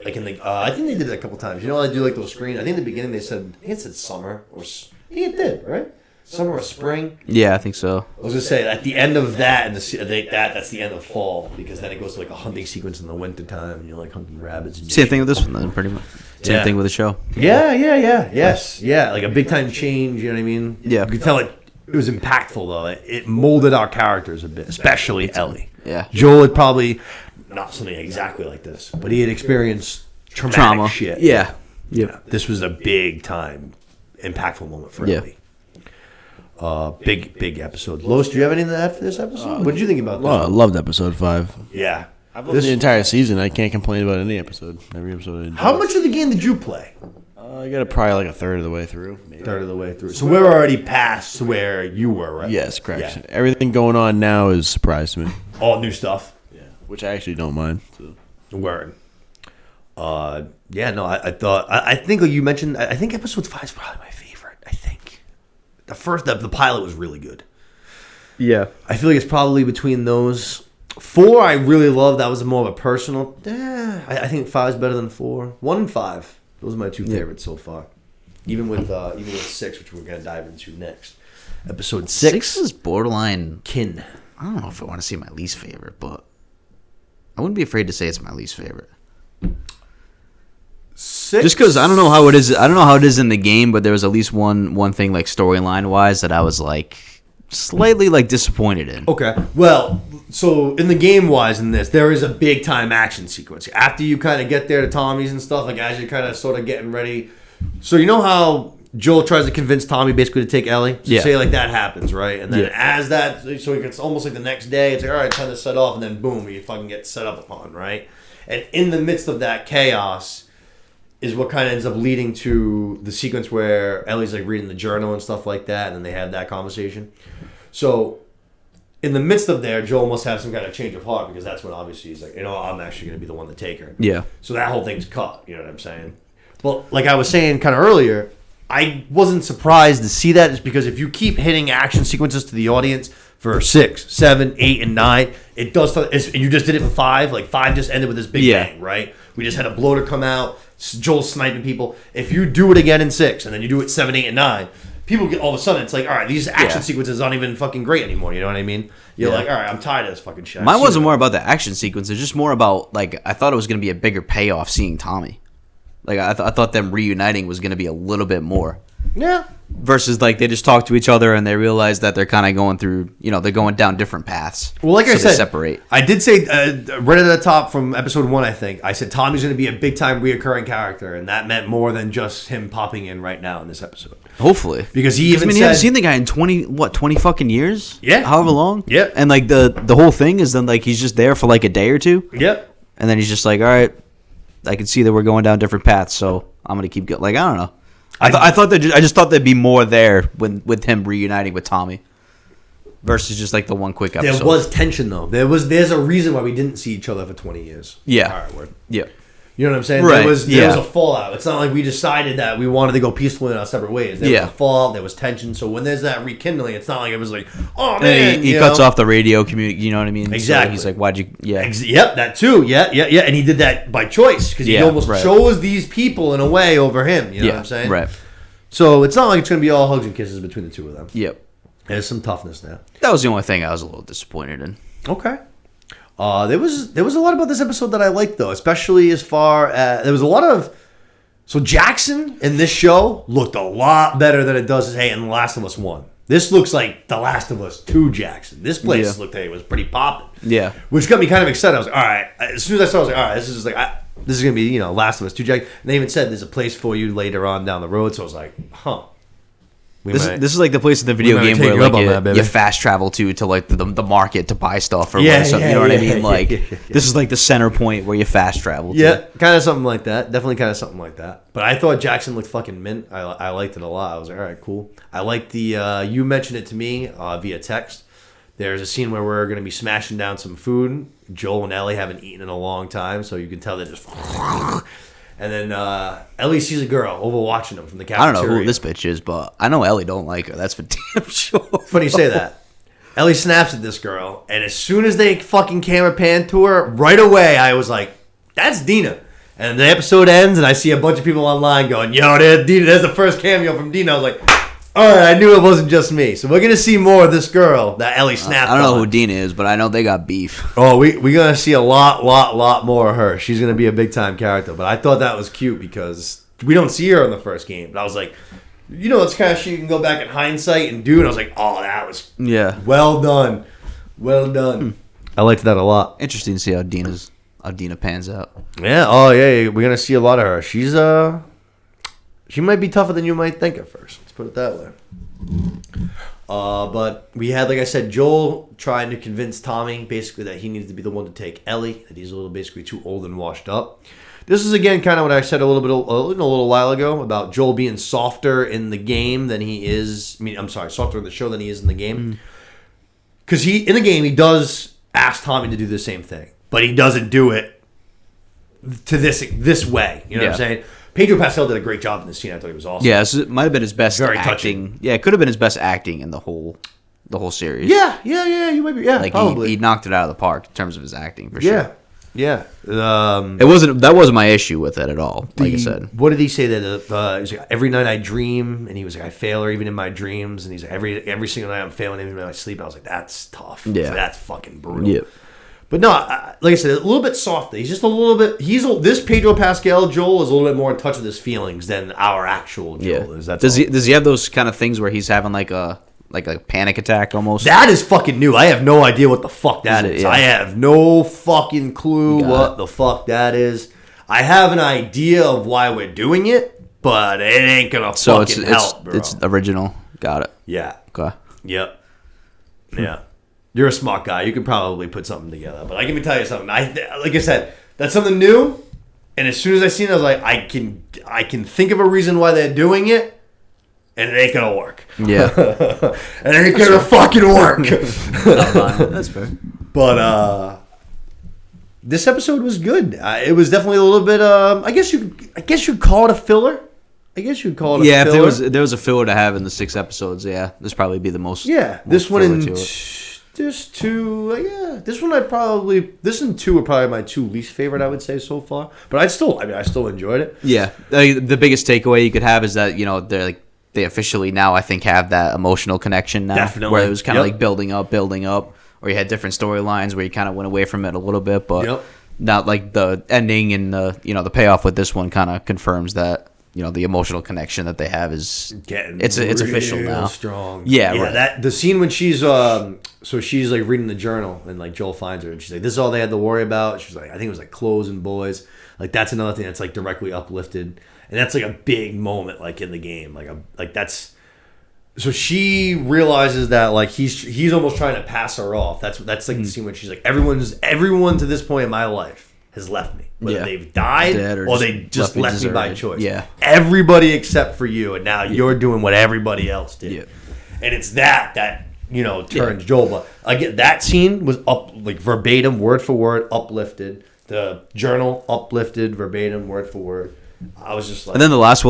like in the. I think they did it a couple times. You know, they do like those screens. I think in the beginning they said. I think it said summer or. I think it did, right? Summer or spring. Yeah, I think so. I was gonna say at the end of that, and that's the end of fall because then it goes to like a hunting sequence in the winter time, and you're like hunting rabbits. And same thing with this one, then, pretty much. Same thing with the show. Yeah. Yes, yeah, like a big time change. You know what I mean? Yeah. You can tell it. it was impactful though. It molded our characters a bit, especially Ellie. Yeah. Joel had probably not something exactly like this, but he had experienced traumatic shit. Yeah. Yeah. This was a big time, impactful moment for Yeah. Ellie. Big episode. Lois, do you have anything to add for this episode? What did you think about this? Well, I loved episode 5. Yeah. I've loved the entire season. I can't complain about any episode. Every episode. I enjoyed. How much of the game did you play? I got it probably like a third of the way through. Maybe. Third of the way through. So we're already past where you were, right? Yes, correct. Yeah. Everything going on now is a surprise to me. All new stuff. Yeah, which I actually don't mind. So. Word. Yeah, no, I think like you mentioned, I think episode 5 is probably my favorite. I think the pilot was really good. Yeah. I feel like it's probably between those. 4 I really love. That was more of a personal. I think 5 is better than 4. 1 and 5. Those are my 2 favorites so far. Even with 6, which we're gonna dive into next. Episode 6. 6 is borderline. Kin. I don't know if I want to say my least favorite, but I wouldn't be afraid to say it's my least favorite. 6. Just because I don't know how it is. I don't know how it is in the game, but there was at least one thing like storyline wise that I was like slightly like disappointed in. Okay. Well, so in the game wise in this, there is a big time action sequence. After you kind of get there to Tommy's and stuff, like as you're kind of sort of getting ready. So you know how Joel tries to convince Tommy basically to take Ellie? So Yeah. say like that happens, right? And then as that, so it's almost like the next day, it's like, all right, time to set off, and then boom, you fucking get set up upon, right? And in the midst of that chaos is what kind of ends up leading to the sequence where Ellie's like reading the journal and stuff like that, and then they have that conversation. So in the midst of there, Joel must have some kind of change of heart because that's when obviously he's like, I'm actually going to be the one to take her. Yeah. So that whole thing's cut. You know what I'm saying? Well, like I was saying kind of earlier, I wasn't surprised to see that just because if you keep hitting action sequences to the audience for 6, 7, 8, and 9, it does. You just did it for 5. Like 5 just ended with this big bang, right? We just had a bloater come out. Joel sniping people. If you do it again in 6 and then you do it 7, 8, and 9, people get all of a sudden it's like, all right, these action sequences aren't even fucking great anymore. You know what I mean? You're like, all right, I'm tired of this fucking shit. Mine wasn't more about the action sequence. It's just more about like I thought it was going to be a bigger payoff seeing Tommy. Like I thought them reuniting was going to be a little bit more. Yeah. Versus like they just talk to each other and they realize that they're kind of going through, they're going down different paths. Well, like I said, they separate. I did say right at the top from episode 1, I think I said Tommy's going to be a big time reoccurring character, and that meant more than just him popping in right now in this episode. Hopefully, because he even you said, haven't seen the guy in 20 fucking years. Yeah, however long. Yeah, and like the whole thing is then like he's just there for like a day or 2. Yep, and then he's just like, all right, I can see that we're going down different paths, so I'm gonna keep going. Like I don't know. I just thought there'd be more there with him reuniting with Tommy, versus just like the one quick episode. There was tension though. There's a reason why we didn't see each other for 20 years. Yeah. All right, word. Yeah. You know what I'm saying? Right. There was a fallout. It's not like we decided that we wanted to go peacefully in our separate ways. There was a fallout. There was tension. So when there's that rekindling, it's not like it was like, oh man. He cuts off the radio community. You know what I mean? Exactly. So he's like, why'd you? Yeah. Yep, that too. Yeah. And he did that by choice because he almost chose these people in a way over him. You know what I'm saying? Right. So it's not like it's going to be all hugs and kisses between the two of them. Yep. There's some toughness there. That was the only thing I was a little disappointed in. Okay. There was a lot about this episode that I liked though, especially as far as there was a lot of. So Jackson in this show looked a lot better than it does in The Last of Us 1. This looks like The Last of Us 2 Jackson. This place looked like it was pretty popping. Yeah. Which got me kind of excited. I was like, all right. As soon as I saw it, I was like, all right, this is just like this is gonna be Last of Us 2 Jackson. And they even said there's a place for you later on down the road. So I was like, huh. This is like the place in the video game where like you fast travel to like the market to buy stuff or something. You know what I mean? Like this is like the center point where you fast travel to. Yeah, kind of something like that. Definitely kind of something like that. But I thought Jackson looked fucking mint. I liked it a lot. I was like, all right, cool. I like the you mentioned it to me via text. There's a scene where we're going to be smashing down some food. Joel and Ellie haven't eaten in a long time, so you can tell they're just. And then Ellie sees a girl over watching them from the cafeteria. I don't know who this bitch is, but I know Ellie don't like her. That's for damn sure. Funny you say that. Ellie snaps at this girl, and as soon as they fucking camera pan to her, right away I was like, that's Dina. And the episode ends, and I see a bunch of people online going, yo, there's Dina. There's the first cameo from Dina. I was like, all right, I knew it wasn't just me. So we're going to see more of this girl that Ellie snapped I don't know on. who Dina is, but I know they got beef. Oh, we're going to see a lot more of her. She's going to be a big-time character. But I thought that was cute because we don't see her in the first game. But I was like, it's kind of shit you can go back in hindsight and do. And I was like, oh, that was Yeah. well done. Well done. I liked that a lot. Interesting to see how Dina pans out. Yeah. Oh, yeah. We're gonna see a lot of her. She might be tougher than you might think at first. Let's put it that way. But we had, like I said, Joel trying to convince Tommy basically that he needs to be the one to take Ellie. That he's basically too old and washed up. This is again kind of what I said a little while ago about Joel being softer in the game than he is. Softer in the show than he is in the game. Because in the game he does ask Tommy to do the same thing, but he doesn't do it to this way. You know what I'm saying? Pedro Pascal did a great job in this scene. I thought he was awesome. Yeah, it might have been his best Very acting. touching. Yeah, it could have been his best acting in the whole series. Yeah. You might be. Yeah, like probably. he knocked it out of the park in terms of his acting for sure. Yeah. That wasn't my issue with it at all. Like I said, what did he say that? He was like, every night I dream, and he was like, I fail her even in my dreams, and he's like, every single night I'm failing even in my sleep. I was like, that's tough. Yeah, that's fucking brutal. Yeah. But no, like I said, a little bit softer. He's just a little bit. This Pedro Pascal Joel is a little bit more in touch with his feelings than our actual Joel is. Does he have those kind of things where he's having like a panic attack almost? That is fucking new. I have no idea what the fuck that is. Yeah. I have no fucking clue what the fuck that is. I have an idea of why we're doing it, but it ain't gonna fucking help, bro. It's original. Got it. Yeah. Okay. Yep. Yeah. You're a smart guy. You could probably put something together. But let me tell you something. Like I said, that's something new. And as soon as I seen it, I was like, I can think of a reason why they're doing it, and it ain't gonna work. Yeah. It ain't gonna fucking work. That's fair. But this episode was good. It was definitely a little bit. I guess you'd call it a filler. Yeah, if there was a filler to have in the 6 episodes, this probably be the most. Yeah, this one and this two. This and 2 are probably my 2 least favorite. I would say so far. But I still enjoyed it. Yeah, the biggest takeaway you could have is that they officially now I think have that emotional connection now. Definitely. Where it was kind of like building up, or you had different storylines where you kind of went away from it a little bit, but not like the ending and the payoff with this one kind of confirms that the emotional connection that they have is it's official now. Strong. Yeah, right. That the scene when she's she's like reading the journal and like Joel finds her and she's like, this is all they had to worry about. She's like, I think it was like clothes and boys. Like that's another thing that's like directly uplifted. And that's like a big moment, like in the game, So she realizes that like he's almost trying to pass her off. That's like the scene when she's like, everyone to this point in my life has left me, whether they've died or they just left me by choice. Yeah, everybody except for you, and now you're doing what everybody else did. Yeah. And it's that turns Joel. But again, that scene was up like verbatim, word for word, uplifted. The journal uplifted, verbatim, word for word. I was just like, and then the last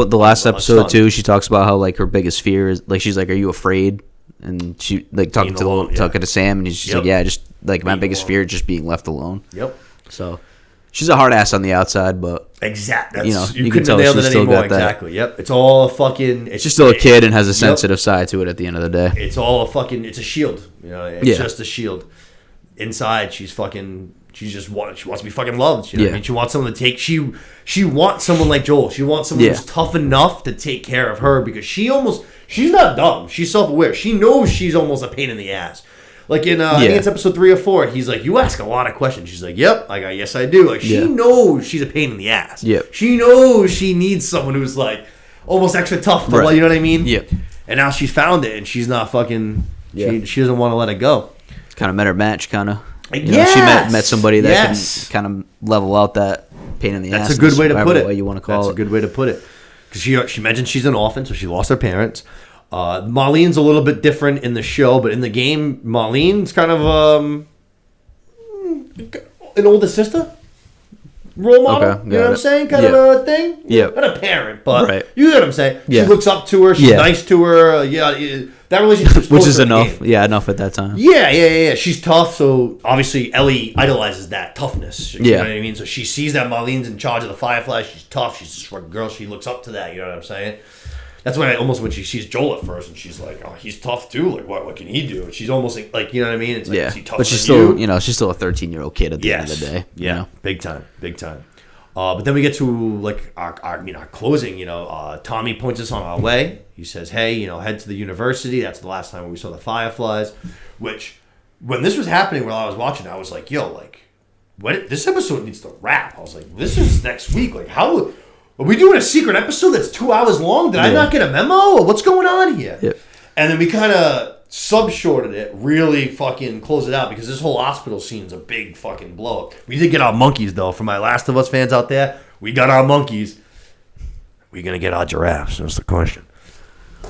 episode too, she talks about how like her biggest fear is like she's like, are you afraid? And she like talking to Sam, and she's like, yeah, just like my biggest fear is just being left alone. Yep. So she's a hard ass on the outside, but exactly, you can tell she's still got that. Exactly. Yep. It's all fucking. She's still a kid and has a sensitive side to it. At the end of the day, it's all a fucking. It's a shield. It's just a shield. Inside, she wants to be fucking loved. You know what I mean? She wants someone to take. She wants someone like Joel. She wants someone who's tough enough to take care of her because she's not dumb. She's self-aware. She knows she's almost a pain in the ass. Like in I think it's episode 3 or 4, he's like, you ask a lot of questions. She's like, yep. Like, yes, I do. Like, she knows she's a pain in the ass. Yep. She knows she needs someone who's like almost extra tough. Right. You know what I mean? Yep. And now she's found it, and she's not fucking. She doesn't want to let it go. Kind of met her match, kind of. She met somebody that can kind of level out that pain in the ass. That's a good way to put it. Way you want to call That's a good way to put it. Because she mentioned she's an orphan, so she lost her parents. Marlene's a little bit different in the show, but in the game, Marlene's kind of an older sister role model. Okay, you know what I'm saying? Kind of a thing. Yeah. Not a parent, but you know what I'm saying. Yeah. She looks up to her. She's nice to her. That relationship, which is enough. Yeah, enough at that time. Yeah. She's tough, so obviously Ellie idolizes that toughness. You know what I mean? So she sees that Marlene's in charge of the Fireflies. She's tough. She's a girl. She looks up to that. You know what I'm saying? That's when she sees Joel at first, and she's like, "Oh, he's tough too. Like, what can he do?" She's almost like, you know what I mean? It's like, is he tough but she's still, she's still a 13-year-old kid at the end of the day. Yeah, big time. But then we get to like our closing. Tommy points us on our way. He says, "Hey, head to the university." That's the last time we saw the Fireflies. Which, when this was happening, while I was watching, I was like, "Yo, like, what? This episode needs to wrap." I was like, "This is next week. Like, how are we doing a secret episode that's 2 hours long? Did I not get a memo? Or what's going on here?" Yep. And then we kind of sub-shorted it, really fucking close it out, because this whole hospital scene's a big fucking blow-up. We did get our monkeys, though. For my Last of Us fans out there, we got our monkeys. We're going to get our giraffes. That's the question.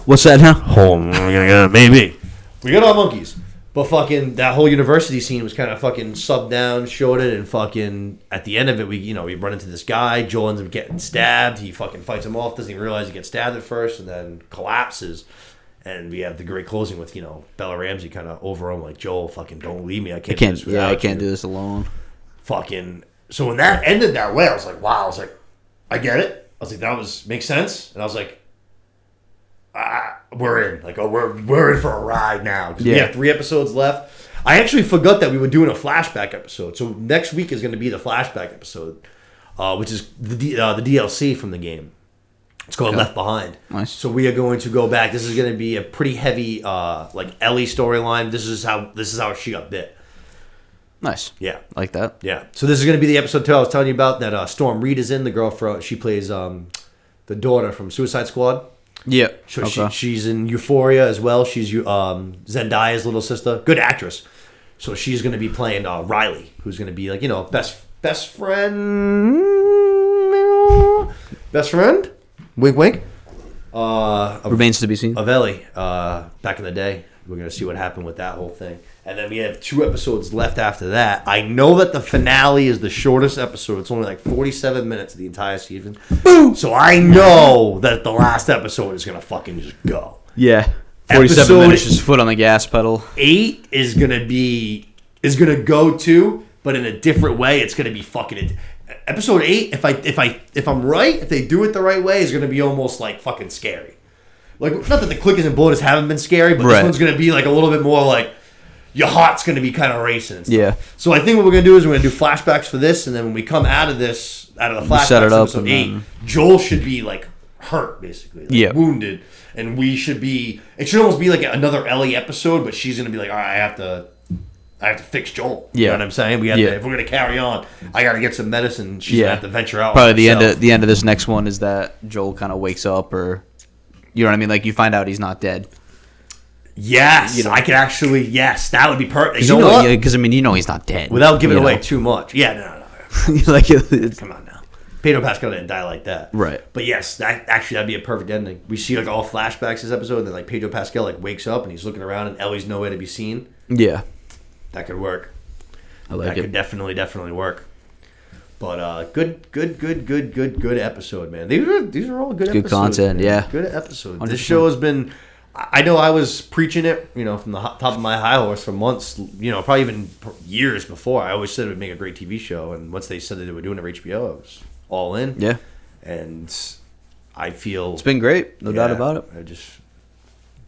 What's that now? Maybe. We got our monkeys. But fucking that whole university scene was kind of fucking subbed down, shorted, and fucking at the end of it, we run into this guy. Joel ends up getting stabbed. He fucking fights him off, doesn't even realize he gets stabbed at first, and then collapses. And we have the great closing with, Bella Ramsey kind of over him, like, Joel, fucking don't leave me. I can't do this alone. Fucking. So when that ended that way, I was like, wow. I was like, I get it. I was like, makes sense. And I was like, we're in. Like, we're in for a ride now. Because we have 3 episodes left. I actually forgot that we were doing a flashback episode. So next week is going to be the flashback episode, which is the DLC from the game. It's called Left Behind. Nice. So we are going to go back. This is going to be a pretty heavy, like Ellie storyline. This is how she got bit. Nice. Yeah, like that. Yeah. So this is going to be the episode 2 I was telling you about that. Storm Reed is in, the girl she plays the daughter from Suicide Squad. Yeah. So she's in Euphoria as well. She's Zendaya's little sister. Good actress. So she's going to be playing Riley, who's going to be like best friend. Best friend. Wink, wink. Remains to be seen. Of Ellie, back in the day. We're going to see what happened with that whole thing. And then we have 2 episodes left after that. I know that the finale is the shortest episode. It's only like 47 minutes of the entire season. Boom! So I know that the last episode is going to fucking just go. Yeah. 47 minutes, just foot on the gas pedal. 8 is going to go too, but in a different way. It's going to be fucking... Episode 8, if I'm right, if they do it the right way, is going to be almost like fucking scary. Like, not that the clickers and bloaters haven't been scary, but this one's going to be like a little bit more like your heart's going to be kind of racing and stuff. Yeah. So I think what we're going to do is we're going to do flashbacks for this, and then when we come out of the flashbacks, set it up episode 8, Joel should be like hurt, basically, like wounded, and we should be. It should almost be like another Ellie episode, but she's going to be like, all right, I have to fix Joel. You know what I'm saying? We have to, if we're going to carry on, I got to get some medicine. She's going to have to venture out. Probably the end of this next one is that Joel kind of wakes up, or you know what I mean? Like, you find out he's not dead. Yes, I could actually. Yes, that would be perfect. You know what? Because he's not dead. Without giving away too much. Yeah, no. Like, come on now. Pedro Pascal didn't die like that. Right. But yes, that'd be a perfect ending. We see like all flashbacks this episode, and then like Pedro Pascal like wakes up and he's looking around, and Ellie's nowhere to be seen. Yeah. That could work. I like that it. Could definitely work. But good episode, man. These are all good episodes. Good content, man. yeah. Good episodes. 100%. This show has been. I know I was preaching it, from the top of my high horse for months, probably even years before. I always said it would make a great TV show, and once they said that they were doing it for HBO, I was all in. Yeah. And I feel it's been great, no doubt about it. I just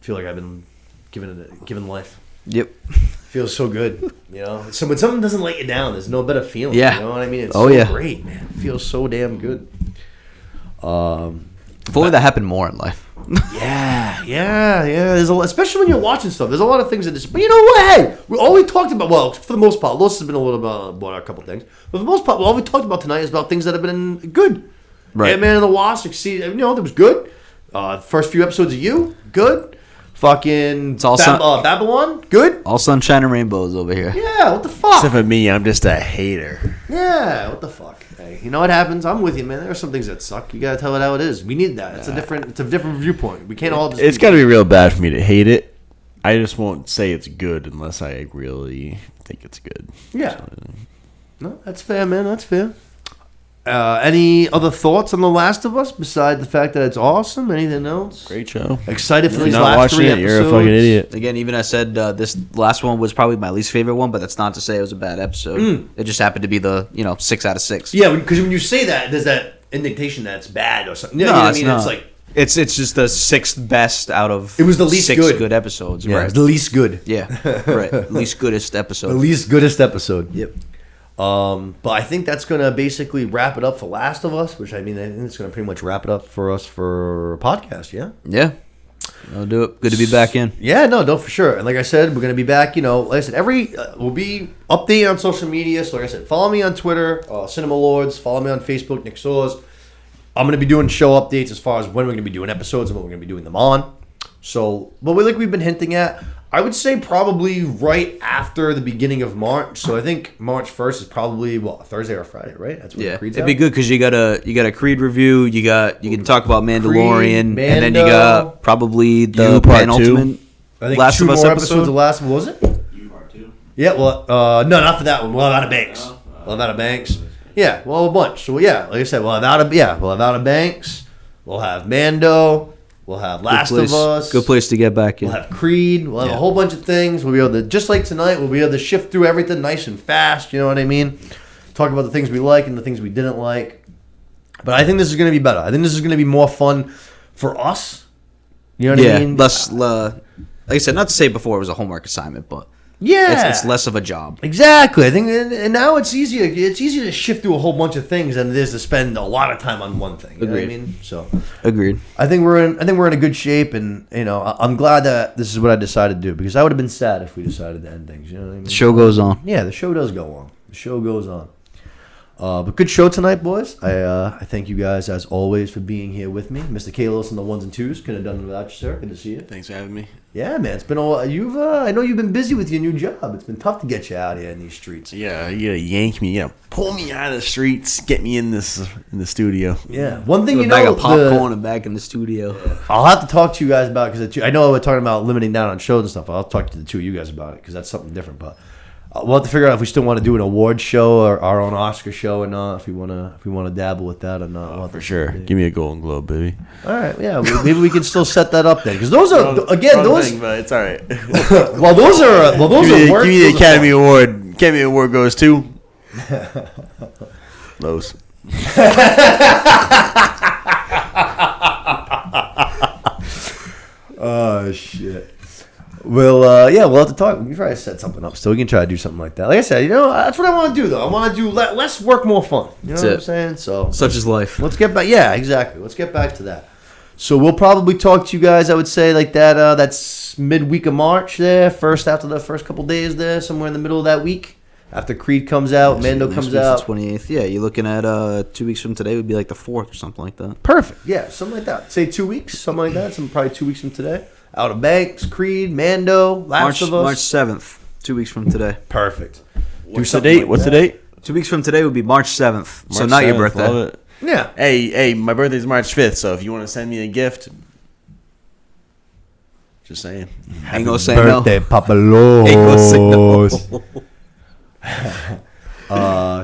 feel like I've been given life. Yep. Feels so good, So when something doesn't let you down, there's no better feeling. Yeah. You know what I mean? It's great, man. It feels so damn good. If only that happened more in life. Yeah. There's especially when you're watching stuff. There's a lot of things that just. But you know what? Hey, all we talked about. Well, for the most part, Los has been a little about a couple things, but for the most part, all we talked about tonight is about things that have been good. Right. Ant-Man and the Wasp. That was good. First few episodes of You, good. Fucking it's all Babylon, good. All sunshine and rainbows over here. Yeah, what the fuck? Except for me, I'm just a hater. Yeah, what the fuck? Hey, you know what happens? I'm with you, man. There are some things that suck. You gotta tell it how it is. We need that. It's a different viewpoint. We can't all. It's got to be real bad for me to hate it. I just won't say it's good unless I really think it's good. Yeah. No, that's fair, man. That's fair. Any other thoughts on The Last of Us besides the fact that it's awesome? Anything else? Great show. Excited for If these you're not last 3 watching it, episodes. you're a fucking idiot. Again, even I said this last one was probably my least favorite one, but that's not to say it was a bad episode. It just happened to be the 6 out of 6. Yeah, because when you say that, there's that indication that it's bad or something. No, you know what I it's mean? not. It's like it's just the 6th best out of. It was the least 6 good episodes. Yeah, Right. it was the least good. Yeah, right. Least goodest episode. The least goodest episode. Yep. But I think that's going to basically wrap it up for Last of Us, which I think it's going to pretty much wrap it up for us for a podcast, yeah? Yeah. I'll do it. Good to be back in. Yeah, no, for sure. And like I said, we're going to be back, like I said, we'll be updating on social media. So like I said, follow me on Twitter, Cinema Lords. Follow me on Facebook, Nick Soars. I'm going to be doing show updates as far as when we're going to be doing episodes and what we're going to be doing them on. So, but we've been hinting at, I would say probably right after the beginning of March. So I think March 1st is probably Thursday or Friday, right? That's when Creed's it'd out. be good because you got a Creed review. You can talk about Mandalorian, Creed, and then you got probably the penultimate I think Last 2 of Us more episode. episodes of Last of Us, was it? Part 2. Yeah, well, no, not for that one. We'll have Outer Banks. We'll have Outer Banks. Yeah, well, a bunch. So yeah, like I said, we'll have Outer Banks. We'll have Mando. We'll have Last of Us. Good place to get back in. We'll have Creed. We'll have a whole bunch of things. We'll be able to, just like tonight, we'll be able to shift through everything nice and fast. You know what I mean? Talk about the things we like and the things we didn't like. But I think this is going to be better. I think this is going to be more fun for us. You know what I mean? Less, like I said, not to say before it was a homework assignment, but it's less of a job. Exactly. I think, and now it's easier. It's easier to shift through a whole bunch of things than it is to spend a lot of time on one thing. You know what I mean? So Agreed. I think we're in a good shape, and I'm glad that this is what I decided to do, because I would have been sad if we decided to end things. You know what I mean? The show goes on. Yeah, the show does go on. The show goes on. But good show tonight, boys. I thank you guys as always for being here with me, Mr. Kalos and the ones and twos. Couldn't have done it without you, sir. Good to see you. Thanks for having me. Yeah, man. It's been I know you've been busy with your new job. It's been tough to get you out here in these streets. Yeah, you gotta yank me. You gotta pull me out of the streets. Get me in the studio. Yeah. One thing A bag of popcorn and back in the studio. I'll have to talk to you guys about, because I know we're talking about limiting down on shows and stuff. I'll talk to the two of you guys about it, because that's something different. But we'll have to figure out if we still want to do an award show or our own Oscar show or not. If we want to dabble with that or not. We'll For sure. Give me a Golden Globe, baby. All right. Yeah. Maybe we can still set that up then, because those are those. Thing, but it's all right. Those are give me the Academy Award. Academy Award goes to those. Oh shit. We'll have to talk. We can try to set something up. Still, we can try to do something like that. Like I said, that's what I want to do, though. I want to do less work, more fun. You know what I'm saying? So such is life. Let's get back. Yeah, exactly. Let's get back to that. So we'll probably talk to you guys, I would say, like that. That's midweek of March there. After the first couple days there, somewhere in the middle of that week. After Creed comes out, Mando comes out. 28th. Yeah, you're looking at 2 weeks from today would be like the 4th or something like that. Perfect. Yeah, something like that. Say 2 weeks, something like that. Probably 2 weeks from today. Outer Banks, Creed, Mando, Last of Us. March 7th, 2 weeks from today. Perfect. What's the date? What's the date? 2 weeks from today would be March 7th. So not your birthday. Love it. Yeah. Hey, my birthday's March 5th, so if you want to send me a gift, just saying. Ain't gonna say no. Birthday, Papalos. Ain't gonna say no.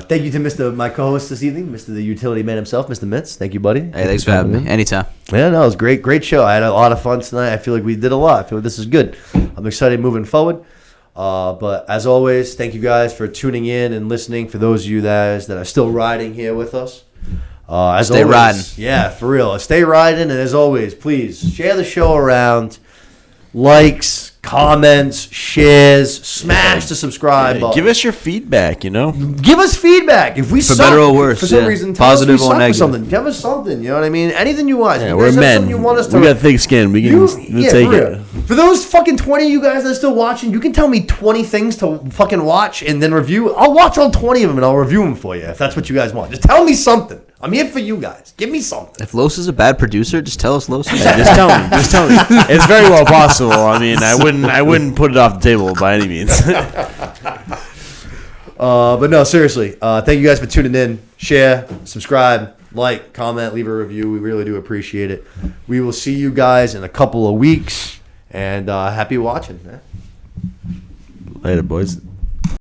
Thank you to my co-host this evening, Mr. the Utility Man himself, Mr. Mitz. Thank you, buddy. Hey, thanks for having me. Anytime. Yeah, no, it was a great show. I had a lot of fun tonight. I feel like we did a lot. I feel like this is good. I'm excited moving forward. But as always, thank you guys for tuning in and listening. For those of you guys that are still riding here with us, Stay riding. Yeah, for real. Stay riding, and as always, please share the show around. Likes, comments, shares, smash the subscribe button. Give us your feedback, Give us feedback. If we For suck, better or worse, for some reason, tell positive us we or suck for negative. something. Give us something. You know what I mean? Anything you want. Yeah, You we're guys have men. something you want us We to- got thick skin. We can we'll take it. For those fucking 20 of you guys that are still watching, you can tell me 20 things to fucking watch and then review. I'll watch all 20 of them and I'll review them for you if that's what you guys want. Just tell me something. I'm here for you guys. Give me something. If Los is a bad producer, just tell us Los is Yeah, just tell me. Just tell me. It's very well possible. I mean, I wouldn't put it off the table by any means. But no, seriously. Thank you guys for tuning in. Share, subscribe, like, comment, leave a review. We really do appreciate it. We will see you guys in a couple of weeks. And happy watching. Later, boys.